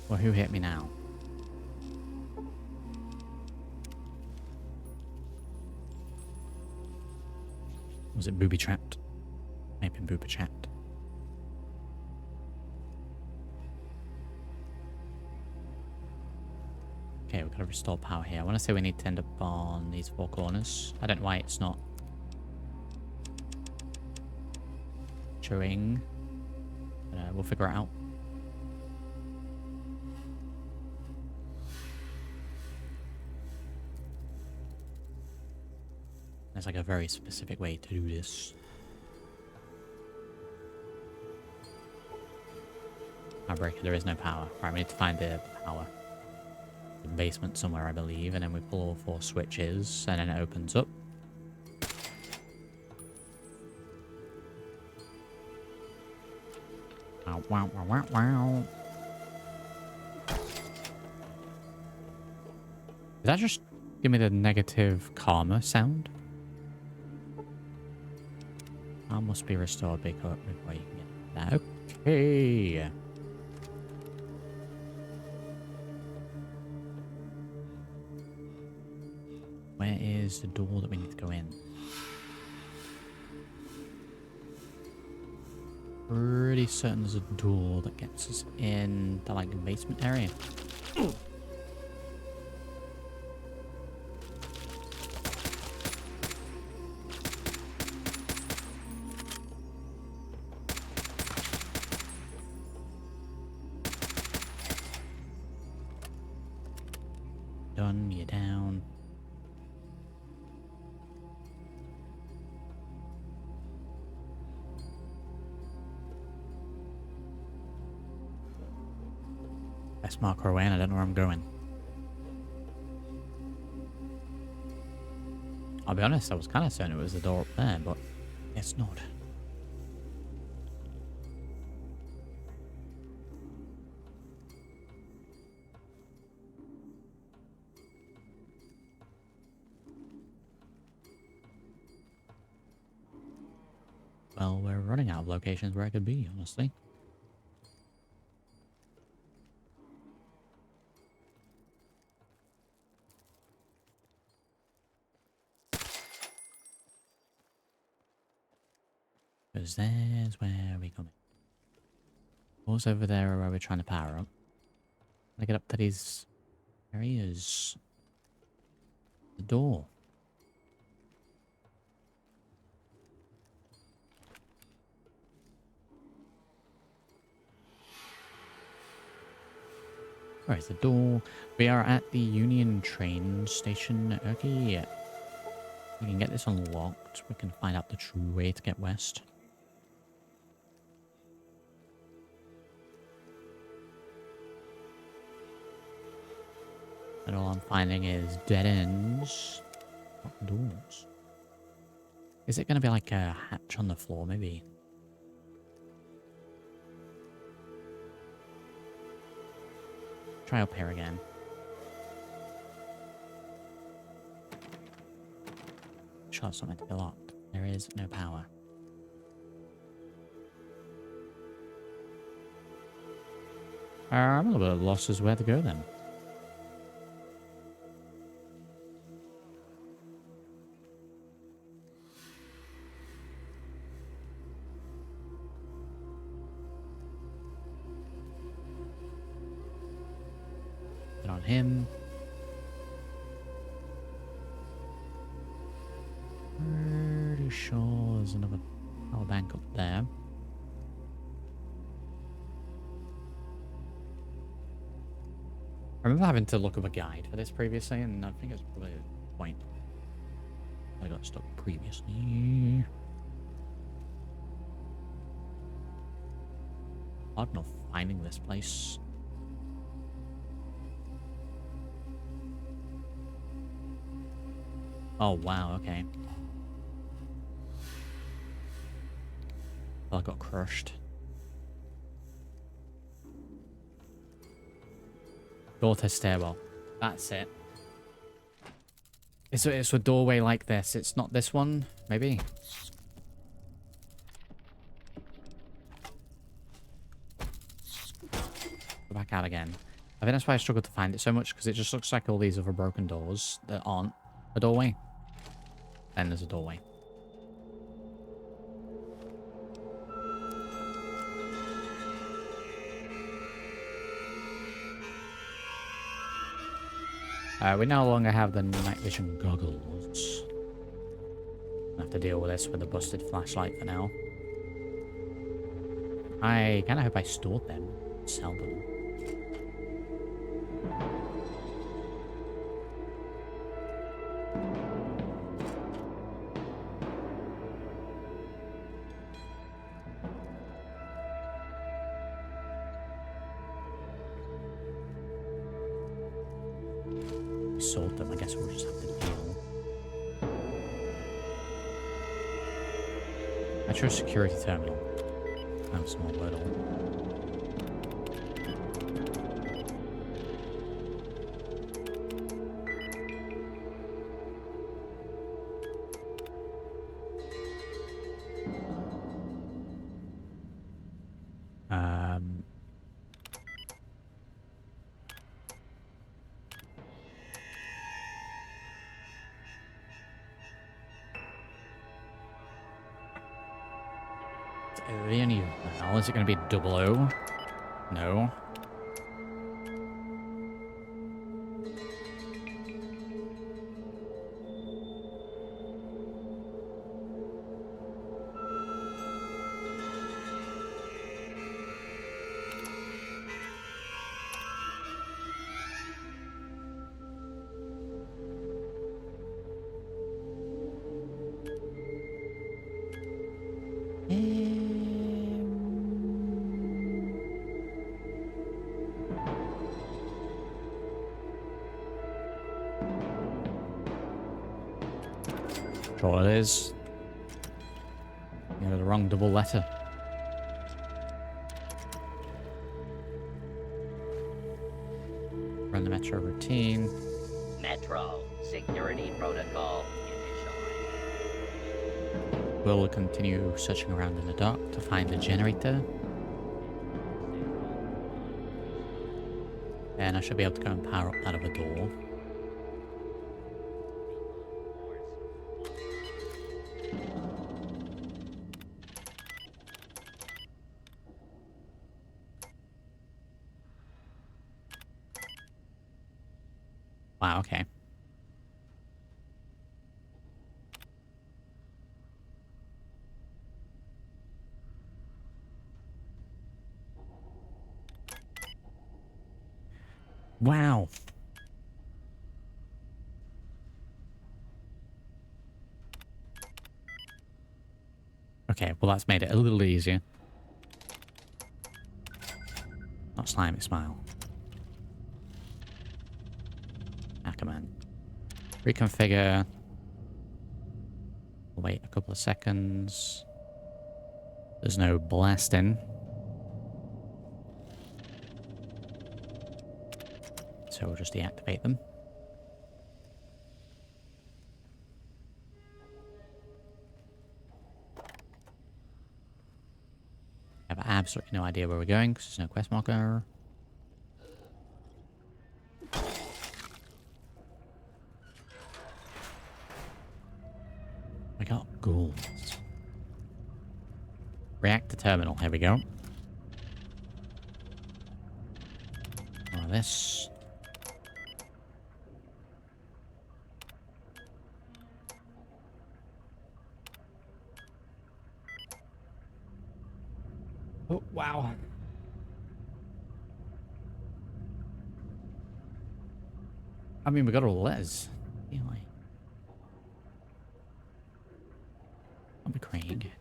Well, who hit me now? Was it booby trapped? Maybe booby trapped. Okay, we've got to restore power here. I want to say we need to end up on these 4 corners. I don't know why it's not showing. But, we'll figure it out. There's like a very specific way to do this. Breaker, there is no power. Right, we need to find the power. The basement somewhere, I believe, and then we pull all 4 switches, and then it opens up. Wow, wow, wow, wow, wow. Did that just give me the negative karma sound? I must be restored before you can get that. Okay. Where is the door that we need to go in? Pretty certain there's a door that gets us in the like basement area. Done, you're down. Best marker away and I don't know where I'm going. I'll be honest, I was kind of certain it was the door up there, but it's not. Well, we're running out of locations where I could be, honestly. Because there's where we're coming. What's over there where we're trying to power up? I get up to these areas. The door. Where is the door? We are at the Union train station. Okay. We can get this unlocked. We can find out the true way to get west. And all I'm finding is dead ends. Not doors. Is it going to be like a hatch on the floor, maybe? Try up here again. Sure, that's not meant to be locked. There is no power. I'm a little bit lost as where to go then. Put on him. Pretty sure there's another power bank up there. I remember having to look up a guide for this previously, and I think it's probably a point. I got stuck previously. Hard enough finding this place. Oh wow, okay. Well, I got crushed. Daughter stairwell. That's it. It's a doorway like this. It's not this one, maybe. Go back out again. I think that's why I struggled to find it so much, because it just looks like all these other broken doors that aren't a doorway. Then there's a doorway. We no longer have the night vision goggles. I have to deal with this with a busted flashlight for now. I kind of hope I stored them. Sell them. Sold them. I guess we'll just have to deal. Metro security terminal. I'm small little. Is it going to be double O? No. Sure it is. You know, the wrong double letter. Run the Metro routine. Metro security protocol initialized. We'll continue searching around in the dark to find the generator. And I should be able to go and power up that other door. Wow, okay. Wow. Okay, well that's made it a little easier. Not slimy smile. Ah, come on. Reconfigure. Wait a couple of seconds. There's no blasting. So we'll just deactivate them. I have absolutely no idea where we're going because there's no quest marker. We got ghouls. Reactor terminal, here we go. More of this. Oh, wow. I mean, we got all letters. Anyway. I'll be Craig.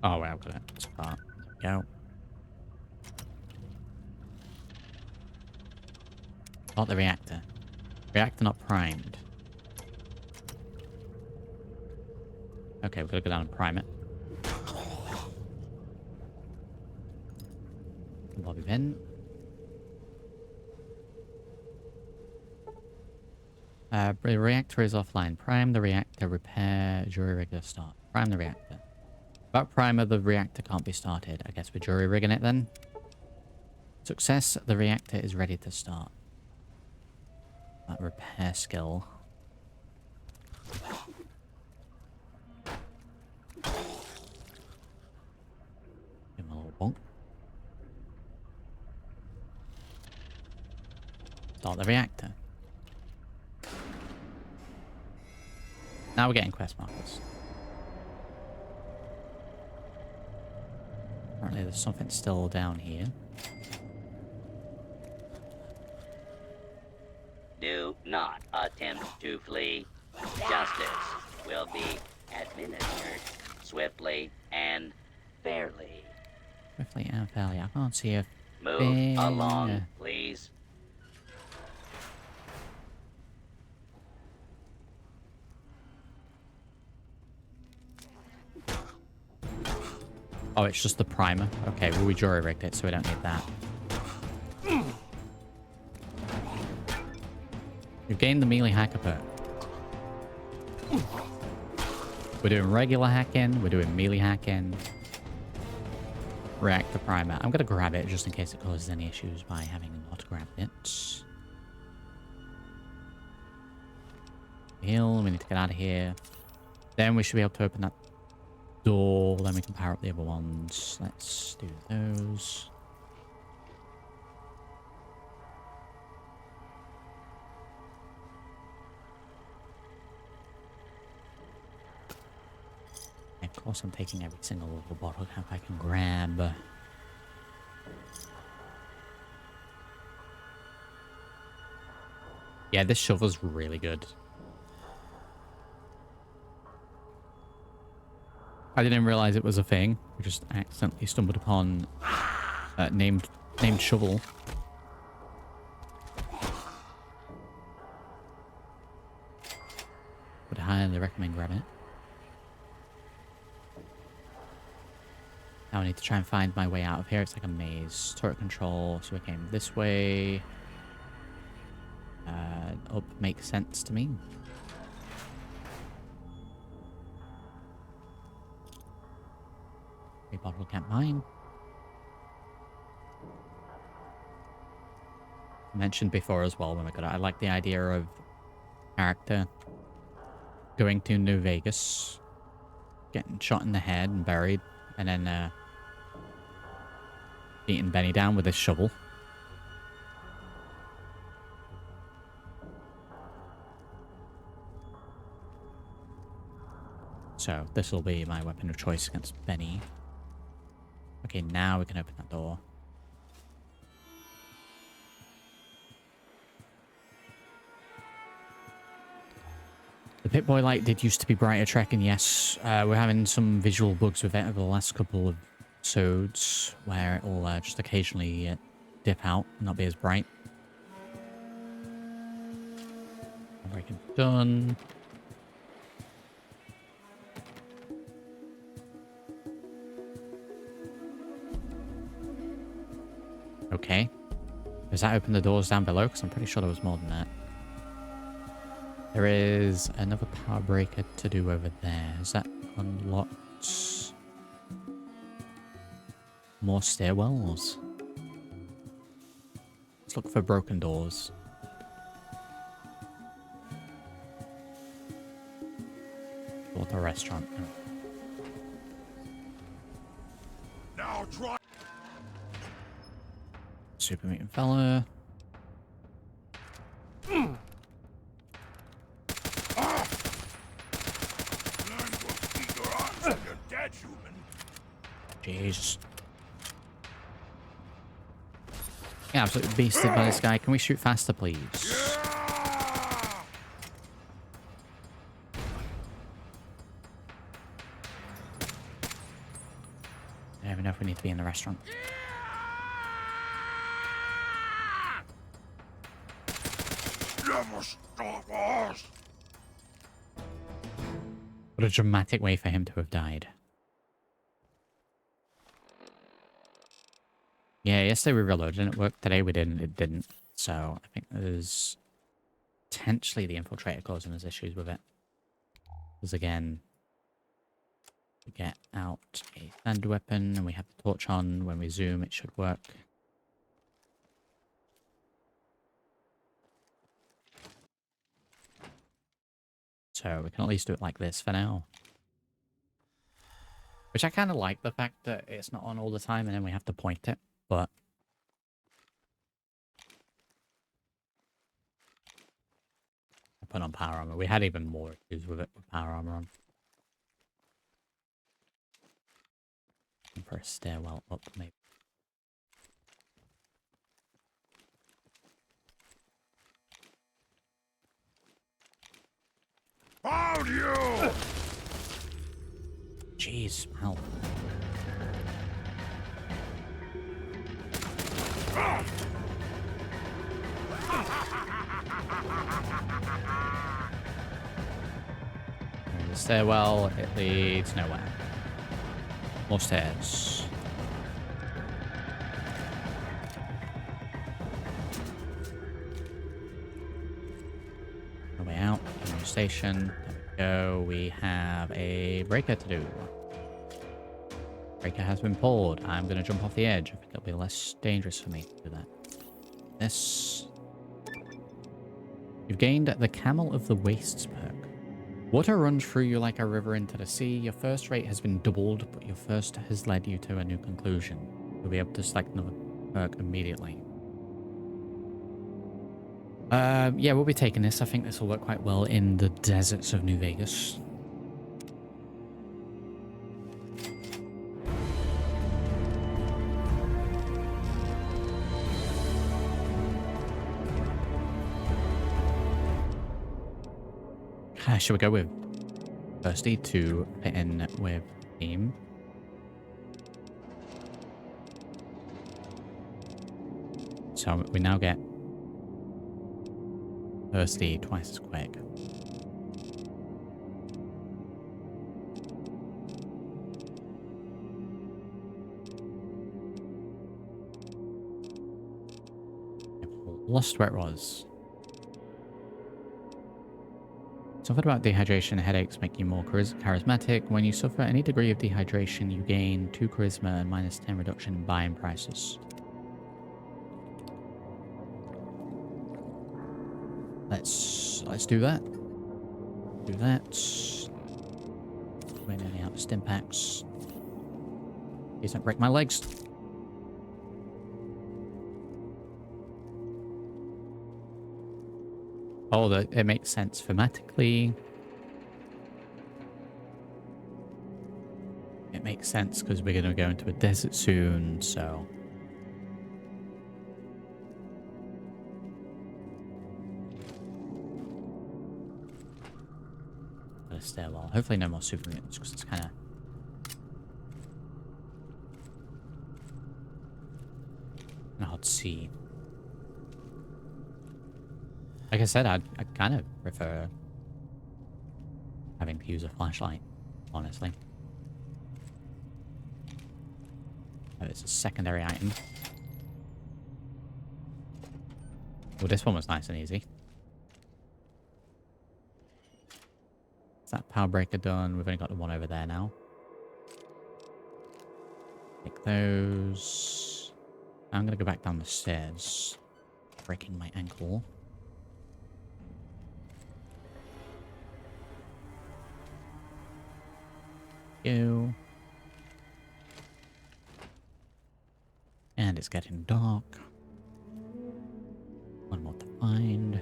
Oh, wow, got it. Spot. There we go. Not the reactor. Reactor not primed. Okay, we've got to go down and prime it. Lobby bin. The reactor is offline. Prime the reactor. Repair. Jury rigger start. Prime the reactor. Without primer, the reactor can't be started. I guess we're jury rigging it then. Success. The reactor is ready to start. That repair skill. Give him a little bonk. Start the reactor. Now we're getting quest markers. Apparently there's something still down here. Do not attempt to flee. Justice will be administered swiftly and fairly. Swiftly and fairly. I can't see a Move thing. along, please. Oh, it's just the primer. Okay, well we jury rigged it, so we don't need that. We've gained the melee hacker perk. We're doing regular hacking, we're doing melee hacking. Reactor primer. I'm gonna grab it just in case it causes any issues by having not grabbed it. Heal, we need to get out of here. Then we should be able to open that door, then we can power up the other ones. Let's do those. Of course I'm taking every single little bottle cap I can grab. Yeah, this shovel's really good. I didn't realize it was a thing. We just accidentally stumbled upon named shovel. Would highly recommend grabbing it. Now I need to try and find my way out of here. It's like a maze. Turret control. So we came this way. Up makes sense to me. Bottle can't mine. I mentioned before as well when we got it. I like the idea of character going to New Vegas, getting shot in the head and buried, and then beating Benny down with his shovel. So this will be my weapon of choice against Benny. Okay, now we can open that door. The Pip-Boy light did used to be brighter, Trek, and yes, we're having some visual bugs with it over the last couple of episodes where it will just occasionally dip out and not be as bright. Breaking done. Okay. Does that open the doors down below? Because I'm pretty sure there was more than that. There is another power breaker to do over there. Is that unlocked? More stairwells. Let's look for broken doors. Or the restaurant. Now try. Super mutant fella. Jeez. Yeah, absolutely beasted by this guy. Can we shoot faster, please? I don't even know if we need to be in the restaurant. Never stop us. What a dramatic way for him to have died. Yeah, yesterday we reloaded and it worked. Today we didn't. It didn't. So I think there's potentially the infiltrator causing us issues with it. Because again, we get out a standard weapon and we have the torch on. When we zoom, it should work. So we can at least do it like this for now. Which I kind of like the fact that it's not on all the time and then we have to point it. But I put on power armor. We had even more issues with it with power armor on. And for a stairwell up, maybe. Found you! Jeez, help. There's a stairwell, it leads nowhere. More stairs. Way out, new station. There we go. We have a breaker to do. Breaker has been pulled. I'm going to jump off the edge. I think it'll be less dangerous for me to do that. This. You've gained the Camel of the Wastes perk. Water runs through you like a river into the sea. Your first rate has been doubled, but your first has led you to a new conclusion. You'll be able to select another perk immediately. Yeah, we'll be taking this. I think this will work quite well in the deserts of New Vegas. Should we go with Thirsty to fit in with Theme? So we now get Thirsty twice as quick. Lost where it was. Something about dehydration and headaches make you more charismatic. When you suffer any degree of dehydration, you gain 2 charisma and -10 reduction in buying prices. Let's do that. Do that. Win any out of stim packs. Please don't break my legs. Oh, it makes sense thematically. It makes makes sense because we're going to go into a desert soon, so... Got a stairwell. Hopefully no more supermutants, because it's kind of... hard to see. Like I said, I kind of prefer having to use a flashlight, honestly. Oh, it's a secondary item. Well, this one was nice and easy. Is that power breaker done? We've only got the one over there now. Take those. I'm gonna go back down the stairs. Breaking my ankle. Go. And it's getting dark. One more to find.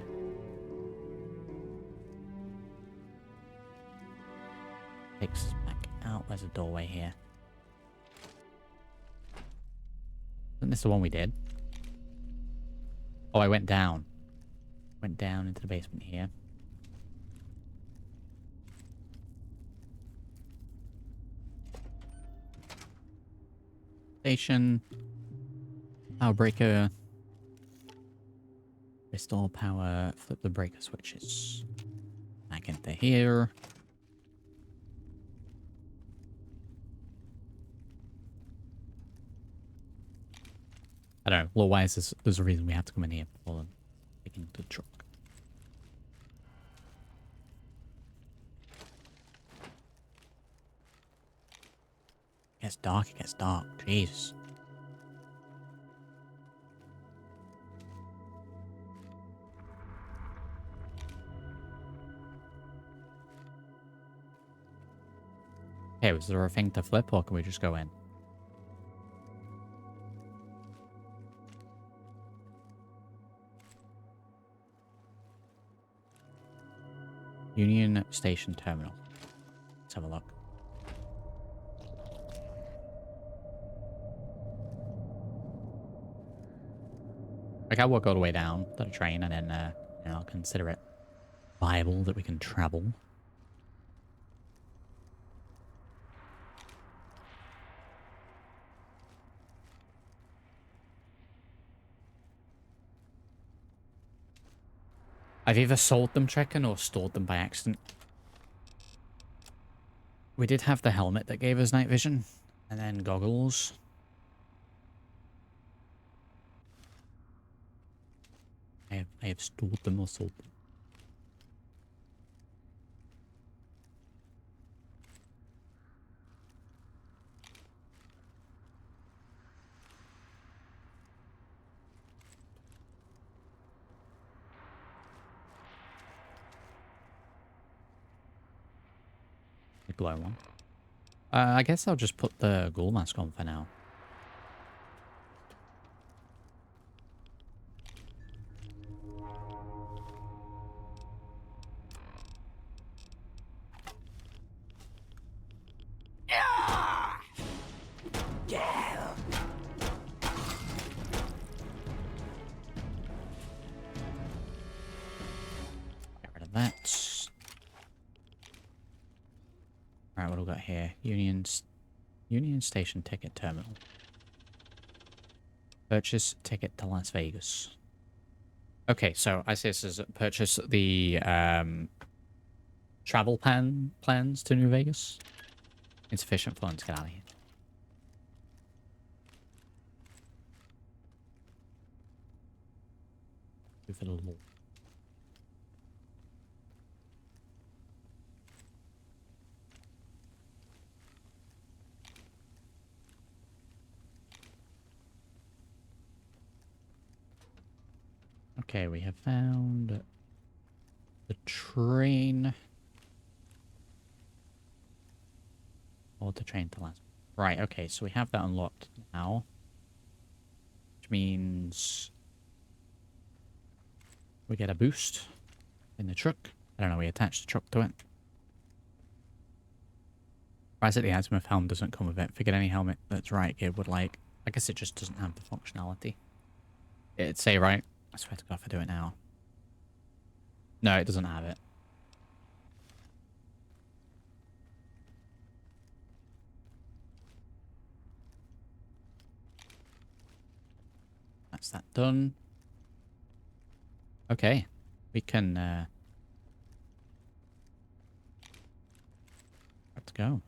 Takes us back out. There's a doorway here. Isn't this the one we did? Oh, I went down. Went down into the basement here. Station. Power breaker. Restore power. Flip the breaker switches. Back into here. I don't know. Well, why is this? There's a reason we have to come in here before taking the truck. It gets dark. It gets dark. Jeez. Okay, was there a thing to flip, or can we just go in? Union Station Terminal. Let's have a look. Like, I'll walk all the way down to the train, and then I'll consider it viable that we can travel. I've either sold them trekking or stored them by accident. We did have the helmet that gave us night vision, and then goggles. I have stored them or sold them. Glow one. I guess I'll just put the ghoul mask on for now. Get rid of that. Alright, what do we got here? Union Station Ticket Terminal. Purchase ticket to Las Vegas. Okay, so I see this as purchase the travel plans to New Vegas. Insufficient funds, get out of here. Do for the law. Okay, we have found the train. Or the train to last. Right, okay, so we have that unlocked now. Which means we get a boost in the truck. I don't know, we attach the truck to it. Surprised that the azimuth helm doesn't come with it. Figured any helmet that's right, it would like... I guess it just doesn't have the functionality. It'd say right. I swear to God if I do it now. No, it doesn't have it. That's that done. Okay. We can have to go.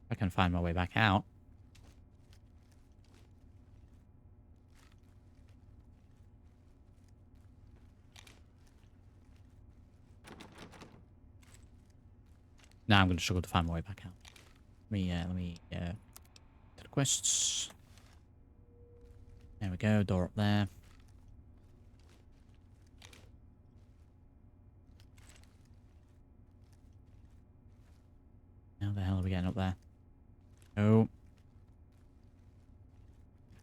I can find my way back out. Now I'm going to struggle to find my way back out. Let me to the quests. There we go, door up there. How the hell are we getting up there? Oh.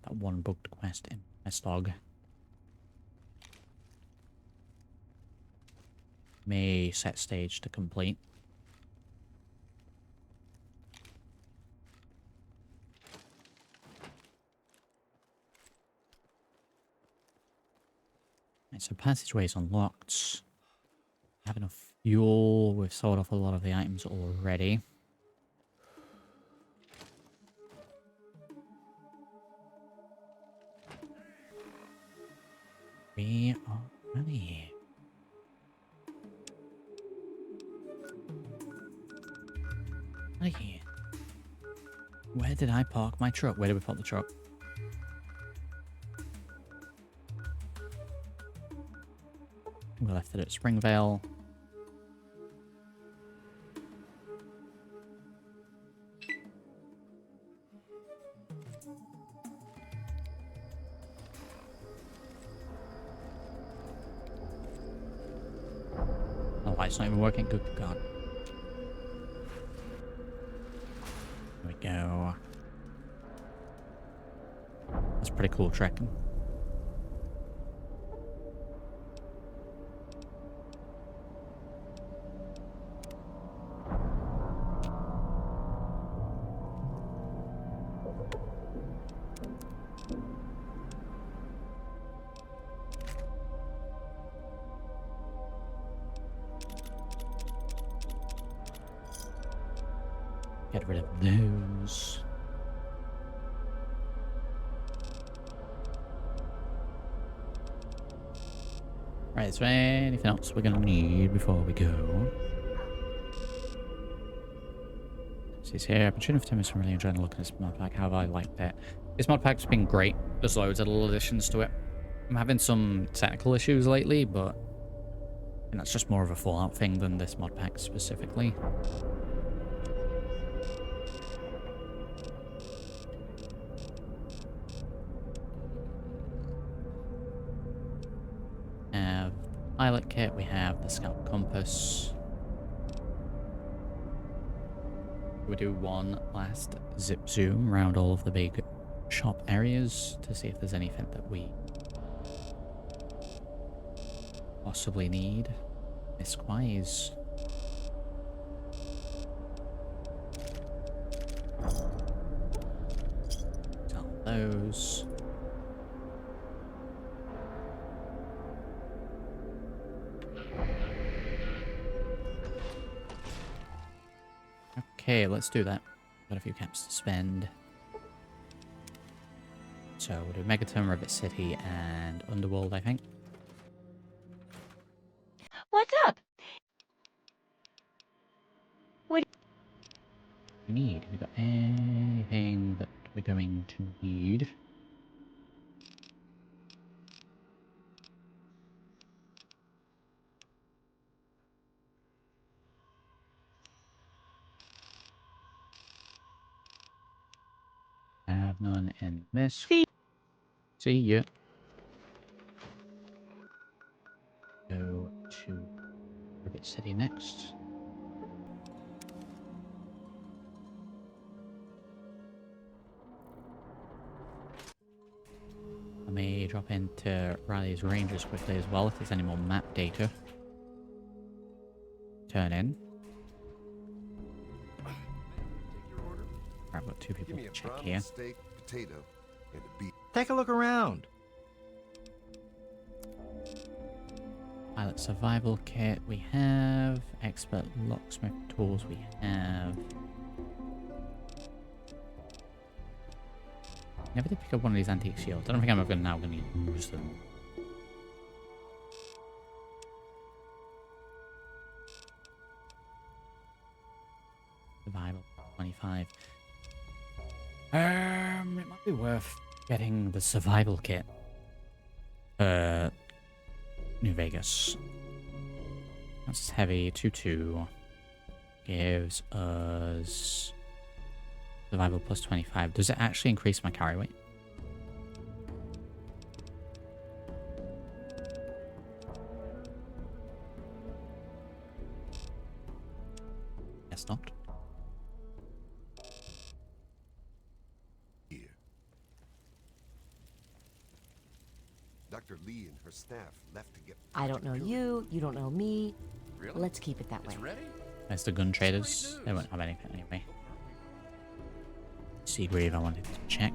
That one bugged quest in quest log. May set stage to complete. Right, so passageway's unlocked. Have enough fuel. We've sold off a lot of the items already. We are ready. Hey. Where did I park my truck? Where did we park the truck? We left it at Springvale. Oh, light's not even working. Good God. There we go. That's pretty cool trekking. Get rid of those. Right, is there anything else we're gonna need before we go? This here. I've been shooting for 10 minutes. I'm really enjoying looking at this mod pack. How have I liked it? This mod pack's been great. There's loads of little additions to it. I'm having some technical issues lately, but I think that's just more of a Fallout thing than this mod pack specifically. Pilot kit, we have the scout compass. We do one last zip zoom around all of the big shop areas to see if there's anything that we possibly need. Misc-wise. Sell those. Okay, let's do that. Got a few caps to spend. So we'll do Megaton, Rabbit City, and Underworld, I think. What's up? What do we need? We got anything that we're going to need? I have none in this. See ya. Go to Rabbit City next. I may drop into Riley's Rangers quickly as well if there's any more map data. Turn in. Right, I've got two people to check here. Steak, potato, and a beef. Take a look around. Pilot survival kit we have. Expert locksmith tools we have. Never did pick up one of these antique shields. I don't think I'm ever now going to use them. Survival 25. It might be worth getting the survival kit. New Vegas. That's heavy. 2-2. Gives us survival plus 25. Does it actually increase my carry weight? Guess not. Dr. Lee and her staff left to get... I don't know you, you don't know me. Really? Let's keep it that way. There's the gun traders. They won't have anything anyway. Seagrave I wanted to check.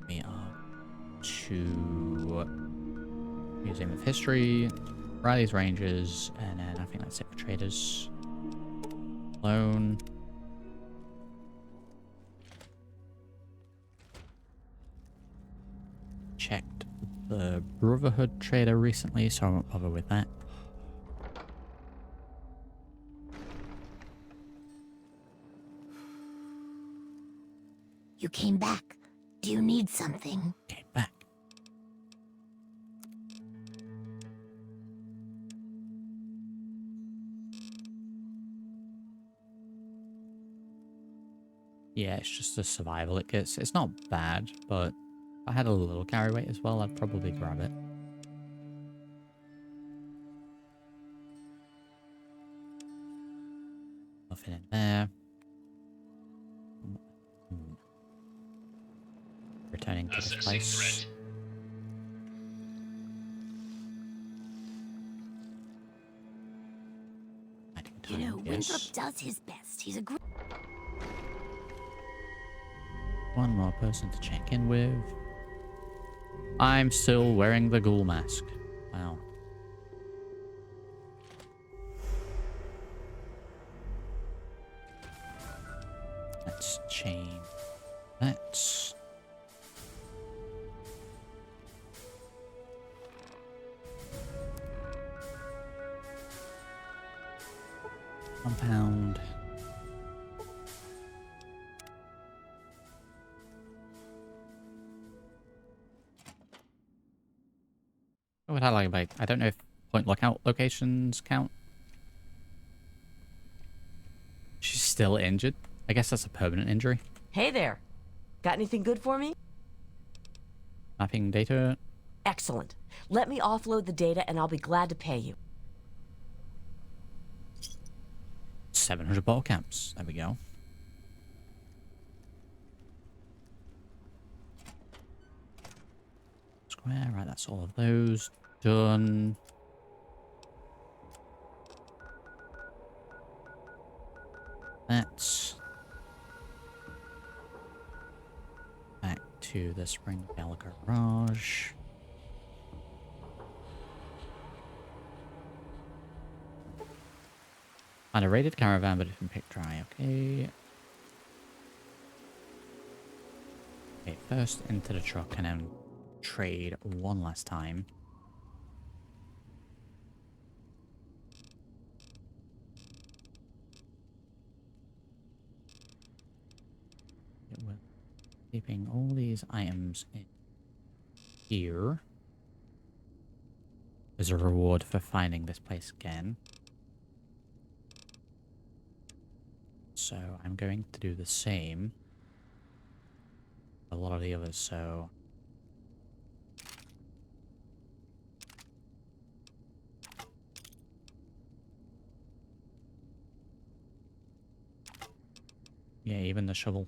We are to Museum of History, Riley's Rangers, and then I think that's it for traders. Loan. Checked the Brotherhood trader recently, so I won't bother with that. You came back. Do you need something? Came back. Yeah, it's just a survival it gets. It's not bad, but if I had a little carry weight as well, I'd probably grab it. Nothing in there. Returning to this place. You know, Winthrop does his best. He's a great... One more person to check in with. I'm still wearing the ghoul mask. Wow. Let's change that. Compound. What would I like about? I don't know if point lookout locations count. She's still injured. I guess that's a permanent injury. Hey there. Got anything good for me? Mapping data. Excellent. Let me offload the data and I'll be glad to pay you. 700 bottle caps. There we go. Square. Right, that's all of those done. That's back to the Springdale Garage. Find a raided caravan, but it can pick dry. Okay. Okay, first into the truck and then trade one last time. We're keeping all these items in here. There's a reward for finding this place again. So I'm going to do the same. A lot of the others, so... Yeah, even the shovel.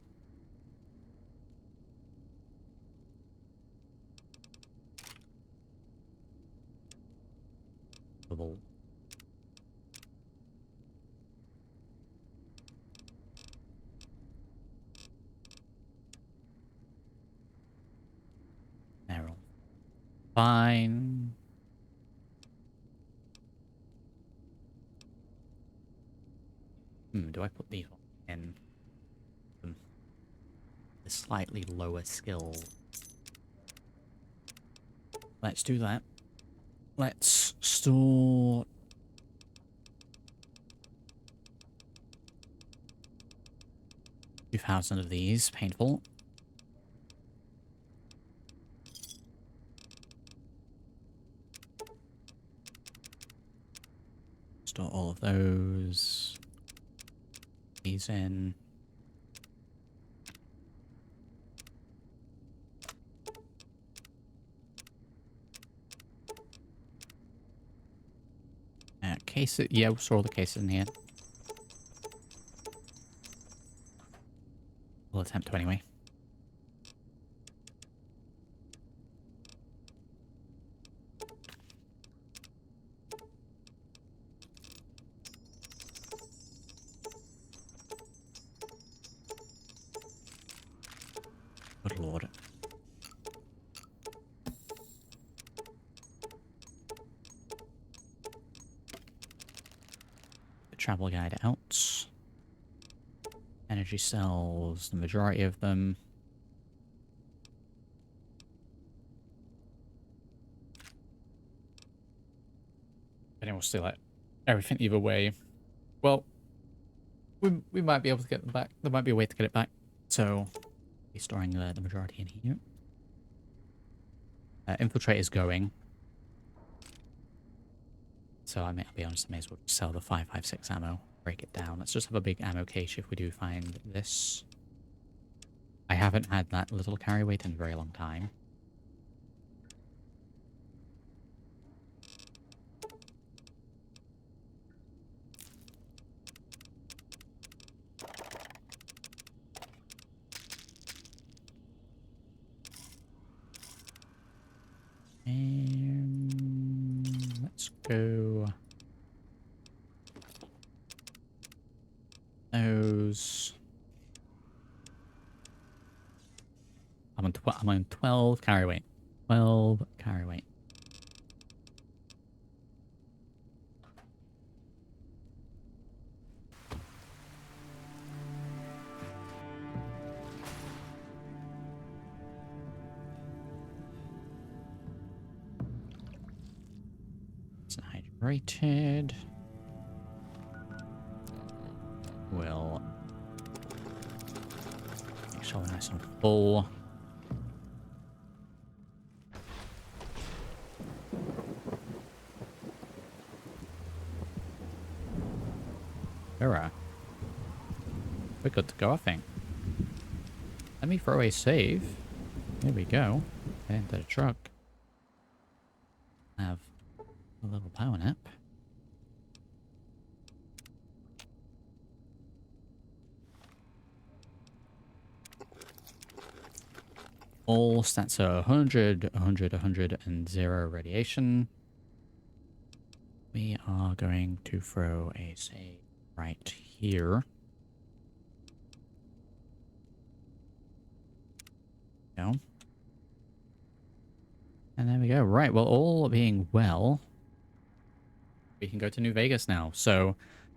Fine. Do I put these in the slightly lower skill? Let's do that. Let's store 2,000 of these. Painful. Store all of those. These in. Cases. Yeah, we'll store all the cases in here. We'll attempt to anyway. Good lord. The travel guide out. Energy cells, the majority of them. But then we'll still let everything either way. Well, we might be able to get them back. There might be a way to get it back. So, be storing the majority in here. Infiltrate is going. So I'll be honest, I may as well sell the 5.56 ammo. Break it down. Let's just have a big ammo cache if we do find this. I haven't had that little carry weight in a very long time. Let's go. Those. I'm on 12 carry weight. 12 carry weight. It's hydrated. We'll make sure we're nice and full. Alright. We're good to go, I think. Let me throw a save. There we go. Get into the truck. Have a little power nap. All stats are 100, 100, 100, and 0 radiation. We are going to throw a save right here. Go. And there we go. Right, well, all being well, we can go to New Vegas now. So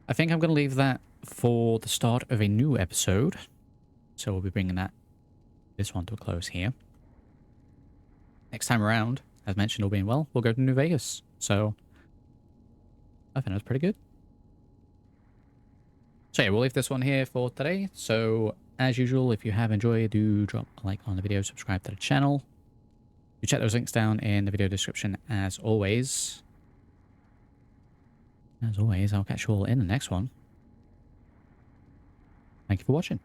I think I'm going to leave that for the start of a new episode. So we'll be bringing this one to a close here. Next time around, as mentioned, all being well, we'll go to New Vegas. So I think that was pretty good. So yeah, we'll leave this one here for today. So as usual, if you have enjoyed, do drop a like on the video, subscribe to the channel. You check those links down in the video description as always. As always, I'll catch you all in the next one. Thank you for watching.